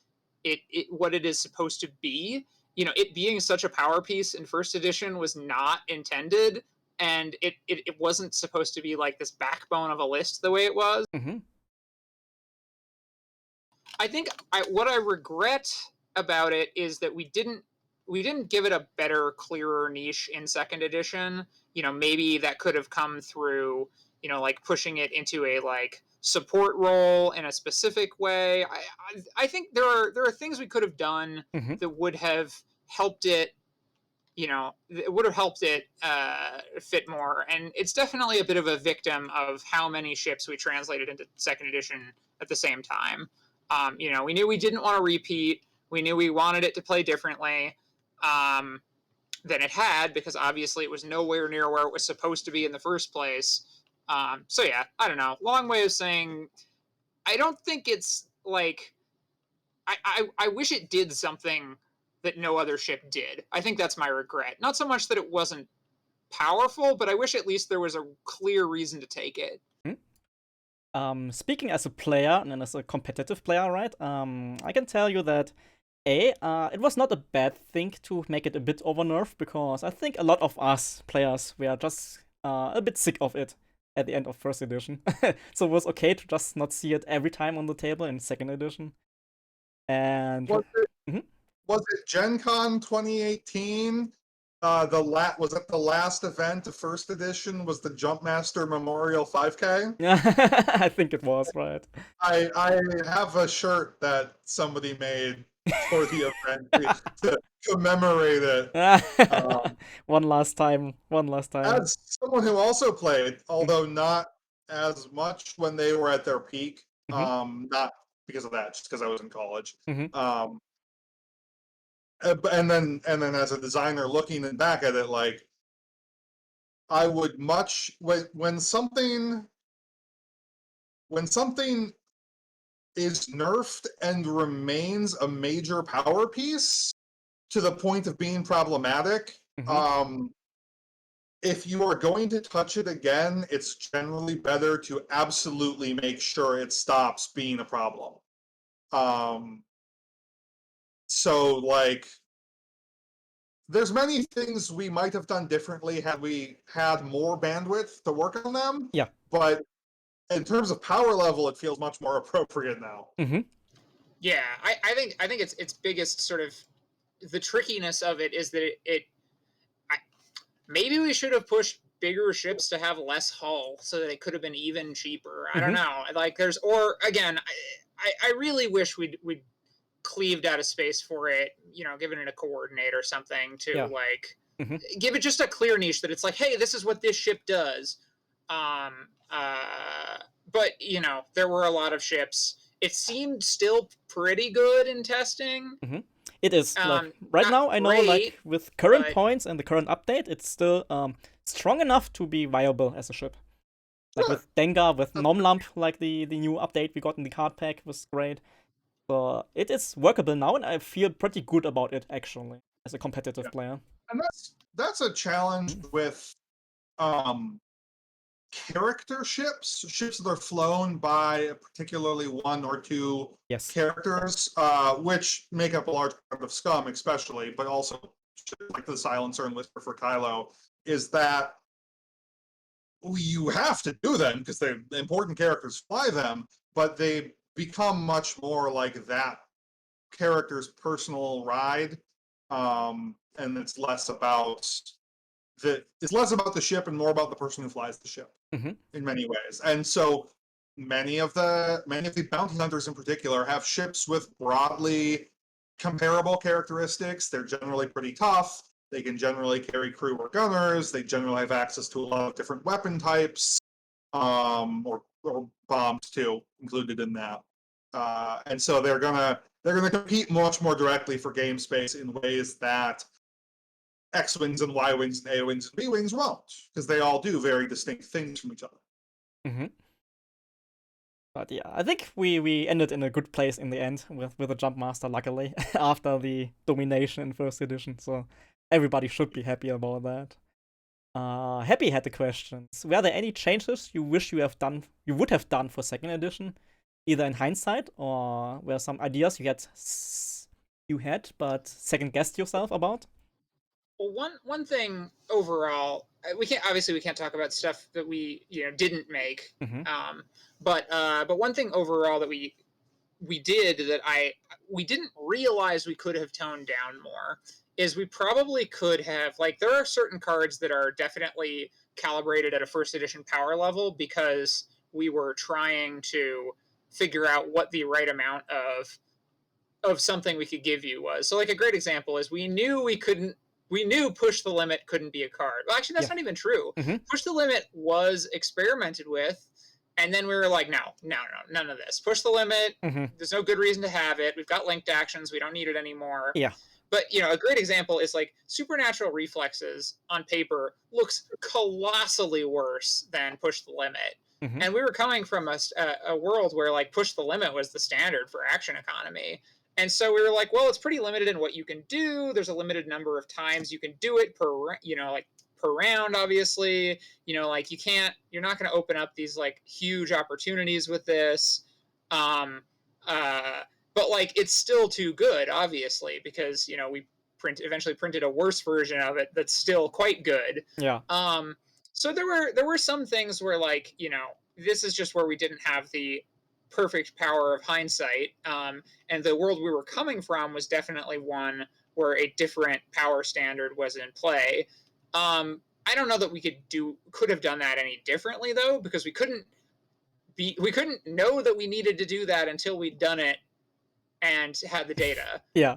what it is supposed to be. You know, it being such a power piece in 1st edition was not intended, and it wasn't supposed to be like this backbone of a list the way it was. Mhm. I think what I regret about it is that we didn't give it a better, clearer niche in 2nd edition. You know, maybe that could have come through, you know, like pushing it into a like support role in a specific way. I think there are things we could have done Mhm. that would have helped it. You know, it would have helped it fit more. And it's definitely a bit of a victim of how many ships we translated into 2nd edition at the same time. You know, we knew we didn't want to repeat. We knew we wanted it to play differently than it had, because obviously it was nowhere near where it was supposed to be in the first place. So yeah, I don't know. Long way of saying, I don't think it's like, I wish it did something that no other ship did. I think that's my regret. Not so much that it wasn't powerful, but I wish at least there was a clear reason to take it. Speaking as a player and as a competitive player, right? I can tell you that it was not a bad thing to make it a bit overnerfed, because I think a lot of us players were just a bit sick of it at the end of 1st edition. So it was okay to just not see it every time on the table in 2nd edition. And Was it Gen Con 2018? Was it the last event of 1st edition? Was the Jumpmaster Memorial 5K? I think it was, right? I have a shirt that somebody made for the event to commemorate it. One last time. As someone who also played, although not as much when they were at their peak, not because of that, just because I was in college. And then as a designer looking back at it, like I would much when something is nerfed and remains a major power piece to the point of being problematic, if you are going to touch it again, it's generally better to absolutely make sure it stops being a problem. So like, there's many things we might have done differently had we had more bandwidth to work on them. Yeah. But in terms of power level, it feels much more appropriate now. Mm-hmm. Yeah, I think its biggest sort of the trickiness of it is that maybe we should have pushed bigger ships to have less hull so that it could have been even cheaper. I don't know. Like or again, I really wish we'd cleaved out of space for it, given it a coordinate or something to give it just a clear niche that it's like, hey, this is what this ship does. But there were a lot of ships. It seemed still pretty good in testing. It is like right now. I know, like with current points and the current update, it's still strong enough to be viable as a ship. Like with Dengar, with Nomlamp, like the new update we got in the card pack was great. So it is workable now, and I feel pretty good about it actually as a competitive player. And that's a challenge with character ships that are flown by particularly one or two characters, which make up a large part of Scum, especially, but also like the Silencer and Whisper for Kylo, is that you have to do them because they're important characters fly them, but they become much more like that character's personal ride, and it's less about the ship and more about the person who flies the ship in many ways. And so many of the bounty hunters in particular have ships with broadly comparable characteristics. They're generally pretty tough. They can generally carry crew or gunners. They generally have access to a lot of different weapon types, or bombs too, included in that. And so they're gonna compete much more directly for game space in ways that X-Wings and Y-Wings and A-Wings and B-Wings won't, because they all do very distinct things from each other. But yeah, I think we ended in a good place in the end with a Jump Master, luckily, after the domination in first edition, so everybody should be happy about that. Happy had the questions. Were there any changes you wish you would have done for second edition, either in hindsight, or were some ideas you had but second guessed yourself about? Well, one thing overall, we can't talk about stuff that we didn't make. But one thing overall that we did that we didn't realize we could have toned down more is we probably could have, like, there are certain cards that are definitely calibrated at a first edition power level because we were trying to figure out what the right amount of something we could give you was. So like a great example is we knew Push the Limit couldn't be a card. Well, actually, that's not even true. Push the Limit was experimented with, and then we were like, no, none of this. Push the Limit, there's no good reason to have it. We've got linked actions. We don't need it anymore. Yeah. But, a great example is like Supernatural Reflexes on paper looks colossally worse than Push the Limit. And we were coming from a world where like Push the Limit was the standard for action economy. And so we were like, well, it's pretty limited in what you can do. There's a limited number of times you can do it per round, obviously. Like you're not going to open up these like huge opportunities with this. But like it's still too good, obviously, because we eventually printed a worse version of it that's still quite good. Yeah. So there were some things where like this is just where we didn't have the perfect power of hindsight, and the world we were coming from was definitely one where a different power standard was in play. I don't know that we could have done that any differently though, because we couldn't know that we needed to do that until we'd done it and had the data. Yeah.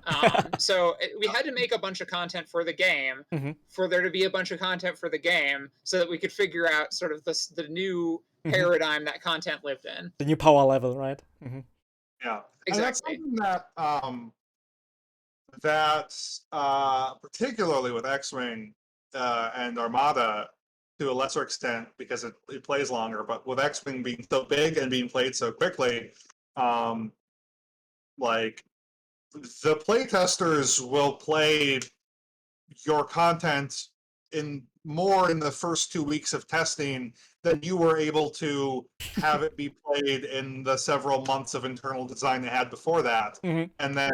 So we had to make a bunch of content for the game for there to be a bunch of content for the game so that we could figure out sort of the new paradigm that content lived in. The new power level, right? Yeah, exactly. And that's something that particularly with X-Wing and Armada, to a lesser extent because it plays longer, but with X-Wing being so big and being played so quickly, like the playtesters will play your content in more in the first 2 weeks of testing than you were able to have it be played in the several months of internal design they had before that. Mhm. And then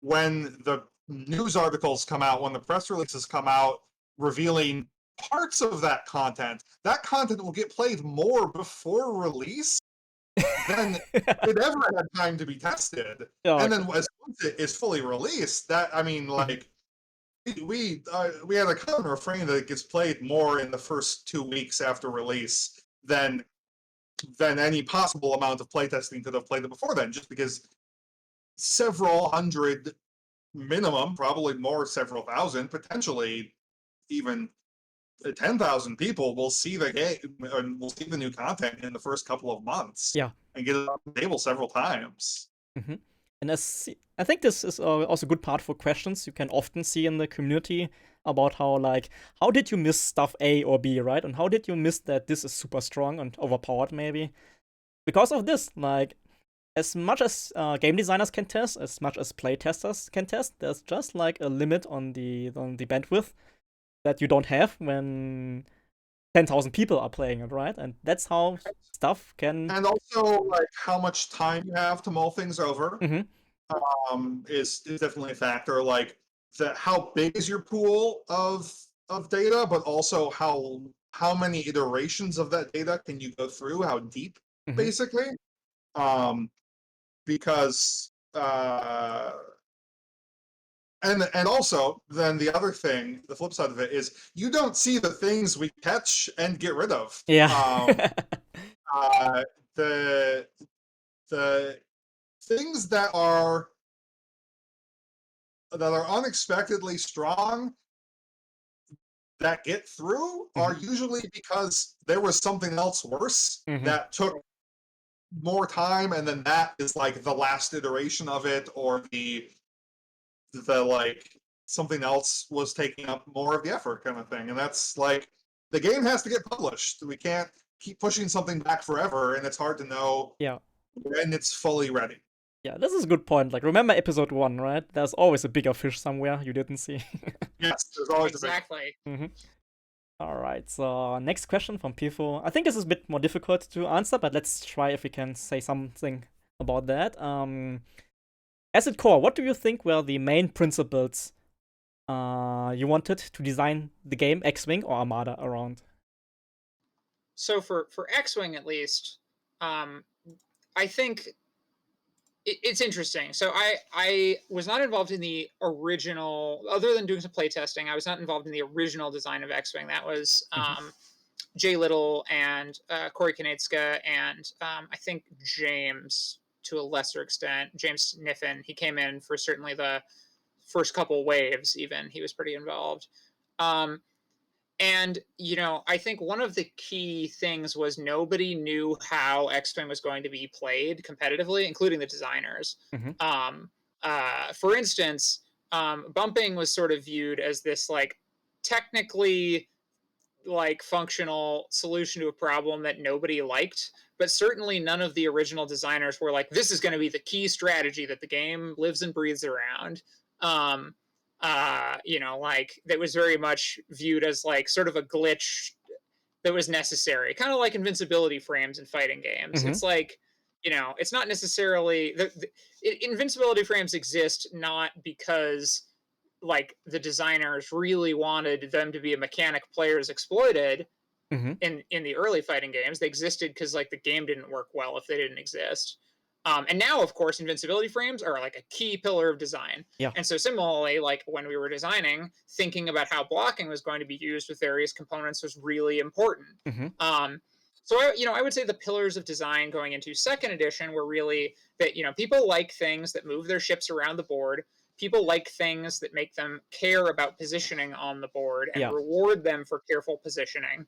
when the news articles come out, when the press releases come out revealing parts of that content will get played more before release than it ever had time to be tested. Yeah, And okay. then once it is fully released, that I mean, Mhm. like we had a common refrain that it gets played more in the first 2 weeks after release than any possible amount of playtesting could have played it before then, just because several hundred minimum, probably more, several thousand, potentially even 10,000 people will see the game and will see the new content in the first couple of months Yeah. and get it on the table several times. Mhm. And I think this is also a good part for questions you can often see in the community about how did you miss stuff A or B, right? And how did you miss that this is super strong and overpowered maybe? Because of this, like, as much as game designers can test, as much as playtesters can test, there's just like a limit on the bandwidth that you don't have when 10,000 people are playing it, right? And that's how stuff can. And also, like, how much time you have to mull things over Mhm. is definitely a factor. Like, how big is your pool of data, but also how many iterations of that data can you go through? How deep, Mhm. basically? Because and also then the other thing, the flip side of it is you don't see the things we catch and get rid of. Yeah. The the things that are unexpectedly strong that get through are usually because there was something else worse Mhm. that took more time, and then that is like the last iteration of it, or the like something else was taking up more of the effort, kind of thing. And that's like, the game has to get published. We can't keep pushing something back forever, and it's hard to know Yeah. when it's fully ready. Yeah, this is a good point. Like, remember episode 1, right? There's always a bigger fish somewhere you didn't see. Yes, there's always Exactly. Mhm. All right, so next question from Pifo. I think this is a bit more difficult to answer, but let's try if we can say something about that. As at core, what do you think were the main principles you wanted to design the game X-Wing or Armada around? So for X-Wing at least, I think it's interesting. So I was not involved in the original, other than doing some playtesting. I was not involved in the original design of X-Wing. That was Jay Little and Corey Kanetska and I think James, to a lesser extent, James Niffen. He came in for certainly the first couple waves. Even he was pretty involved. And I think one of the key things was nobody knew how X-Wing was going to be played competitively, including the designers. Mhm. For instance, bumping was sort of viewed as this like technically like functional solution to a problem that nobody liked, but certainly none of the original designers were like, this is going to be the key strategy that the game lives and breathes around. Like that was very much viewed as like sort of a glitch that was necessary, kind of like invincibility frames in fighting games. Mhm. It's like, it's not necessarily invincibility frames exist not because like the designers really wanted them to be a mechanic players exploited Mhm. in the early fighting games. They existed because like the game didn't work well if they didn't exist. And now, of course, invincibility frames are like a key pillar of design. Yeah. And so similarly, like when we were designing, thinking about how blocking was going to be used with various components was really important. Mhm. So I would say the pillars of design going into second edition were really that people like things that move their ships around the board. People like things that make them care about positioning on the board and Yeah. reward them for careful positioning.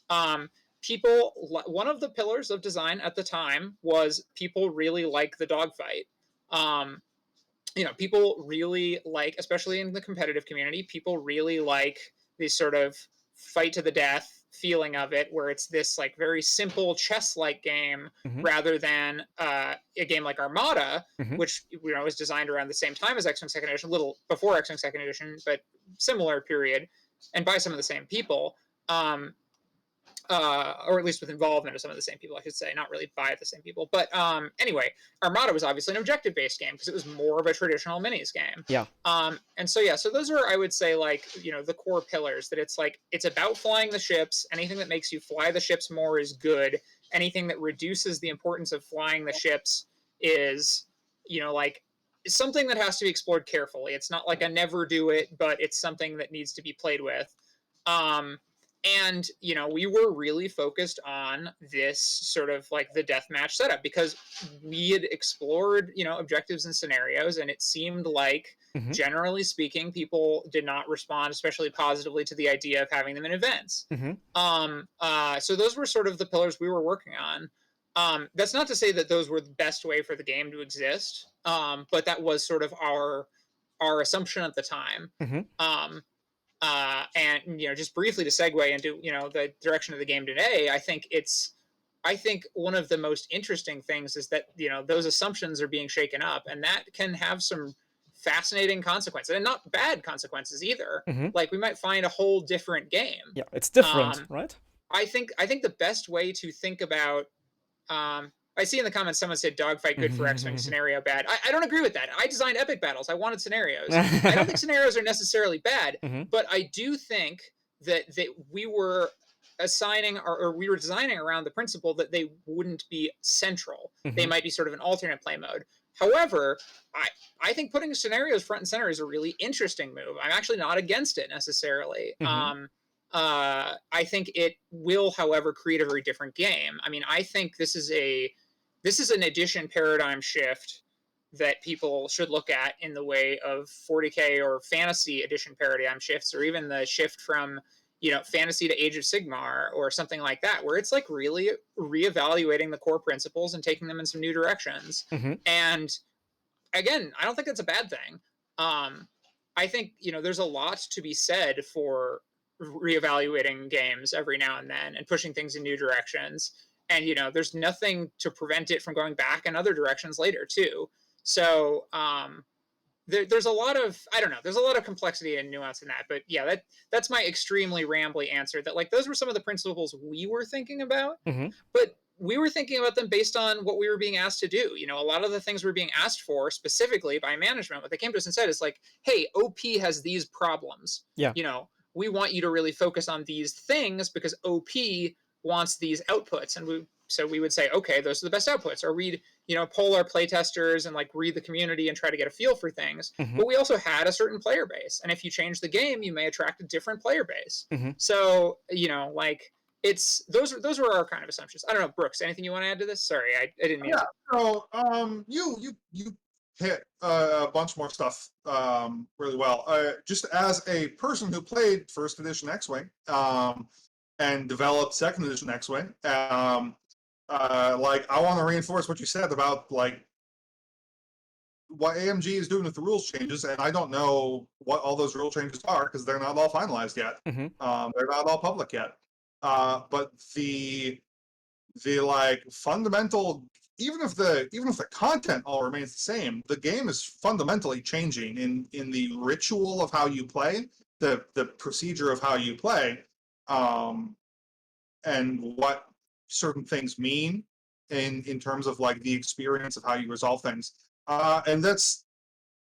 One of the pillars of design at the time was people really like the dogfight. Um, people really like, especially in the competitive community, people really like these sort of fight to the death feeling of it, where it's this like very simple chess-like game Mhm. rather than a game like Armada, Mhm. which was designed around the same time as X-Wing Second Edition, a little before X-Wing Second Edition, but similar period. and by some of the same people. Or at least with involvement of some of the same people, I should say, not really by the same people. But anyway, Armada was obviously an objective-based game because it was more of a traditional minis game. Yeah. And so yeah, so those are, I would say, like, you know, the core pillars. That it's like it's about flying the ships. Anything that makes you fly the ships more is good. Anything that reduces the importance of flying the ships is, you know, like something that has to be explored carefully. It's not like a never do it, but it's something that needs to be played with. And, you know, we were really focused on this sort of like the deathmatch setup because we had explored, you know, objectives and scenarios, and it seemed like, Mhm. generally speaking, people did not respond especially positively to the idea of having them in events. Mhm. So those were sort of the pillars we were working on. That's not to say that those were the best way for the game to exist, but that was sort of our assumption at the time. Mhm. And you know, just briefly to segue into, you know, the direction of the game today, I think one of the most interesting things is that, you know, those assumptions are being shaken up, and that can have some fascinating consequences, and not bad consequences either. Mhm. Like we might find a whole different game. Yeah, it's different, Um, right? I think the best way to think about, I see in the comments someone said dogfight good for X-Wing, scenario bad. I don't agree with that. I designed epic battles. I wanted scenarios. I don't think scenarios are necessarily bad, Mhm. but I do think that we were assigning or we were designing around the principle that they wouldn't be central. They Mhm. might be sort of an alternate play mode. However, I think putting scenarios front and center is a really interesting move. I'm actually not against it necessarily. Mhm. I think it will, however, create a very different game. I mean, I think this is an edition paradigm shift that people should look at in the way of 40K or fantasy edition paradigm shifts, or even the shift from, you know, fantasy to Age of Sigmar or something like that, where it's like really reevaluating the core principles and taking them in some new directions. Mhm. And again, I don't think that's a bad thing. I think, you know, there's a lot to be said for reevaluating games every now and then and pushing things in new directions. And, you know, there's nothing to prevent it from going back in other directions later too. So there's a lot of, I don't know, there's a lot of complexity and nuance in that. But yeah, that's my extremely rambly answer. That like those were some of the principles we were thinking about, Mhm. but we were thinking about them based on what we were being asked to do. You know, a lot of the things we were being asked for specifically by management, what they came to us and said is like, hey, OP has these problems. Yeah. You know, we want you to really focus on these things because OP wants these outputs. And we would say, okay, those are the best outputs. Or we'd, you know, poll our playtesters and like read the community and try to get a feel for things. Mhm. But we also had a certain player base. And if you change the game, you may attract a different player base. Mhm. So, you know, like, it's those were our kind of assumptions. I don't know, Brooks, anything you want to add to this? Sorry, I didn't mean Yeah. to. So you hit a bunch more stuff really well. Just as a person who played first edition X-Wing and developed second edition X-Wing, like I want to reinforce what you said about like what AMG is doing with the rules changes, and I don't know what all those rule changes are because they're not all finalized yet. Mhm. They're not all public yet. But the like fundamental, even if the content all remains the same, the game is fundamentally changing in the ritual of how you play, the procedure of how you play, and what certain things mean in terms of like the experience of how you resolve things. And that's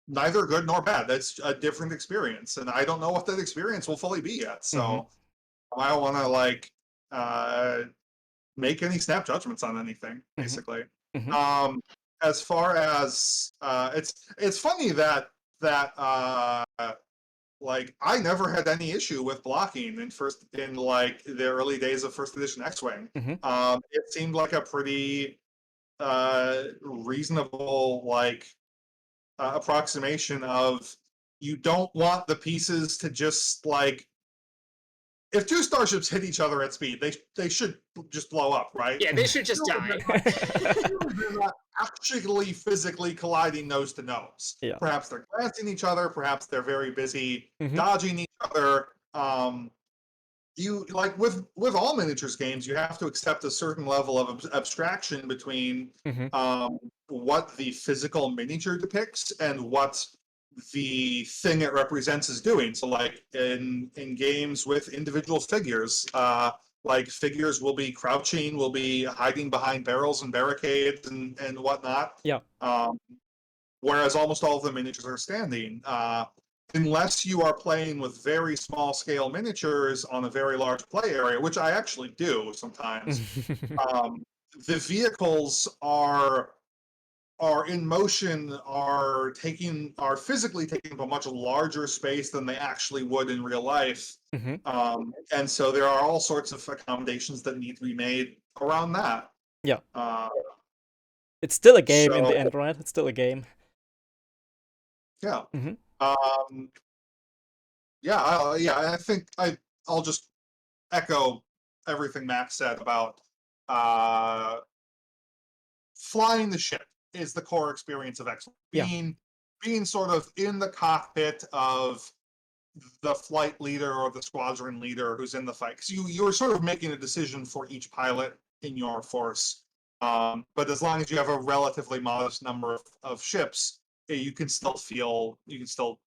neither good nor bad. That's a different experience, and I don't know what that experience will fully be yet. So I don't want to like make any snap judgments on anything, basically. Mhm. As far as it's funny that like I never had any issue with blocking in like the early days of first edition X-Wing. Mhm. It seemed like a pretty reasonable like approximation of you don't want the pieces to just like if two starships hit each other at speed, they should just blow up, right? Yeah, they should just die. They're not actually physically colliding nose to nose. Yeah. Perhaps they're glancing each other. Perhaps they're very busy Mhm. dodging each other. You like with all miniatures games, you have to accept a certain level of abstraction between Mhm. what the physical miniature depicts and what the thing it represents is doing. So like in games with individual figures, like figures will be crouching, will be hiding behind barrels and barricades and whatnot. Yeah. Whereas almost all of the miniatures are standing. Unless you are playing with very small scale miniatures on a very large play area, which I actually do sometimes, the vehicles are in motion, are physically taking up a much larger space than they actually would in real life. And so there are all sorts of accommodations that need to be made around that. Yeah. It's still a game in so the end, right? It's still a game. yeah. Mhm. I think I'll just echo everything Matt said about flying the ship is the core experience of X-Wing. Yeah. Being sort of in the cockpit of the flight leader or the squadron leader who's in the fight. Because you're sort of making a decision for each pilot in your force. But as long as you have a relatively modest number of ships, you can still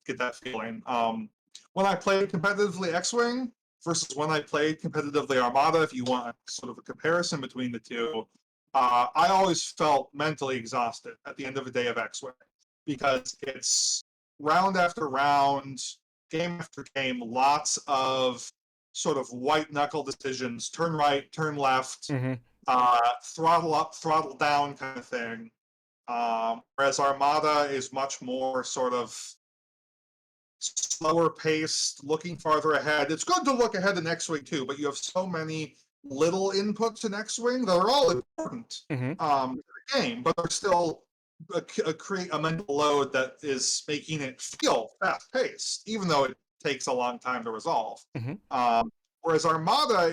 get that feeling. When I played competitively X-Wing versus when I played competitively Armada, if you want sort of a comparison between the two, I always felt mentally exhausted at the end of a day of X-Wing because it's round after round, game after game, lots of sort of white knuckle decisions, turn right, turn left, throttle up, throttle down kind of thing. Whereas Armada is much more sort of slower paced, looking farther ahead. It's good to look ahead in X-Wing too, but you have so many little inputs in X-Wing that are all important to the game, but they're still create a mental load that is making it feel fast paced, even though it takes a long time to resolve. Whereas Armada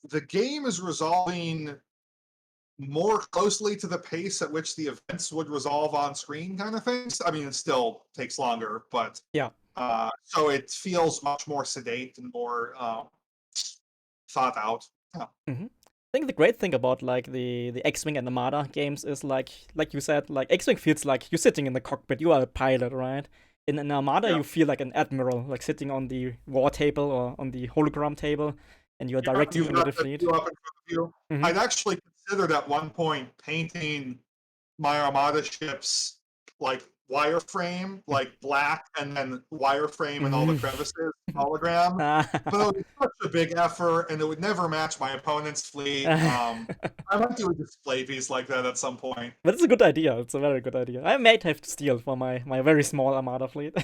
the game is resolving more closely to the pace at which the events would resolve on screen kind of things. I mean, it still takes longer, but yeah. So it feels much more sedate and more thought out. Yeah. I think the great thing about like the X-Wing and Armada games is like you said, like X-Wing feels like you're sitting in the cockpit, you are a pilot, right? In an Armada, you feel like an admiral, like sitting on the war table or on the hologram table, and you're directing under the fleet. I'd actually considered at one point painting my Armada ships like wireframe, like black, and then wireframe and all the crevices, hologram. But it would be such a big effort, and it would never match my opponent's fleet. I might do a display piece like that at some point. But it's a good idea. It's a very good idea. I might have to steal for my very small Armada fleet.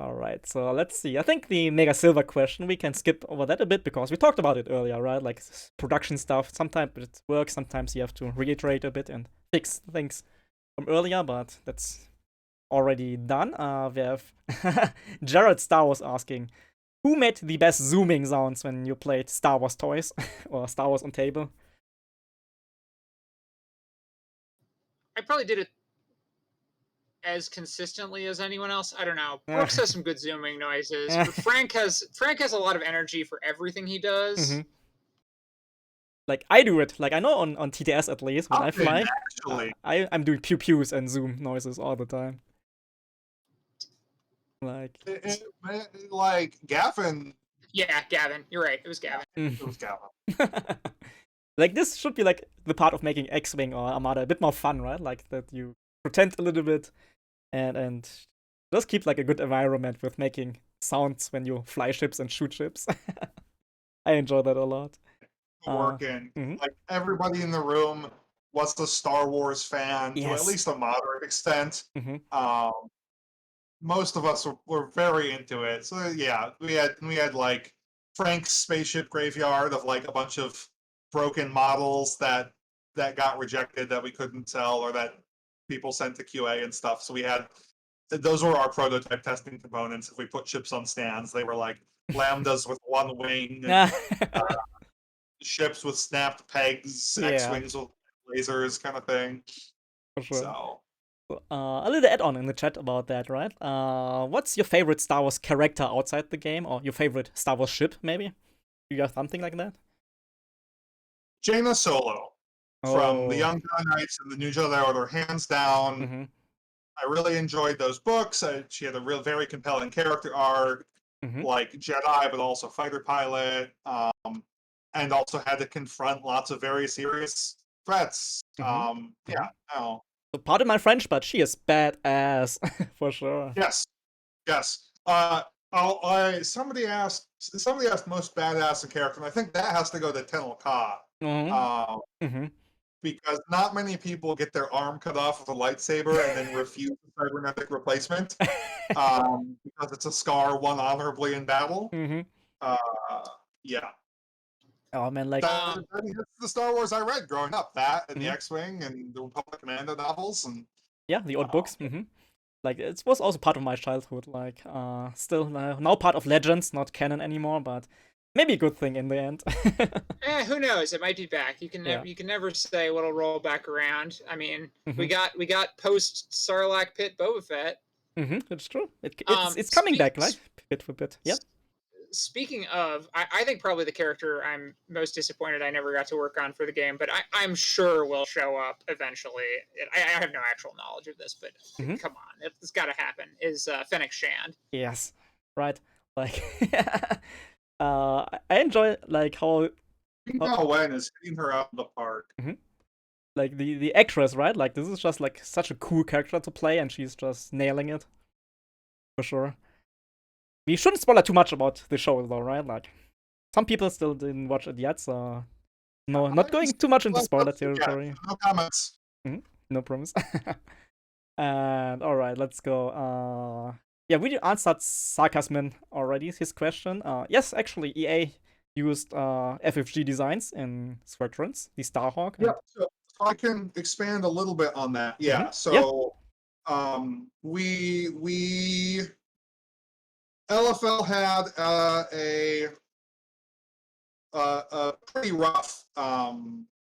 Alright, so let's see. I think the Mega Silver question, we can skip over that a bit because we talked about it earlier, right? Like production stuff. Sometimes it works, sometimes you have to reiterate a bit and fix things from earlier, but that's already done. We have Jared Star Wars asking, who made the best zooming sounds when you played Star Wars toys or Star Wars on table? I probably did it as consistently as anyone else. I don't know. Brooks has some good zooming noises, but Frank has a lot of energy for everything he does. Like I do it. Like I know on TTS at least when I fly, actually. I'm doing pew pews and zoom noises all the time. Like like Gavin. Yeah, Gavin. You're right. It was Gavin. It was Gavin. Like this should be like the part of making X-Wing or Armada a bit more fun, right? Like that you pretend a little bit and just keep like a good environment with making sounds when you fly ships and shoot ships. I enjoy that a lot. Working. Like everybody in the room was a Star Wars fan to at least a moderate extent. Most of us were very into it. So yeah, we had like Frank's spaceship graveyard of like a bunch of broken models that got rejected that we couldn't sell or that people sent to QA and stuff. So those were our prototype testing components. If we put ships on stands, they were like lambdas with one wing, and, ships with snapped pegs, X-wings with lasers, kind of thing. For sure. So. A little add-on in the chat about that, right? What's your favorite Star Wars character outside the game, or your favorite Star Wars ship, maybe? Do you have something like that? Jaina Solo from the Young Jedi Knights and the New Jedi Order, hands down. I really enjoyed those books. She had a very compelling character arc, Mhm. like Jedi, but also fighter pilot, and also had to confront lots of very serious threats. Yeah, no, So pardon my French, but she is badass for sure. yes, yes. Somebody asked most badass in character, and I think that has to go to Tenel Ka. Mhm. Um, because not many people get their arm cut off with a lightsaber and then refuse a cybernetic replacement. Because it's a scar won honorably in battle. Mhm. Uh, yeah. Oh man, like That's the Star Wars I read growing up. That and the Mhm. X-Wing and the Republic Commando novels, and yeah, the old books. Like it was also part of my childhood. Like still now part of Legends, not canon anymore, but maybe a good thing in the end. Who knows? It might be back. You can Yeah. never say what'll roll back around. I mean, we Mhm. got post Sarlacc pit Boba Fett. It's true. Um, It's coming speak, back, like bit for bit. Yeah. Speaking of, I think probably the character I'm most disappointed I never got to work on for the game, but I'm sure will show up eventually. I have no actual knowledge of this, but Mhm. come on, it's got to happen. Is Fennec Shand? Yes. Right. Like I enjoy like how Ming-Na Wen is hitting her out of the park. like the actress, right? Like this is just like such a cool character to play, and she's just nailing it for sure. We shouldn't spoil too much about the show, though, right? Like some people still didn't watch it yet, so no, not going too much into spoiler territory. No comments. No promise. And all right, let's go. Yeah, we answered Sarcasmin already. His question. Yes, actually, EA used FFG designs in Squadrons, the Starhawk. Yeah, so I can expand a little bit on that. Yeah, Yeah. so we LFL had a pretty rough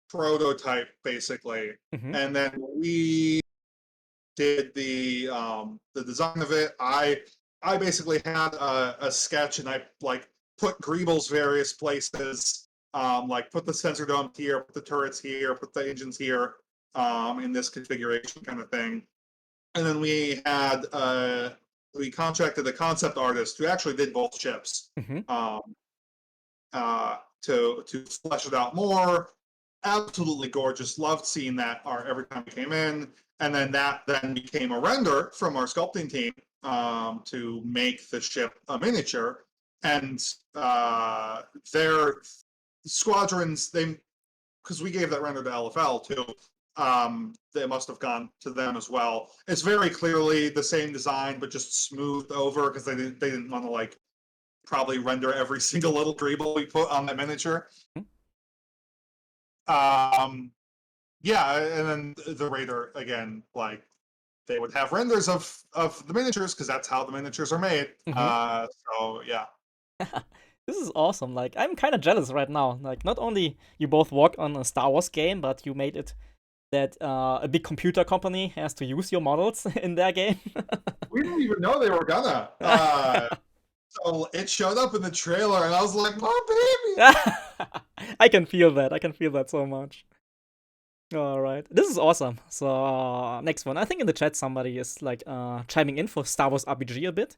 prototype basically, Mhm. and then we did the design of it. I basically had a sketch, and I like put Greeble's various places, like put the sensor dome here, put the turrets here, put the engines here, in this configuration kind of thing. And then we contracted a concept artist who actually did both ships, Mhm. to flesh it out more. Absolutely gorgeous. Loved seeing that art every time we came in. And then that then became a render from our sculpting team, to make the ship a miniature. And their squadrons, because we gave that render to LFL too, they must have gone to them as well. It's very clearly the same design, but just smoothed over because they didn't want to like probably render every single little Greeble we put on the miniature. Yeah, and then the Raider again, like they would have renders of the miniatures because that's how the miniatures are made. So yeah. This is awesome. Like I'm kind of jealous right now. Like not only you both work on a Star Wars game, but you made it that a big computer company has to use your models in their game. We didn't even know they were gonna. So it showed up in the trailer, and I was like, "Oh, baby!" I can feel that. I can feel that so much. All right, this is awesome. So next one, I think in the chat somebody is like chiming in for Star Wars RPG a bit.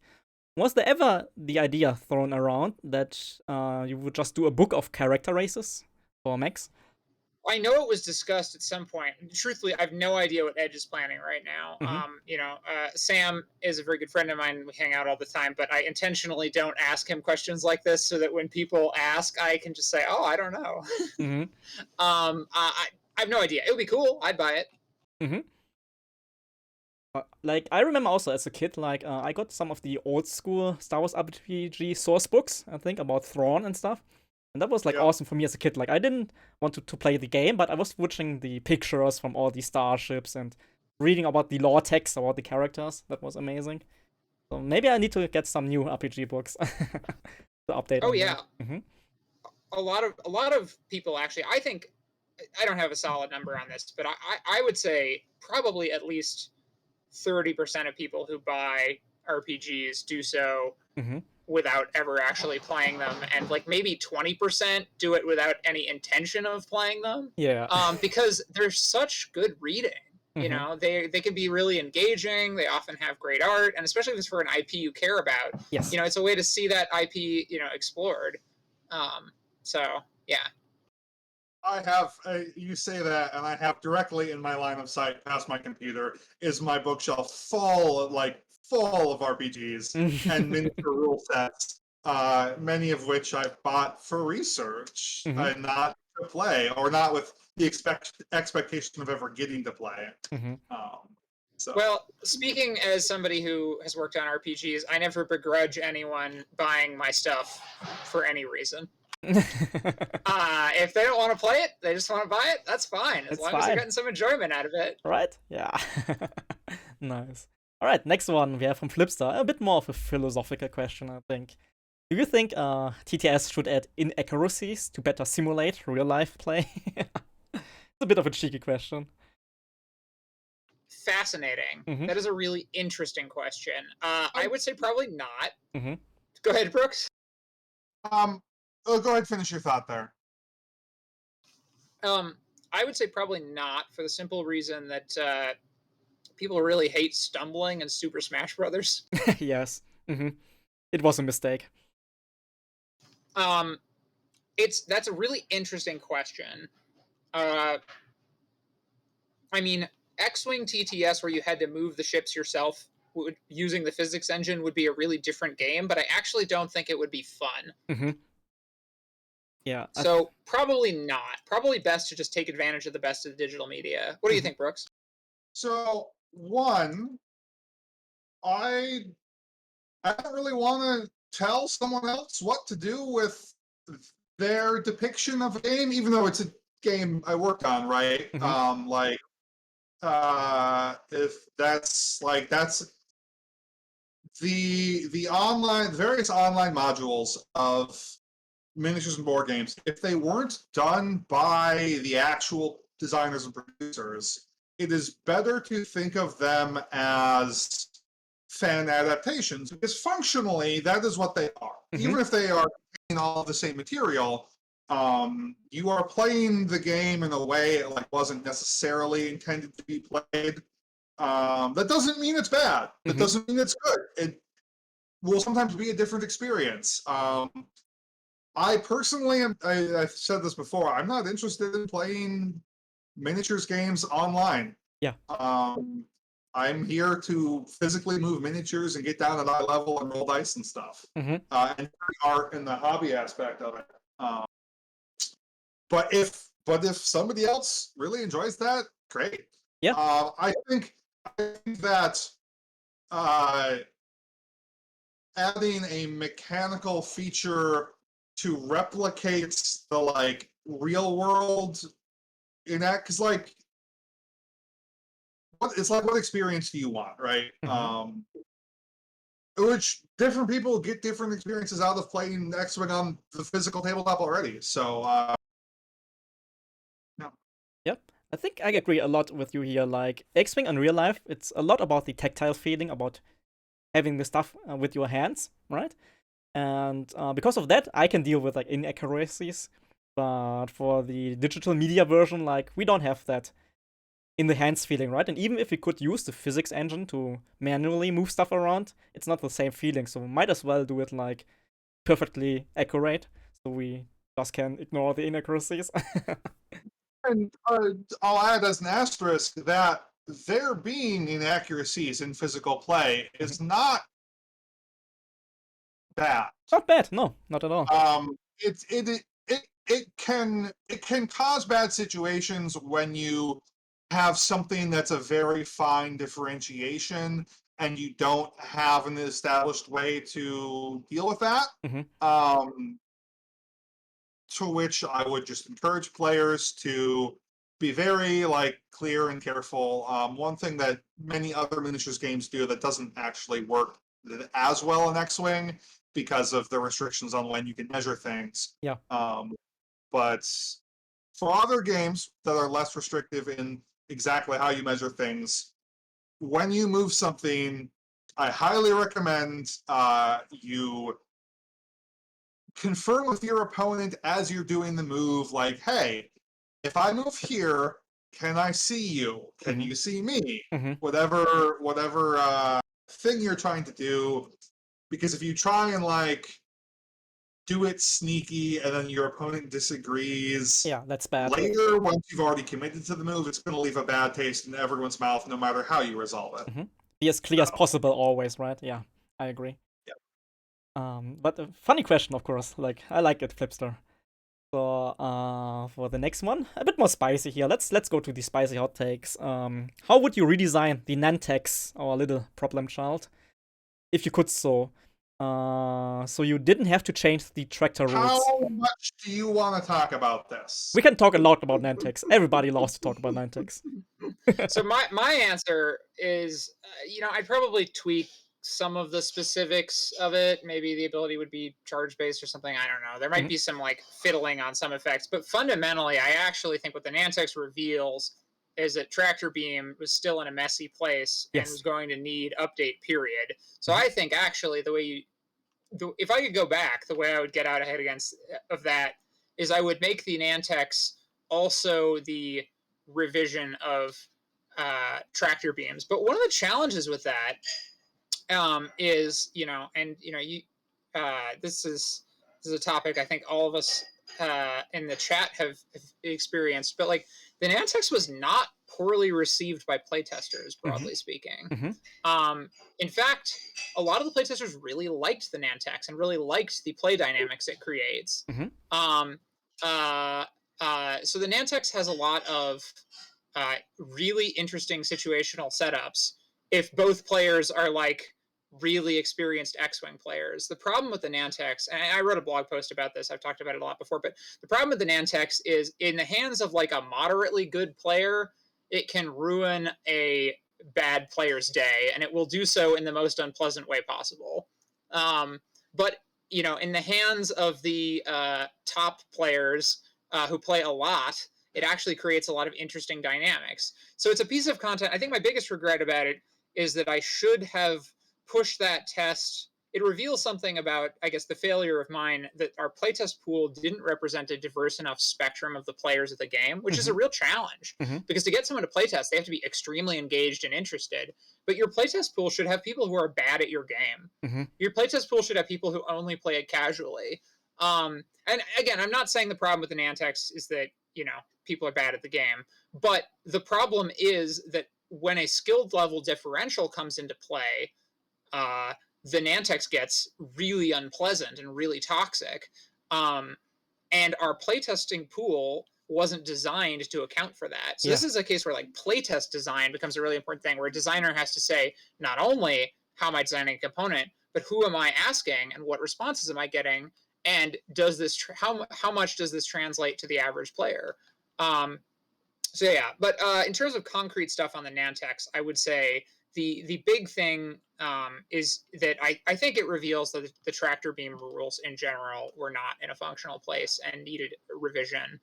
Was there ever the idea thrown around that you would just do a book of character races for Max? I know it was discussed at some point. Truthfully, I have no idea what Edge is planning right now. Sam is a very good friend of mine. We hang out all the time, but I intentionally don't ask him questions like this so that when people ask, I can just say, "Oh, I don't know." I have no idea. It would be cool. I'd buy it. Like I remember also as a kid, like I got some of the old school Star Wars RPG source books, I think, about Thrawn and stuff. And that was like awesome for me as a kid. Like I didn't want to play the game, but I was watching the pictures from all the starships and reading about the lore text about the characters. That was amazing. So maybe I need to get some new RPG books to update. Oh on yeah. Mm-hmm. A lot of people actually, I think, I don't have a solid number on this, but I would say probably at least 30% of people who buy RPGs do so without ever actually playing them, and like maybe 20% do it without any intention of playing them. Yeah. Because they're such good reading. You know, they can be really engaging. They often have great art, and especially if it's for an IP you care about, Yes. you know, it's a way to see that IP, you know, explored. So yeah. I have, you say that, and I have directly in my line of sight past my computer is my bookshelf full of RPGs and miniature rule sets, many of which I bought for research and not to play, or not with the expectation of ever getting to play. So. Well, speaking as somebody who has worked on RPGs, I never begrudge anyone buying my stuff for any reason. If they don't want to play it, they just want to buy it, that's fine. As long as they're getting some enjoyment out of it. Right? Yeah. Nice. All right, next one we have from Flipstar. A bit more of a philosophical question, I think. Do you think TTS should add inaccuracies to better simulate real-life play? It's a bit of a cheeky question. Fascinating. That is a really interesting question. I would say probably not. Go ahead, Brooks. Go ahead, finish your thought there. I would say probably not, for the simple reason that people really hate stumbling in Super Smash Brothers. Yes. It was a mistake. That's a really interesting question. I mean, X-Wing TTS, where you had to move the ships yourself using the physics engine, would be a really different game, but I actually don't think it would be fun. Yeah. So probably not. Probably best to just take advantage of the best of the digital media. What do you think, Brooks? So, one, I don't really want to tell someone else what to do with their depiction of a game, even though it's a game I worked on, right? If that's the various online modules of miniatures and board games, if they weren't done by the actual designers and producers, it is better to think of them as fan adaptations, because functionally that is what they are. Even if they are all the same material, you are playing the game in a way it wasn't necessarily intended to be played. That doesn't mean it's bad. That doesn't mean it's good. It will sometimes be a different experience. I personally am, I've said this before, I'm not interested in playing miniatures games online. Yeah. I'm here to physically move miniatures and get down at eye level and roll dice and stuff. And art and the hobby aspect of it. But if somebody else really enjoys that, great. Yeah. I think that adding a mechanical feature to replicate the real world in that, because what experience do you want, right? Which different people get different experiences out of playing X-Wing on the physical tabletop already. So no. Yep. I think I agree a lot with you here. Like X-Wing in real life, it's a lot about the tactile feeling, about having the stuff with your hands, right? And because of that, I can deal with inaccuracies. But for the digital media version, we don't have that in the hands feeling, right? And even if we could use the physics engine to manually move stuff around, it's not the same feeling. So might as well do it perfectly accurate, so we just can ignore the inaccuracies. And I'll add as an asterisk that there being inaccuracies in physical play is not bad. Not bad, no, not at all. It can cause bad situations when you have something that's a very fine differentiation and you don't have an established way to deal with that. To which I would just encourage players to be very clear and careful. One thing that many other miniatures games do that doesn't actually work as well in X-Wing because of the restrictions on when you can measure things. Yeah. But for other games that are less restrictive in exactly how you measure things, when you move something, I highly recommend you confirm with your opponent as you're doing the move, hey, if I move here can I see you? Can Mhm. you see me? Mhm. Whatever thing you're trying to do. Because if you try and like do it sneaky and then your opponent disagrees, Yeah, that's bad. later, once you've already committed to the move, it's going to leave a bad taste in everyone's mouth, no matter how you resolve it. Mhm. Be as clear as possible always, right? Yeah, I agree. Yeah. But a funny question, of course. Like, I like it, Flipster. So, for the next one, a bit more spicy here. Let's go to the spicy hot takes. How would you redesign the Nantex, our little problem child, if you could so you didn't have to change the tractor rules? How much do you want to talk about this? We can talk a lot about Nantex. Everybody loves to talk about Nantex. So my answer is, I'd probably tweak some of the specifics of it. Maybe the ability would be charge based or something. I don't know. There might be some like fiddling on some effects, but fundamentally, I actually think what the Nantex reveals is that Tractor Beam was still in a messy place and was going to need update. Period. So I think actually the way if I could go back, the way I would get out ahead of that is I would make the Nantex also the revision of tractor beams. But one of the challenges with that is, this is a topic I think all of us in the chat have experienced. But like the Nantex was not poorly received by playtesters, broadly speaking. In fact, a lot of the playtesters really liked the Nantex and really liked the play dynamics it creates. So the Nantex has a lot of really interesting situational setups if both players are like really experienced X-Wing players. The problem with the Nantex, and I wrote a blog post about this, I've talked about it a lot before, but the problem with the Nantex is in the hands of like a moderately good player, it can ruin a bad player's day, and it will do so in the most unpleasant way possible. But in the hands of the top players who play a lot, it actually creates a lot of interesting dynamics. So it's a piece of content. I think my biggest regret about it is that I should have pushed that test. It reveals something about, I guess, the failure of mine that our playtest pool didn't represent a diverse enough spectrum of the players of the game, which is a real challenge. Because to get someone to playtest, they have to be extremely engaged and interested. But your playtest pool should have people who are bad at your game. Your playtest pool should have people who only play it casually. And again, I'm not saying the problem with the Nantex is that, people are bad at the game. But the problem is that when a skilled level differential comes into play, the Nantex gets really unpleasant and really toxic. And our playtesting pool wasn't designed to account for that. So this is a case where like playtest design becomes a really important thing, where a designer has to say, not only how am I designing a component, but who am I asking and what responses am I getting? And does this how much does this translate to the average player? So yeah, but in terms of concrete stuff on the Nantex, I would say the big thing is that I think it reveals that the tractor beam rules in general were not in a functional place and needed revision.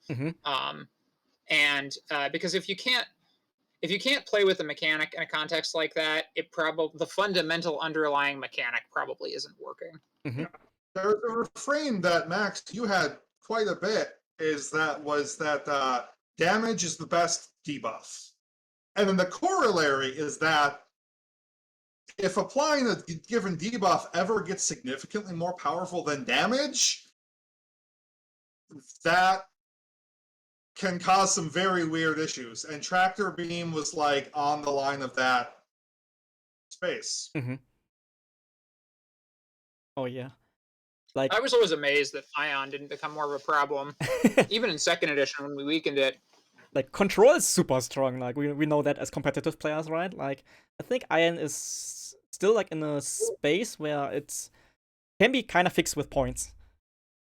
And because if you can't play with the mechanic in a context like that, the fundamental underlying mechanic probably isn't working. Yeah. There's a refrain that Max you had quite a bit was that damage is the best debuff, and then the corollary is that if applying a given debuff ever gets significantly more powerful than damage, that can cause some very weird issues. And Tractor Beam was like on the line of that space. Oh yeah. Like I was always amazed that Ion didn't become more of a problem, even in second edition when we weakened it. Like control is super strong. Like we know that as competitive players, right? Like I think Iron is still like in a space where it can be kind of fixed with points.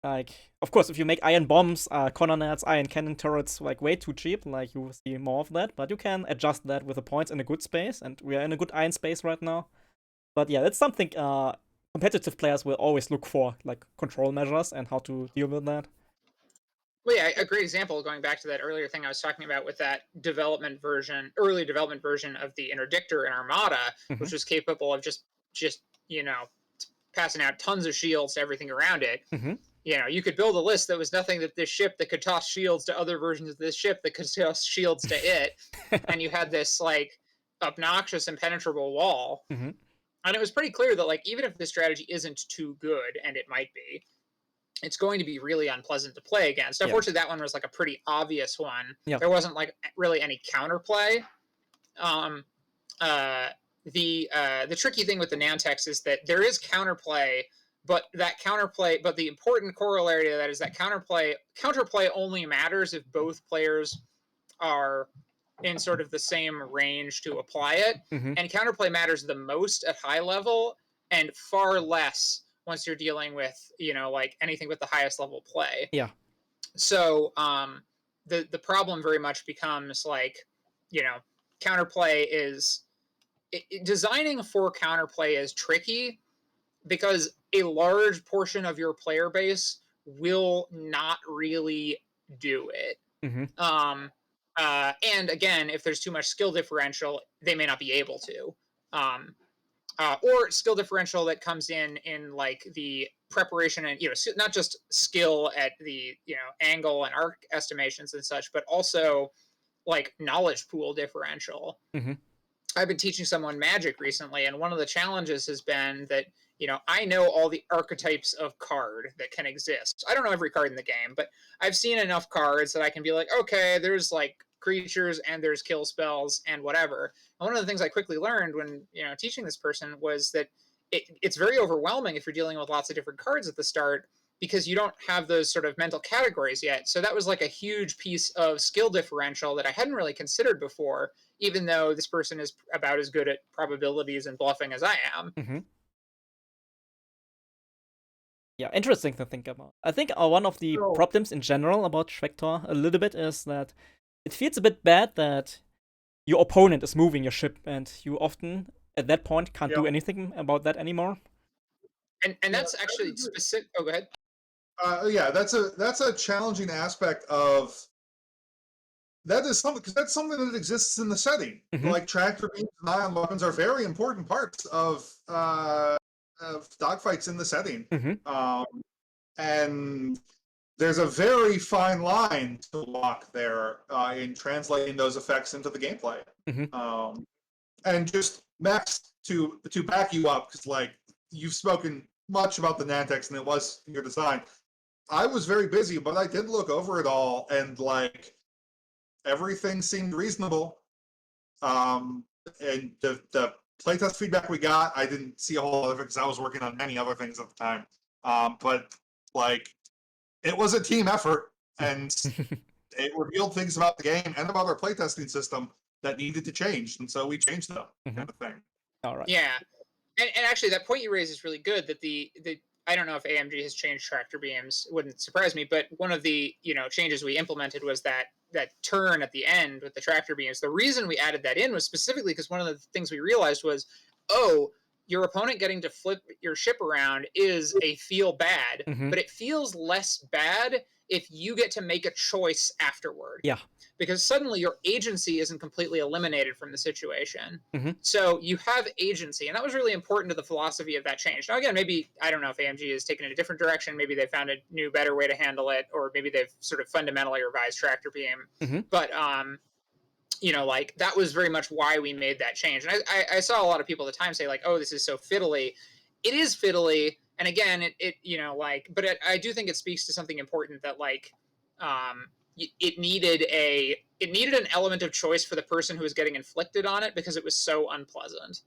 Like, of course, if you make iron bombs, colonnades, iron cannon turrets, like way too cheap, like you see more of that. But you can adjust that with the points in a good space, and we are in a good iron space right now. But yeah, that's something competitive players will always look for, like control measures and how to deal with that. Well, yeah, a great example, going back to that earlier thing I was talking about with that early development version of the interdictor in Armada, which was capable of just passing out tons of shields to everything around it. you could build a list that was nothing but this ship that could toss shields to other versions of this ship that could toss shields to it, and you had this like obnoxious impenetrable wall. Mm-hmm. And it was pretty clear that like even if this strategy isn't too good, and it might be, it's going to be really unpleasant to play against. Unfortunately, that one was like a pretty obvious one. There wasn't like really any counterplay. The tricky thing with the Nantex is that there is counterplay, but the important corollary to that is that counterplay only matters if both players are in sort of the same range to apply it. Mm-hmm. And counterplay matters the most at high level and far less once you're dealing with, like anything with the highest level play. Yeah. So the problem very much becomes like, counterplay is designing for counterplay is tricky because a large portion of your player base will not really do it. Mm-hmm. And again, if there's too much skill differential, they may not be able to. Or skill differential that comes in like the preparation and not just skill at the angle and arc estimations and such, but also like knowledge pool differential. Mm-hmm. I've been teaching someone Magic recently, and one of the challenges has been that I know all the archetypes of card that can exist. I don't know every card in the game, but I've seen enough cards that I can be like, okay, there's like creatures and there's kill spells and whatever. And one of the things I quickly learned when teaching this person was that it's very overwhelming if you're dealing with lots of different cards at the start, because you don't have those sort of mental categories yet. So that was like a huge piece of skill differential that I hadn't really considered before, even though this person is about as good at probabilities and bluffing as I am. Mm-hmm. Yeah, interesting to think about. I think one of the problems in general about Schvector a little bit is that it feels a bit bad that your opponent is moving your ship, and you often, at that point, can't do anything about that anymore. And that's actually specific. Oh, go ahead. Yeah, that's a challenging aspect of that is something, because that's something that exists in the setting. Mm-hmm. Like tractor beams and ion weapons are very important parts of dogfights in the setting. Mm-hmm. And there's a very fine line to walk there in translating those effects into the gameplay. Mm-hmm. And just Max, to back you up, because like you've spoken much about the Nantex and it was your design. I was very busy, but I did look over it all, and like everything seemed reasonable. And the playtest feedback we got, I didn't see a whole lot of it because I was working on many other things at the time. But like it was a team effort, and it revealed things about the game and about our playtesting system that needed to change, and so we changed them, kind of thing. All right. Yeah, and actually, that point you raise is really good. That the I don't know if AMG has changed tractor beams. It wouldn't surprise me, but one of the changes we implemented was that turn at the end with the tractor beams. The reason we added that in was specifically because one of the things we realized was, your opponent getting to flip your ship around is a feel bad, but it feels less bad if you get to make a choice afterward. Yeah. Because suddenly your agency isn't completely eliminated from the situation. So you have agency, and that was really important to the philosophy of that change. Now, again, maybe, I don't know if AMG has taken it a different direction. Maybe they found a new, better way to handle it, or maybe they've sort of fundamentally revised tractor beam. But, like that was very much why we made that change. And I saw a lot of people at the time say like, oh, this is so fiddly. It is fiddly. And again, but I do think it speaks to something important that like, it needed an element of choice for the person who was getting inflicted on it, because it was so unpleasant.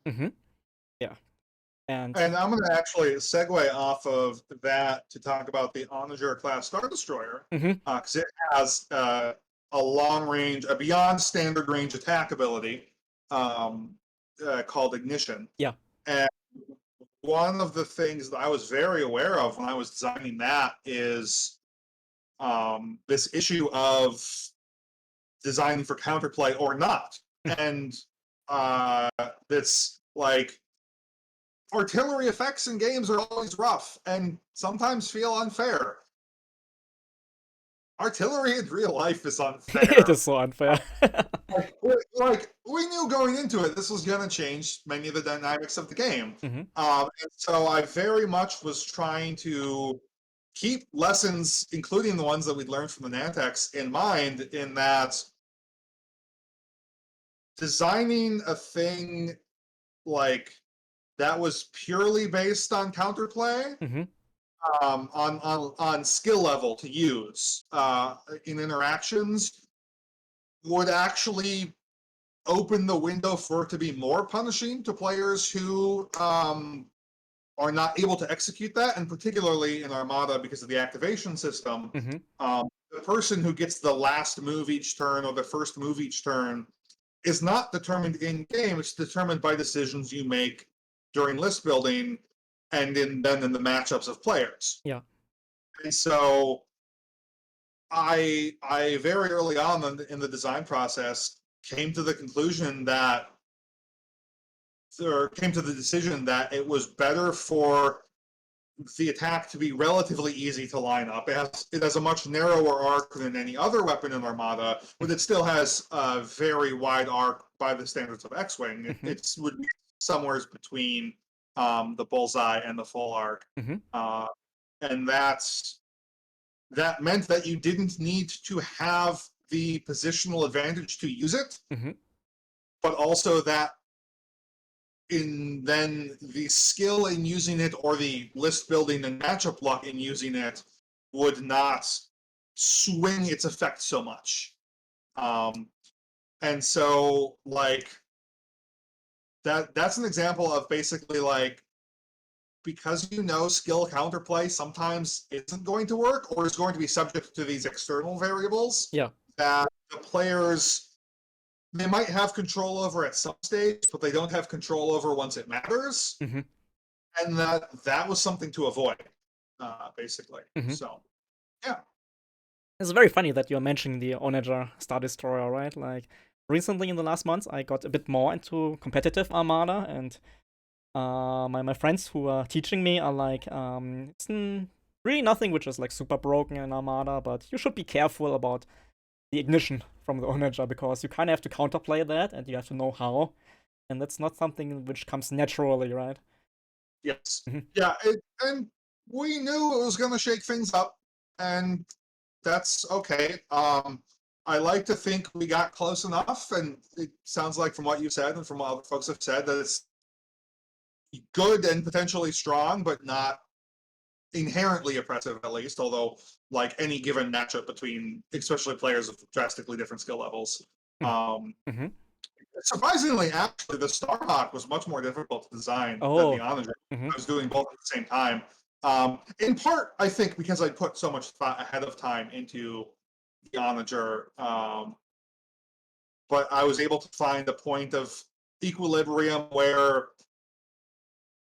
Yeah. And I'm going to actually segue off of that to talk about the Onager class Star Destroyer, because it has a long range, a beyond standard range attack ability called Ignition. Yeah. And one of the things that I was very aware of when I was designing that is this issue of designing for counterplay or not. And this like artillery effects in games are always rough and sometimes feel unfair. Artillery in real life is unfair. It is so unfair. like we knew going into it, this was going to change many of the dynamics of the game. And so I very much was trying to keep lessons, including the ones that we learned from the Nantex, in mind, in that designing a thing like that was purely based on counterplay, Mm-hmm. on skill level to use in interactions, would actually open the window for it to be more punishing to players who are not able to execute that, and particularly in Armada because of the activation system. Mm-hmm. The person who gets the last move each turn or the first move each turn is not determined in game. It's determined by decisions you make during list building and then in the matchups of players. Yeah. And so I very early on in the design process came to the conclusion that, or came to the decision that it was better for the attack to be relatively easy to line up. It has a much narrower arc than any other weapon in Armada, but it still has a very wide arc by the standards of X-Wing. Mm-hmm. It would be somewhere between the bullseye and the full arc. Mm-hmm. And that meant that you didn't need to have the positional advantage to use it, Mm-hmm. but also that then the skill in using it or the list building and matchup luck in using it would not swing its effect so much. And so like that's an example of basically like, because you know skill counterplay sometimes isn't going to work or is going to be subject to these external variables, Yeah. that the players, they might have control over at some stage, but they don't have control over once it matters. Mm-hmm. And that was something to avoid, basically. Mm-hmm. So, yeah. It's very funny that you're mentioning the Onager Star Destroyer, right? Like, recently in the last months, I got a bit more into competitive Armada, and my friends who are teaching me are like, it's really nothing which is like super broken in Armada, but you should be careful about the ignition from the Onager because you kind of have to counterplay that, and you have to know how, and that's not something which comes naturally, right? Yes. Mm-hmm. Yeah. And we knew it was going to shake things up, and that's okay. I like to think we got close enough, and it sounds like from what you said and from what other folks have said that it's good and potentially strong, but not inherently oppressive, at least. Although, like any given matchup between, especially players of drastically different skill levels, Mm-hmm. surprisingly, actually, the Starhawk was much more difficult to design than the Oh. Onager. Mm-hmm. I was doing both at the same time. In part, I think because I put so much thought ahead of time into the Onager, but I was able to find a point of equilibrium where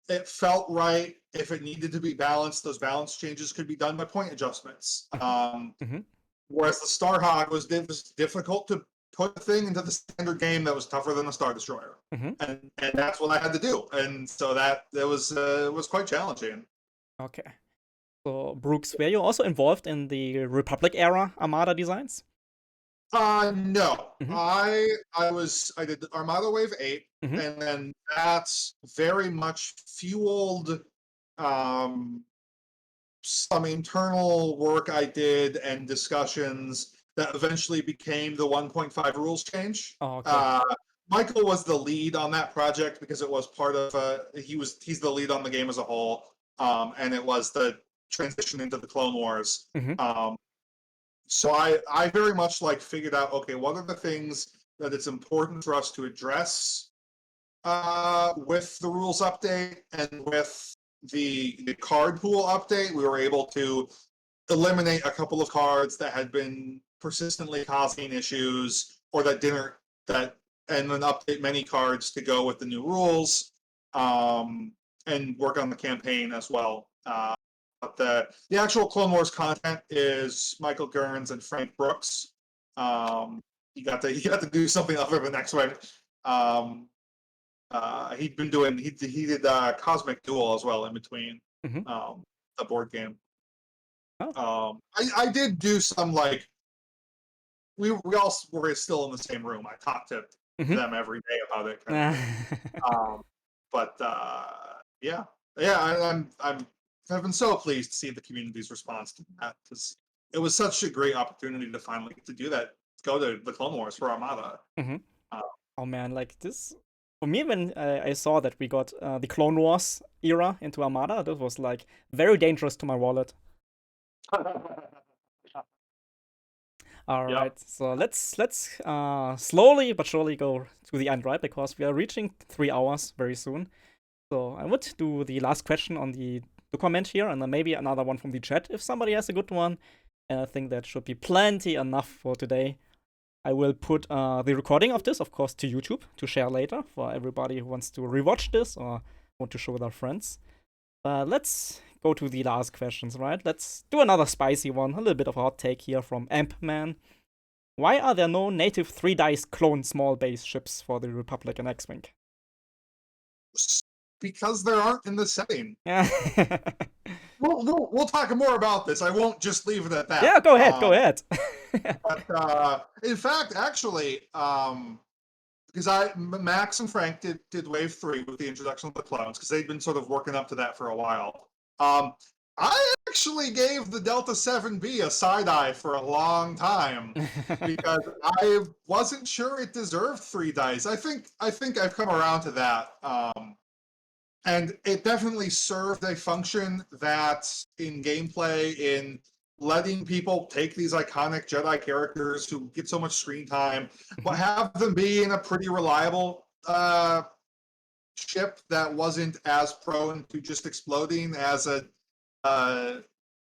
it felt right. If it needed to be balanced, those balance changes could be done by point adjustments. Mm-hmm. Whereas the Starhawk was difficult to put a thing into the standard game that was tougher than a Star Destroyer, Mm-hmm. and that's what I had to do, and so that was quite challenging. Okay. So, Brooks, were you also involved in the Republic era Armada designs? No, Mm-hmm. I did Armada Wave 8, Mm-hmm. and then that's very much fueled some internal work I did and discussions that eventually became the 1.5 rules change. Oh, okay. Michael was the lead on that project because it was part of he's the lead on the game as a whole, and it was the transition into the Clone Wars. Mm-hmm. So I very much like figured out, okay, what are the things that it's important for us to address with the rules update and with the card pool update. We were able to eliminate a couple of cards that had been persistently causing issues or that didn't, and then update many cards to go with the new rules, and work on the campaign as well. But the actual Clone Wars content is Michael Gerns and Frank Brooks. He got to do something other than X-Wing. He'd been doing he did Cosmic Duel as well in between, Mm-hmm. the board game. Oh. I did do some, like, we all were still in the same room. I talked to Mm-hmm. them every day about it, kind of thing. But yeah, I'm I've been so pleased to see the community's response to that, because it was such a great opportunity to finally get to do that. Go to the Clone Wars for Armada. Mhm. Uh, Oh man, like this for me when I saw that we got the Clone Wars era into Armada, that was like very dangerous to my wallet. All Yep. right, so let's slowly but surely go to the end, right? Because we are reaching 3 hours very soon. So I would do the last question on the comment here, and then maybe another one from the chat if somebody has a good one. And I think that should be plenty enough for today. I will put the recording of this, of course, to YouTube to share later for everybody who wants to rewatch this or want to show their friends. Let's go to the last questions, right? Let's do another spicy one, a little bit of a hot take here from Ampman. Why are there no native 3-dice clone small base ships for the Republic and X-Wing? Because there aren't in the setting. Yeah. We'll talk more about this. I won't just leave it at that. Yeah, go ahead, go ahead. But in fact, actually, because Max and Frank did Wave 3 with the introduction of the clones, because they'd been sort of working up to that for a while. I actually gave the Delta 7B a side eye for a long time because I wasn't sure it deserved 3 dice. I think I've come around to that. And it definitely served a function that in gameplay, in letting people take these iconic Jedi characters who get so much screen time, but have them be in a pretty reliable ship that wasn't as prone to just exploding as a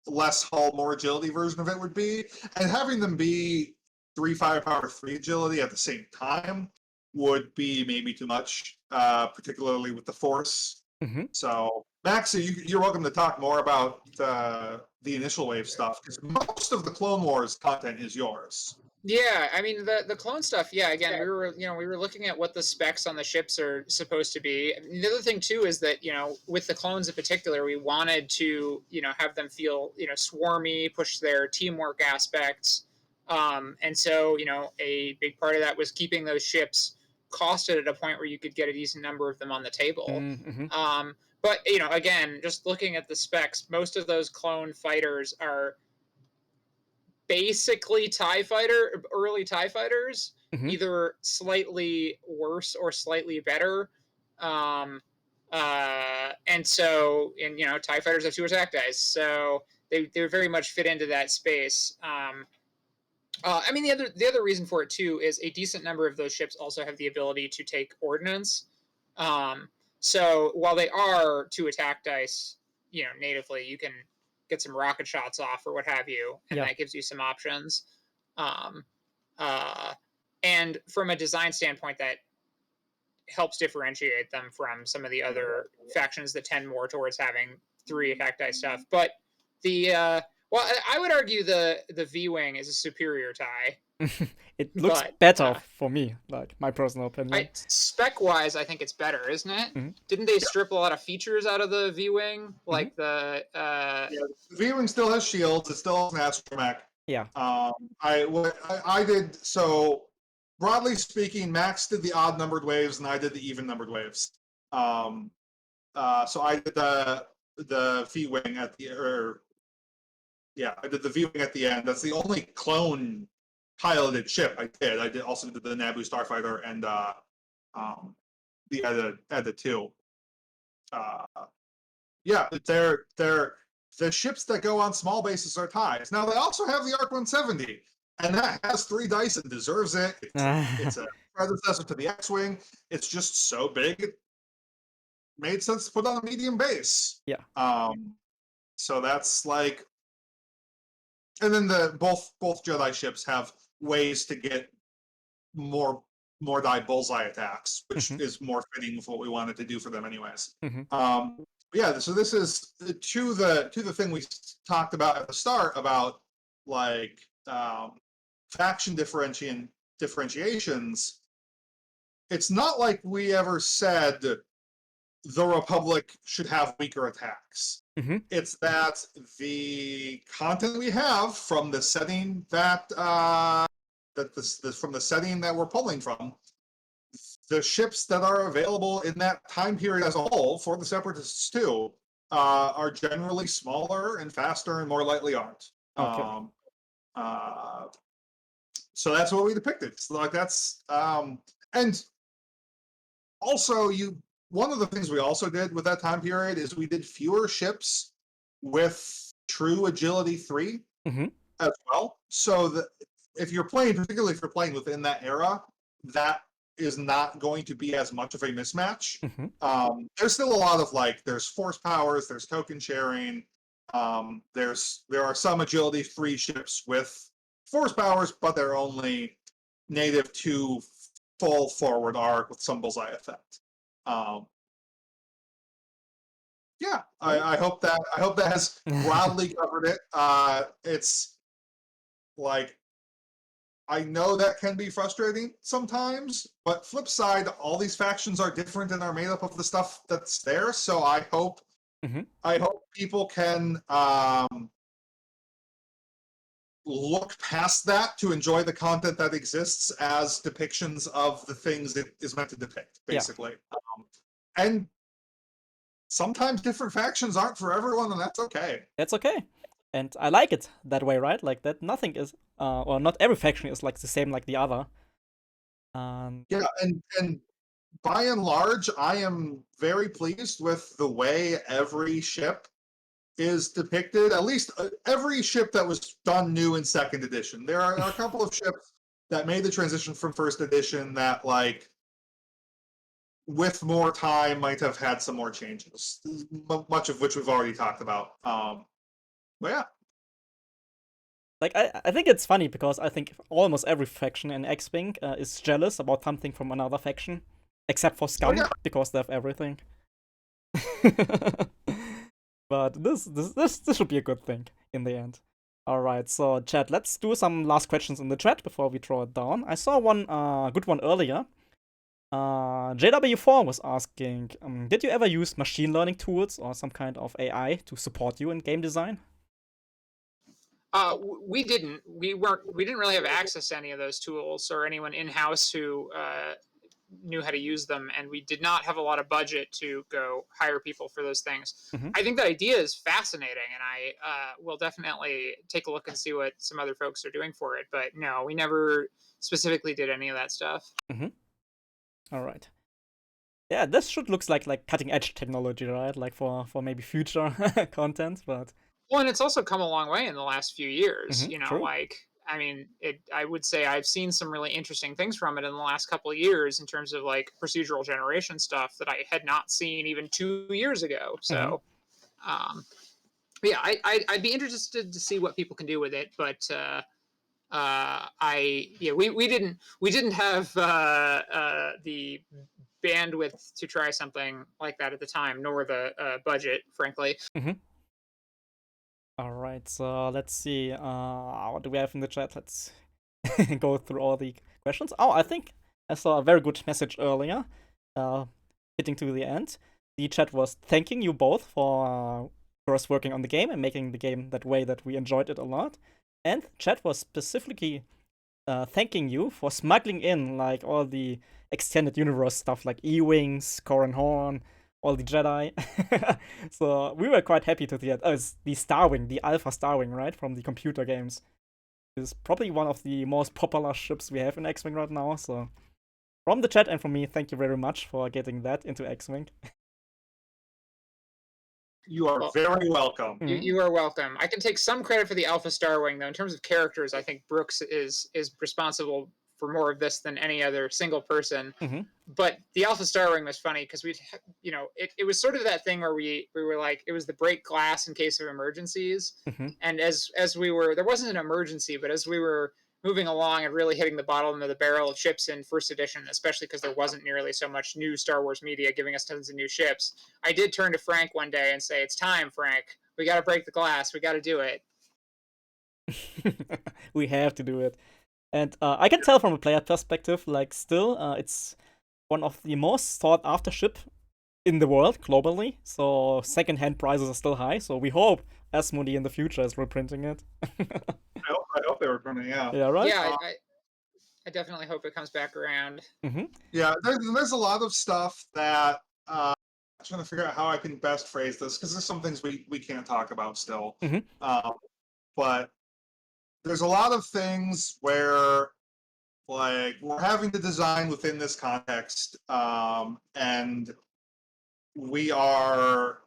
less hull, more agility version of it would be, and having them be 3 firepower, 3 agility at the same time would be maybe too much, particularly with the Force. Mm-hmm. So, Max, you're welcome to talk more about the initial wave stuff, because most of the Clone Wars content is yours. Yeah, I mean the clone stuff. Yeah, again, we were looking at what the specs on the ships are supposed to be. I mean, the other thing too is that with the clones in particular, we wanted to have them feel swarmy, push their teamwork aspects, and so a big part of that was keeping those ships costed at a point where you could get a decent number of them on the table. Mm-hmm. But again, just looking at the specs, most of those clone fighters are basically early TIE fighters, Mm-hmm. either slightly worse or slightly better. And so, TIE fighters have 2 attack dice, so they very much fit into that space. I mean, the other reason for it too is a decent number of those ships also have the ability to take ordnance. So while they are 2 attack dice, natively, you can get some rocket shots off or what have you, and that gives you some options. And from a design standpoint, that helps differentiate them from some of the other factions that tend more towards having 3 attack dice stuff. But well, I would argue the V-Wing is a superior TIE. It looks better for me, like my personal opinion. Spec-wise, I think it's better, isn't it? Mm-hmm. Didn't they strip a lot of features out of the V-Wing? Like the V-Wing still has shields. It still has an astromech. Yeah. I did, so broadly speaking, Max did the odd numbered waves and I did the even numbered waves. So I did the V-Wing at the I did the V-Wing at the end. That's the only clone piloted ship I did. I also did the Naboo Starfighter and the Edda 2. They're the ships that go on small bases are TIEs. Now they also have the Arc 170, and that has 3 dice and deserves it. It's a predecessor to the X-Wing. It's just so big, it made sense to put on a medium base. Yeah. So that's like, and then both Jedi ships have ways to get more die bullseye attacks, which is more fitting with what we wanted to do for them, anyways. So this is to the thing we talked about at the start about like faction differentiations. It's not like we ever said the Republic should have weaker attacks. It's that the content we have from the setting that from the setting that we're pulling from, the ships that are available in that time period as a whole for the Separatists too are generally smaller and faster and more lightly armed. Okay. So that's what we depicted. So like that's and also one of the things we also did with that time period is we did fewer ships with true agility 3 Mhm. as well. So that if you're playing, particularly if you're playing within that era, that is not going to be as much of a mismatch. Mhm. There's still a lot of like there's force powers, there's token sharing, there are some agility 3 ships with force powers, but they're only native to full forward arc with some bullseye effect. Yeah, I hope that has broadly covered it. It's like I know that can be frustrating sometimes, but flip side, all these factions are different and are made up of the stuff that's there. So Mhm. I hope people can look past that to enjoy the content that exists as depictions of the things it is meant to depict, Yeah. basically. And sometimes different factions aren't for everyone, and that's okay. That's okay. And I like it that way, right? Like that nothing is or not every faction is like the same like the other. Yeah, and by and large, I am very pleased with the way every ship is depicted. At least every ship that was done new in second edition. There are a couple of ships that made the transition from first edition that, like, with more time, might have had some more changes. Much of which we've already talked about. But yeah, Like I think it's funny because I think almost every faction in X-Wing is jealous about something from another faction, except for oh Scum yeah, because they have everything. But this should be a good thing in the end. All right, so chat, let's do some last questions in the chat before we draw it down. I saw one good one earlier. JW4 was asking, did you ever use machine learning tools or some kind of AI to support you in game design? We didn't. We didn't really have access to any of those tools or anyone in house who knew how to use them, and we did not have a lot of budget to go hire people for those things. Mhm. I think that idea is fascinating, and I will definitely take a look and see what some other folks are doing for it. But no, we never specifically did any of that stuff. All right. Yeah, this should looks like cutting edge technology, right? Like for maybe future content, but Well, and it's also come a long way in the last few years. true. Like I mean, I would say I've seen some really interesting things from it in the last couple of years in terms of like procedural generation stuff that I had not seen even 2 years ago. Mhm. So, yeah, I'd be interested to see what people can do with it, but we didn't have the bandwidth to try something like that at the time, nor the budget, frankly. All right, so let's see. What do we have in the chat? Let's go through all the questions. Oh, I think I saw a very good message earlier, uh, hitting to the end. The chat was thanking you both for first working on the game and making the game that way that we enjoyed it a lot. And chat was specifically thanking you for smuggling in like all the extended universe stuff like E-Wings, Corran Horn, all the Jedi. So we were quite happy to see that. Oh, it's the Starwing, the Alpha Starwing, right? From the computer games. Is probably one of the most popular ships we have in X-Wing right now. So from the chat and from me, thank you very much for getting that into X-Wing. you are Well, very welcome. you are welcome. I can take some credit for the Alpha Starwing, though. In terms of characters, I think Brooks is responsible for more of this than any other single person. Mhm. But the Alpha Starwing was funny because it was sort of that thing where we were like, it was the break glass in case of emergencies. Mhm. And as we were, there wasn't an emergency, but as we were moving along and really hitting the bottom of the barrel of ships in first edition, especially because there wasn't nearly so much new Star Wars media giving us tons of new ships, I did turn to Frank one day and say, "It's time, Frank. We got to break the glass. We got to do it." We have to do it. And I can tell from a player perspective, like, still, it's one of the most sought after ship in the world globally. So second-hand prices are still high. So we hope Asmodee in the future is reprinting it. I hope they were printing. Yeah. Yeah, right. Yeah, I definitely hope it comes back around. Mm-hmm. Yeah, there's a lot of stuff that trying to figure out how I can best phrase this because there's some things we can't talk about still. Mhm. But there's a lot of things where like we're having to design within this context, and we are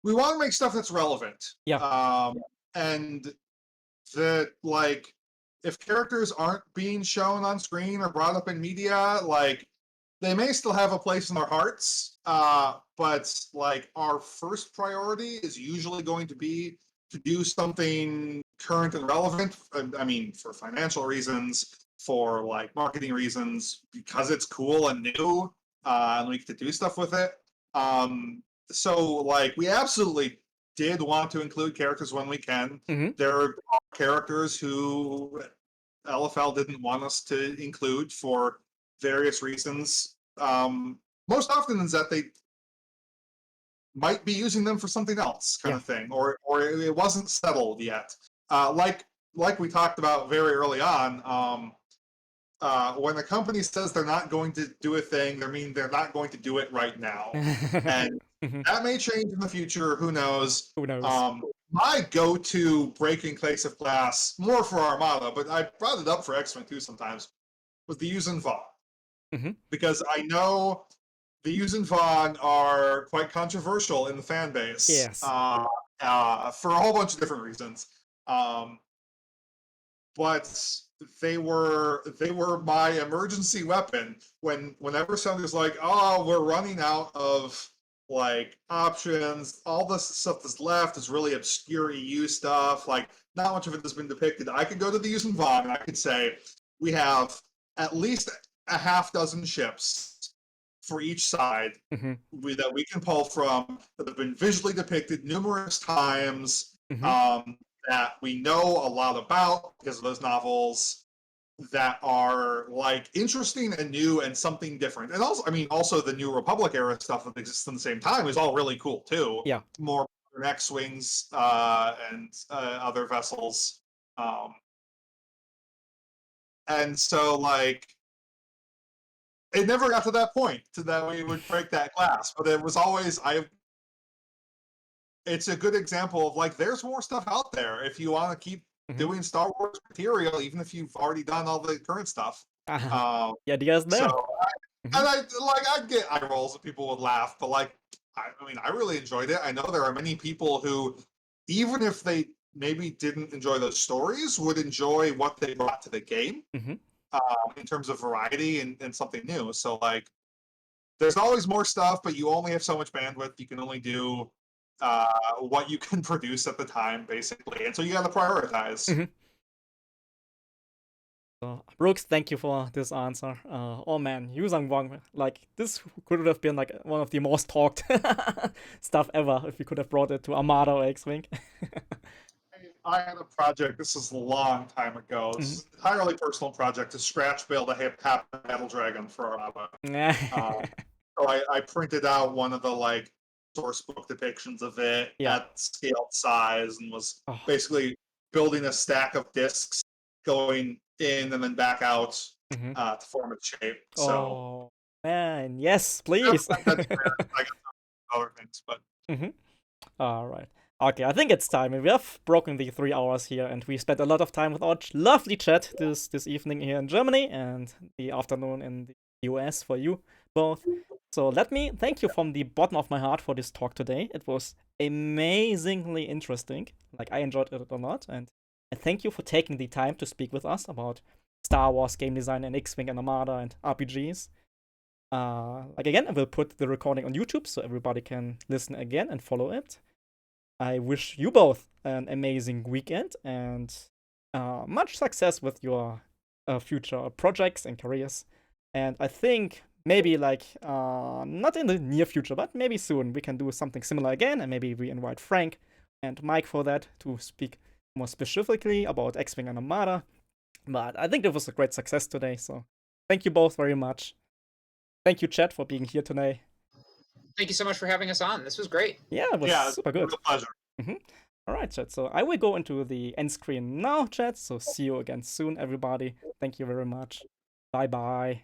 we want to make stuff that's relevant. Yeah. And that like if characters aren't being shown on screen or brought up in media, like they may still have a place in our hearts, but like our first priority is usually going to be to do something current and relevant. I mean, for financial reasons, for like marketing reasons, because it's cool and new, and we get to do stuff with it. So like we absolutely did want to include characters when we can. Mhm. There are characters who LFL didn't want us to include for various reasons. Most often is that they might be using them for something else, kind Yeah. of thing, or it wasn't settled yet. Like we talked about very early on. When a company says they're not going to do a thing, they mean they're not going to do it right now, and Mhm. that may change in the future. Who knows? Who knows? My go-to breaking place of class, more for Armada, but I brought it up for X-Wing too sometimes, was the Yuuzhan Vong. Mhm. Because I know the Yuuzhan Vong are quite controversial in the fan base. Yes. For a whole bunch of different reasons. But they were my emergency weapon whenever somebody's like, oh, we're running out of like options, all this stuff that's left is really obscure EU stuff, like not much of it has been depicted. I could go to the Yuuzhan Vong and I could say we have at least a half dozen ships for each side Mhm. that we can pull from that have been visually depicted numerous times, Mhm. that we know a lot about because of those novels, that are like interesting and new and something different. And also, I mean, also the New Republic era stuff that exists at the same time is all really cool too. Yeah. More X-wings and other vessels. And so like it never got to that point to that we would break that glass, but it was always it's a good example of like there's more stuff out there if you want to keep Mhm. doing Star Wars material, even if you've already done all the current stuff. Uh-huh. The idea's So there. Mhm. and I get eye rolls that people would laugh, but like I mean I really enjoyed it. I know there are many people who, even if they maybe didn't enjoy those stories, would enjoy what they brought to the game, Mhm. in terms of variety and something new. So like there's always more stuff, but you only have so much bandwidth. You can only do what you can produce at the time, basically, and so you got to prioritize. Mhm. So, Brooks, thank you for this answer. Oh man, Yuuzhan Vong, like this could have been like one of the most talked stuff ever if we could have brought it to Armada or X-Wing. I had a project. This is a long time ago. This is an entirely personal project to scratch build a Happen Battle Dragon for Armada. So I printed out one of the like source book depictions of it Yeah. at scaled size and was Oh. basically building a stack of discs going in and then back out Mhm. to form its shape. So Oh man, yes, please. I got other things, but Mhm. All right. Okay, I think it's time. We have broken the 3 hours here, and we spent a lot of time with our lovely chat this evening here in Germany and the afternoon in the US for you both. So let me thank you from the bottom of my heart for this talk today. It was amazingly interesting. Like I enjoyed it a lot, and I thank you for taking the time to speak with us about Star Wars game design and X-Wing and Armada and RPGs. Like again, I will put the recording on YouTube so everybody can listen again and follow it. I wish you both an amazing weekend and much success with your future projects and careers. And I think maybe like not in the near future, but maybe soon we can do something similar again, and maybe we invite Frank and Mike for that to speak more specifically about X-Wing and Armada. But I think it was a great success today, so thank you both very much. Thank you, Chat, for being here today. Thank you so much for having us on. This was great. Yeah, it was super good. A pleasure. All right, chat. So I will go into the end screen now, chat. So see you again soon, everybody. Thank you very much. Bye bye.